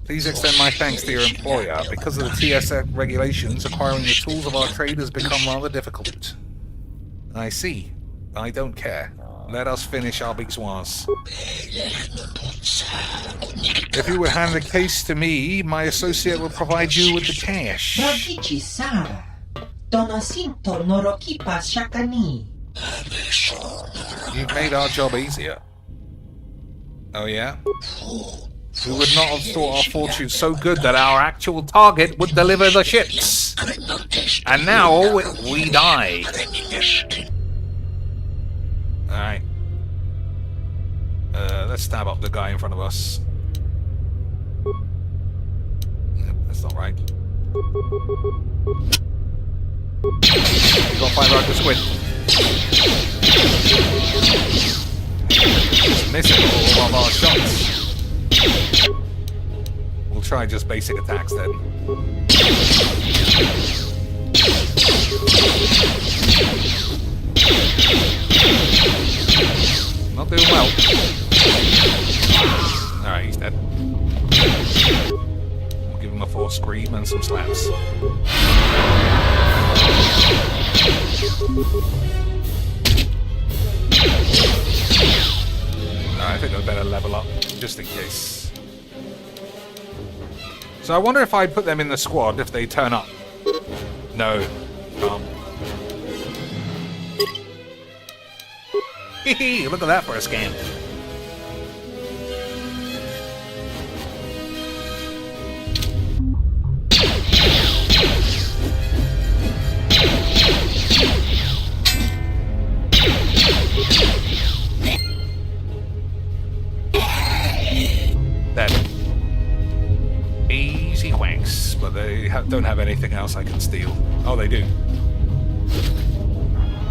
Please extend my thanks to your employer. Because of the TSF regulations, acquiring the tools of our trade has become rather difficult. I see. I don't care. Let us finish our bigsoirs. If you would hand the case to me, my associate will provide you with the cash. You've made our job easier. Oh yeah? We would not have thought our fortune so good that our actual target would deliver the ships. And now, we die. Alright. Let's stab up the guy in front of us. Yep, that's not right. We gotta find out the squid. Just missing all of our shots. We'll try just basic attacks then. Not doing well. Alright, he's dead. We'll give him a force scream and some slaps. Alright, I think I better level up. just in case. So I wonder if I put them in the squad if they turn up. No. Hee look at that for a scam. Then easy whanks, but they don't have anything else I can steal. Oh, they do.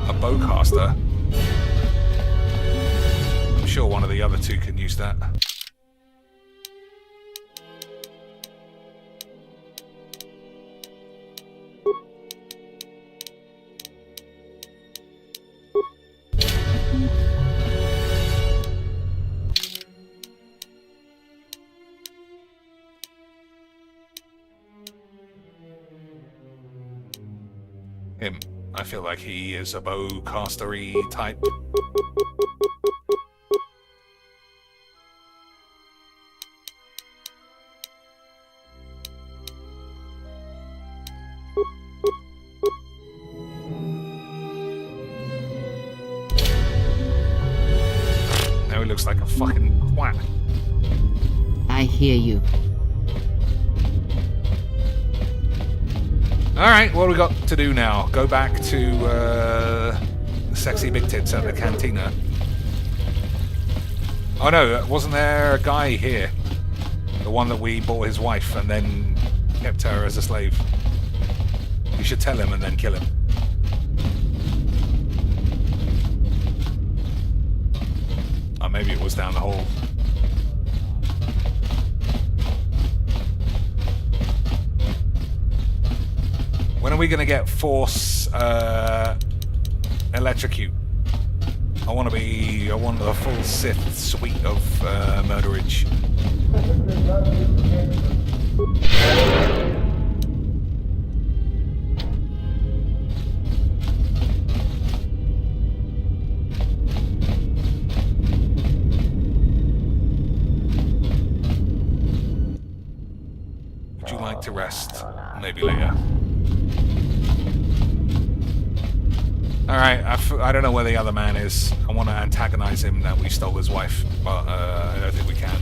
A bowcaster. I'm sure one of the other two can use that. Him. I feel like he is a bowcastery type. Now he looks like a fucking twat. I hear you. Alright, what do we got to do now? Go back to Sexy Big Tits at the cantina. Oh no, wasn't there a guy here? The one that we bought his wife and then kept her as a slave. You should tell him and then kill him. Or maybe it was down the hall. When are we going to get Force Electrocute? I want the full Sith suite of murderage. Would you like to rest? Maybe later. Alright, I don't know where the other man is. I want to antagonize him that we stole his wife, but I don't think we can.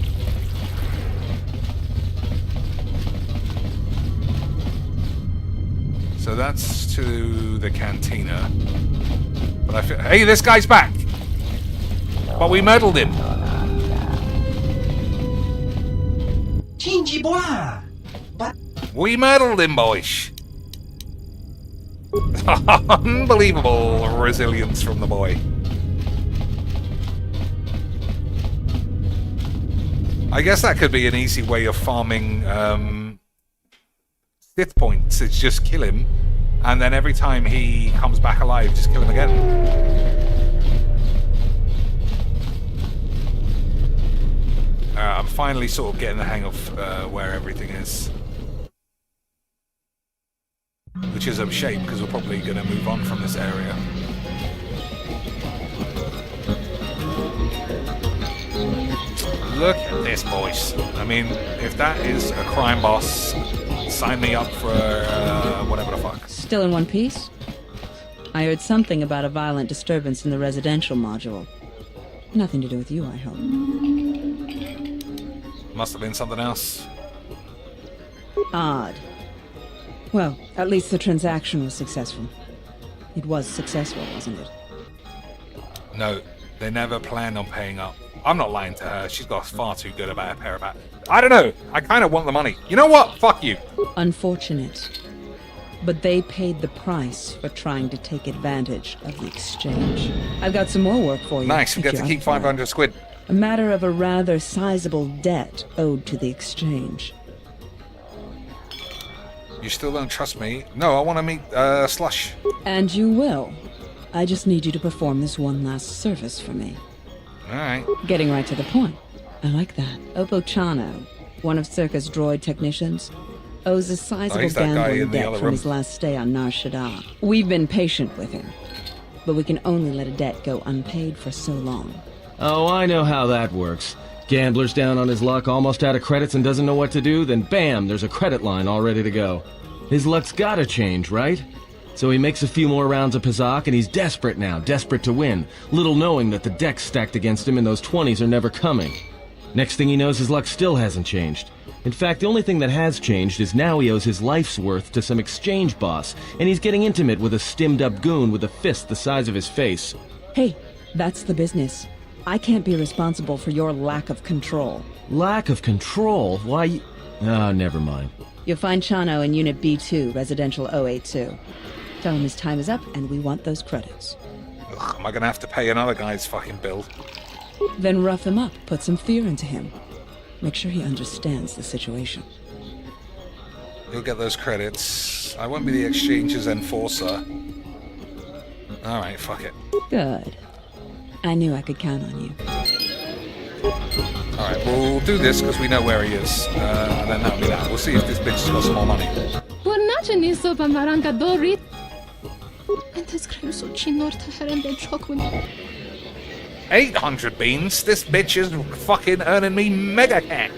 So that's to the cantina. But I feel, hey, this guy's back! But we murdered him! We murdered him, boys! Unbelievable resilience from the boy. I guess that could be an easy way of farming Sith points. It's just kill him, and then every time he comes back alive, just kill him again. I'm finally sort of getting the hang of where everything is. Which is a shame, because we're probably going to move on from this area. Look at this, boys. I mean, if that is a crime boss, sign me up for whatever the fuck. Still in one piece? I heard something about a violent disturbance in the residential module. Nothing to do with you, I hope. Must have been something else. Odd. Well, at least the transaction was successful. It was successful, wasn't it? No, they never planned on paying up. I'm not lying to her. She's got far too good about a pair of bats. I don't know. I kind of want the money. You know what? Fuck you. Unfortunate. But they paid the price for trying to take advantage of the exchange. I've got some more work for you. Nice. We get to keep 500 squid. A matter of a rather sizable debt owed to the exchange. You still don't trust me? No, I want to meet Slush. And you will. I just need you to perform this one last service for me. Alright. Getting right to the point. I like that. Opochano, one of Circa's droid technicians, owes a sizable gambling debt from his last stay on Nar Shaddaa. We've been patient with him, but we can only let a debt go unpaid for so long. Oh, I know how that works. Gambler's down on his luck, almost out of credits and doesn't know what to do, then bam, there's a credit line all ready to go. His luck's gotta change, right? So he makes a few more rounds of Pizak and he's desperate now, desperate to win, little knowing that the deck's stacked against him and those 20s are never coming. Next thing he knows, his luck still hasn't changed. In fact, the only thing that has changed is now he owes his life's worth to some exchange boss, and he's getting intimate with a stimmed-up goon with a fist the size of his face. Hey, that's the business. I can't be responsible for your lack of control. Lack of control? Why? Ah, never mind. You'll find Chano in Unit B2, Residential 082. Tell him his time is up, and we want those credits. Ugh, am I gonna have to pay another guy's fucking bill? Then rough him up, put some fear into him. Make sure he understands the situation. You'll get those credits. I won't be the exchange's enforcer. Alright, fuck it. Good. I knew I could count on you. Alright, we'll do this because we know where he is. And then that'll be that. We'll see if this bitch has got some more money. 800 beans? This bitch is fucking earning me mega cash.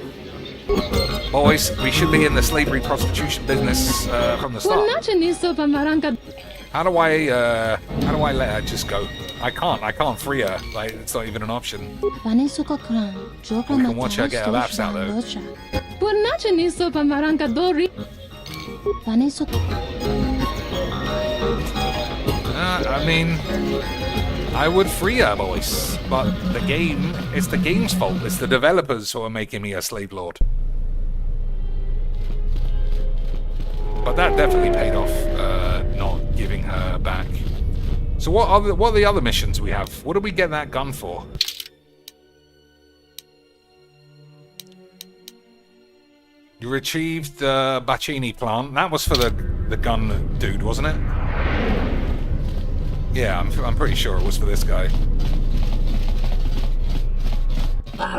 Boys, we should be in the slavery prostitution business from the start. How do I let her just go? I can't free her. Like, it's not even an option. We can watch her get her laps out though. I mean, I would free her, boys, but it's the game's fault. It's the developers who are making me a slave lord. But that definitely paid off, not giving her back. So what are the other missions we have? What did we get that gun for? You retrieved the Bacchini plant. That was for the gun dude, wasn't it? Yeah, I'm pretty sure it was for this guy. I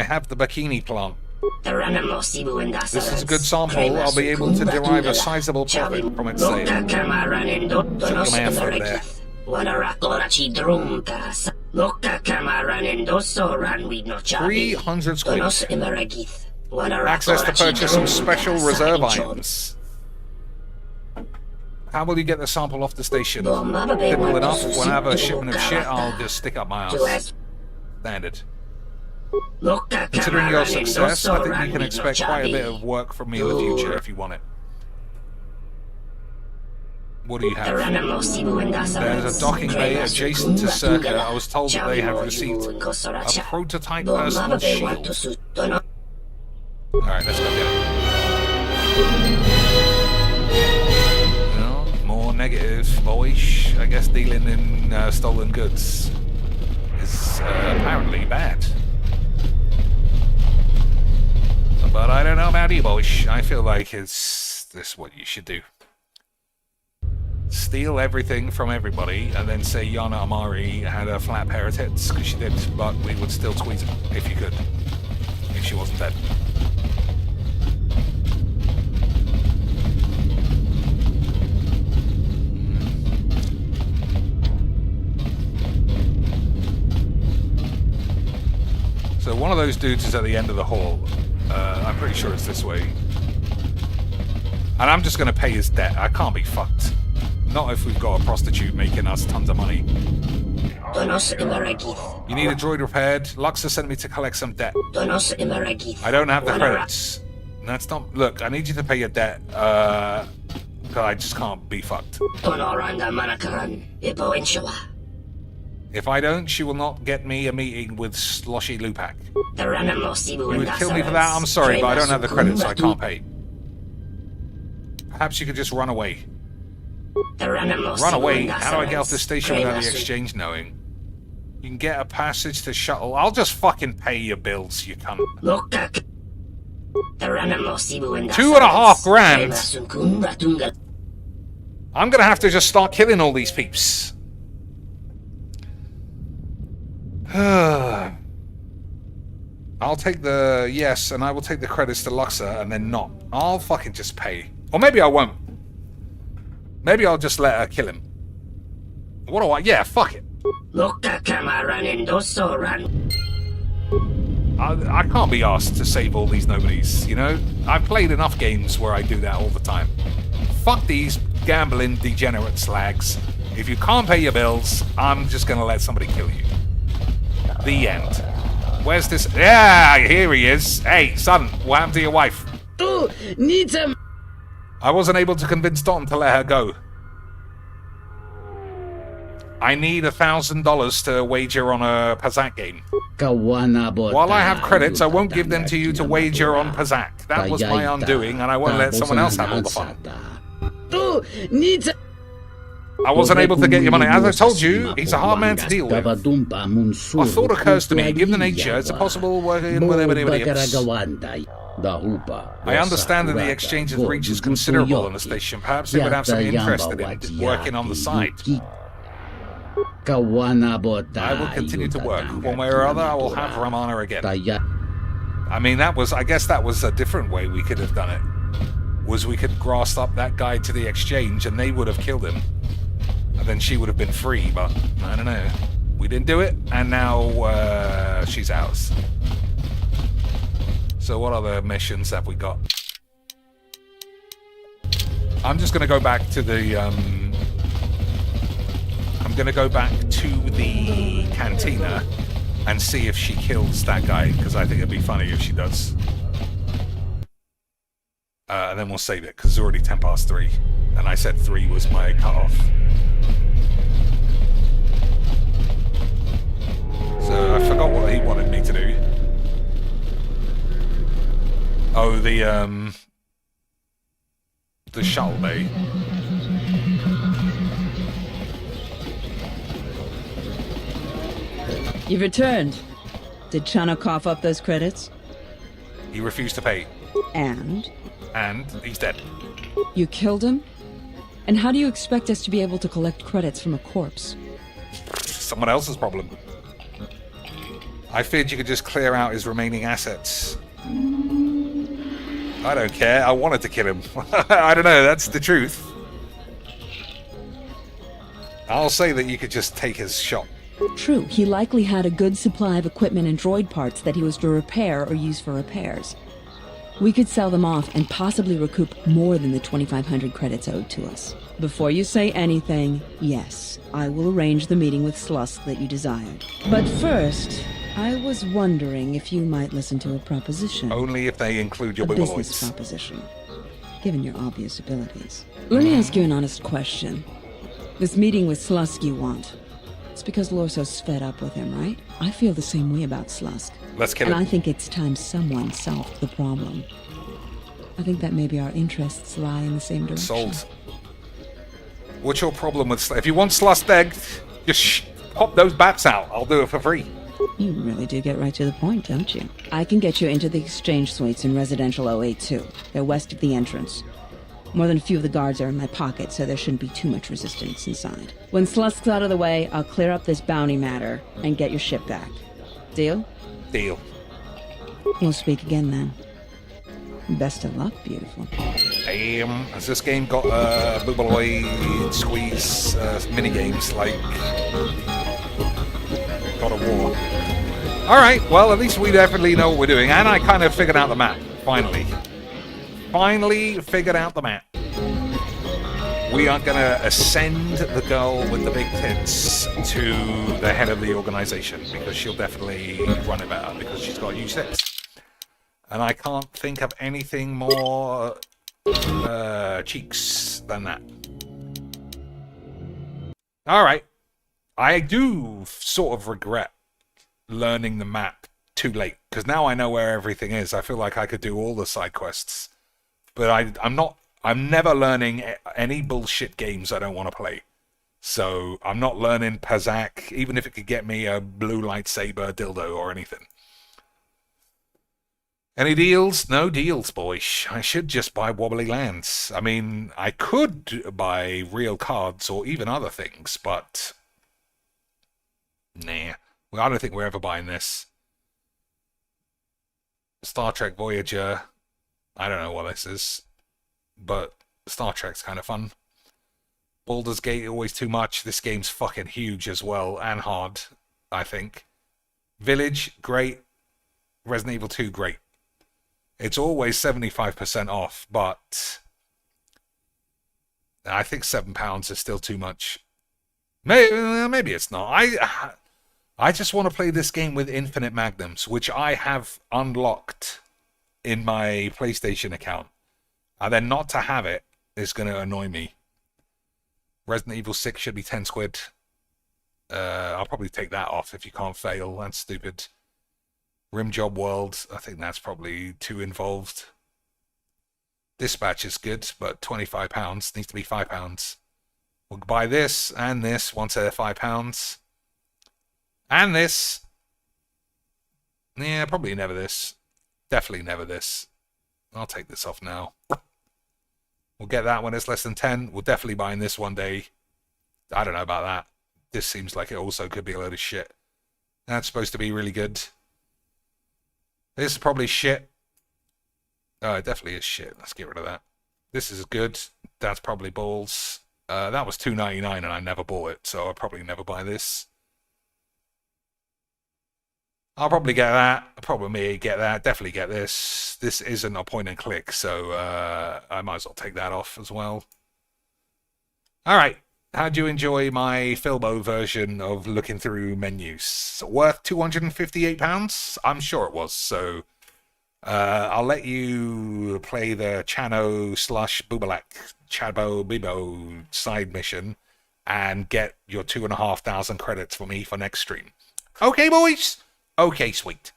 have the Bacchini plant. This is a good sample. I'll be able to derive a sizable profit from its sale. Shut your mouth over there. 300 squids. Access to purchase some special reserve items. How will you get the sample off the station? Simple enough. When I have a shipment of shit, I'll just stick up my ass. Standard. Considering your success, I think you can expect quite a bit of work from me in the future if you want it. What do you have? There's a docking bay adjacent to Circa. I was told that they have received a prototype personal shield. Alright, let's go get it. Well, more negative, boyish. I guess dealing in stolen goods is apparently bad. But I don't know about you, boys. I feel like this is what you should do. Steal everything from everybody and then say Yana Amari had a flat pair of tits, because she did, but we would still squeeze her if you could. If she wasn't dead. So one of those dudes is at the end of the hall. I'm pretty sure it's this way. And I'm just going to pay his debt. I can't be fucked. Not if we've got a prostitute making us tons of money. You need a droid repaired. Luxa sent me to collect some debt. I don't have the credits. That's not... Look, I need you to pay your debt. Because I just can't be fucked. If I don't, she will not get me a meeting with Sloshy Lupak. You would kill me for that? I'm sorry, but I don't have the credits, so I can't pay. Perhaps you could just run away. Run away? How do I get off this station without the exchange knowing? You can get a passage to shuttle. I'll just fucking pay your bills, you cunt. 2.5 grand? I'm gonna have to just start killing all these peeps. I'll take the yes, and I will take the credits to Luxa, and then not. I'll fucking just pay. Or maybe I won't. Maybe I'll just let her kill him. What do I... Yeah, fuck it. I can't be asked to save all these nobodies, you know? I've played enough games where I do that all the time. Fuck these gambling degenerate slags. If you can't pay your bills, I'm just gonna let somebody kill you. The end. Where's this? Yeah, here he is. Hey, son, what happened to your wife? I wasn't able to convince Don to let her go. I need $1,000 to wager on a Pazak game. While I have credits, I won't give them to you to wager on Pazak. That was my undoing, and I won't let someone else have all the fun. I wasn't able to get your money. As I told you, he's a hard man to deal with. A thought occurs to me, given the nature, it's possible working with anybody else. I understand that the exchange's reach is considerable in the station. Perhaps they would have some interest in working on the side. I will continue to work. One way or other, I will have Ramana again. I mean, I guess that was a different way we could have done it. Was we could grass up that guy to the exchange and they would have killed him. And then she would have been free, but I don't know. We didn't do it, and now she's ours. So what other missions have we got? I'm just going to go back to the... I'm going to go back to the cantina and see if she kills that guy, because I think it'd be funny if she does. And then we'll save it, because it's already 3:10, and I said 3 was my cutoff. So I forgot what he wanted me to do. Oh, the shuttle bay. You've returned. Did Chano cough up those credits? He refused to pay. And? And he's dead. You killed him? And how do you expect us to be able to collect credits from a corpse? Someone else's problem. I feared you could just clear out his remaining assets. I don't care. I wanted to kill him. I don't know. That's the truth. I'll say that you could just take his shop. True. He likely had a good supply of equipment and droid parts that he was to repair or use for repairs. We could sell them off and possibly recoup more than the 2,500 credits owed to us. Before you say anything, yes, I will arrange the meeting with Slusk that you desired. But first, I was wondering if you might listen to a proposition. Only if they include your business proposition, given your obvious abilities. Let me ask you an honest question. This meeting with Slusk you want, it's because Lorso's fed up with him, right? I feel the same way about Slusk. Let's kill him. And I think it's time someone solved the problem. I think that maybe our interests lie in the same direction. Sold. What's your problem with Slusk? If you want Slusk dead, just pop those bats out. I'll do it for free. You really do get right to the point, don't you? I can get you into the exchange suites in Residential 082. They're west of the entrance. More than a few of the guards are in my pocket, so there shouldn't be too much resistance inside. When Slusk's out of the way, I'll clear up this bounty matter and get your ship back. Deal? Deal. We'll speak again then. Best of luck, beautiful. Damn, has this game got Boobaloid squeeze mini games like God of War? Alright, well at least we definitely know what we're doing, and I kind of figured out the map, finally. Finally figured out the map. We are going to ascend the girl with the big tits to the head of the organization, because she'll definitely run it better, because she's got U6. And I can't think of anything more cheeks than that. Alright. I do sort of regret learning the map too late, because now I know where everything is. I feel like I could do all the side quests. But I'm never learning any bullshit games I don't want to play. So I'm not learning Pazak, even if it could get me a blue lightsaber dildo or anything. Any deals? No deals, boy. I should just buy wobbly lands. I mean, I could buy real cards or even other things, but nah. Well, I don't think we're ever buying this. Star Trek Voyager. I don't know what this is, but Star Trek's kind of fun. Baldur's Gate always too much. This game's fucking huge as well, and hard, I think. Village, great. Resident Evil 2, great. It's always 75% off, but I think £7 is still too much. Maybe it's not. I just want to play this game with infinite magnums, which I have unlocked in my PlayStation account. And then not to have it is going to annoy me. Resident Evil 6 should be 10 quid. I'll probably take that off if you can't fail. That's stupid. Rim Job World, I think that's probably too involved. Dispatch is good, but £25 needs to be £5. We'll buy this and this once they're £5. And this. Yeah, probably never this. Definitely never this. I'll take this off now. We'll get that when it's less than 10. We'll definitely buy in this one day. I don't know about that. This seems like it also could be a load of shit. That's supposed to be really good. This is probably shit. Oh, it definitely is shit. Let's get rid of that. This is good. That's probably balls. That was $2.99 and I never bought it, so I'll probably never buy this. I'll probably get that. Probably get that. Definitely get this. This isn't a point and click, so I might as well take that off as well. Alright. How'd you enjoy my Filbo version of looking through menus? Worth £258? I'm sure it was, so I'll let you play the Chano/Boobalak Chabo Bibo side mission and get your 2,500 credits for me for next stream. Okay, boys? Okay, sweet.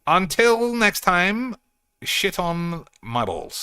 Until next time, shit on my balls.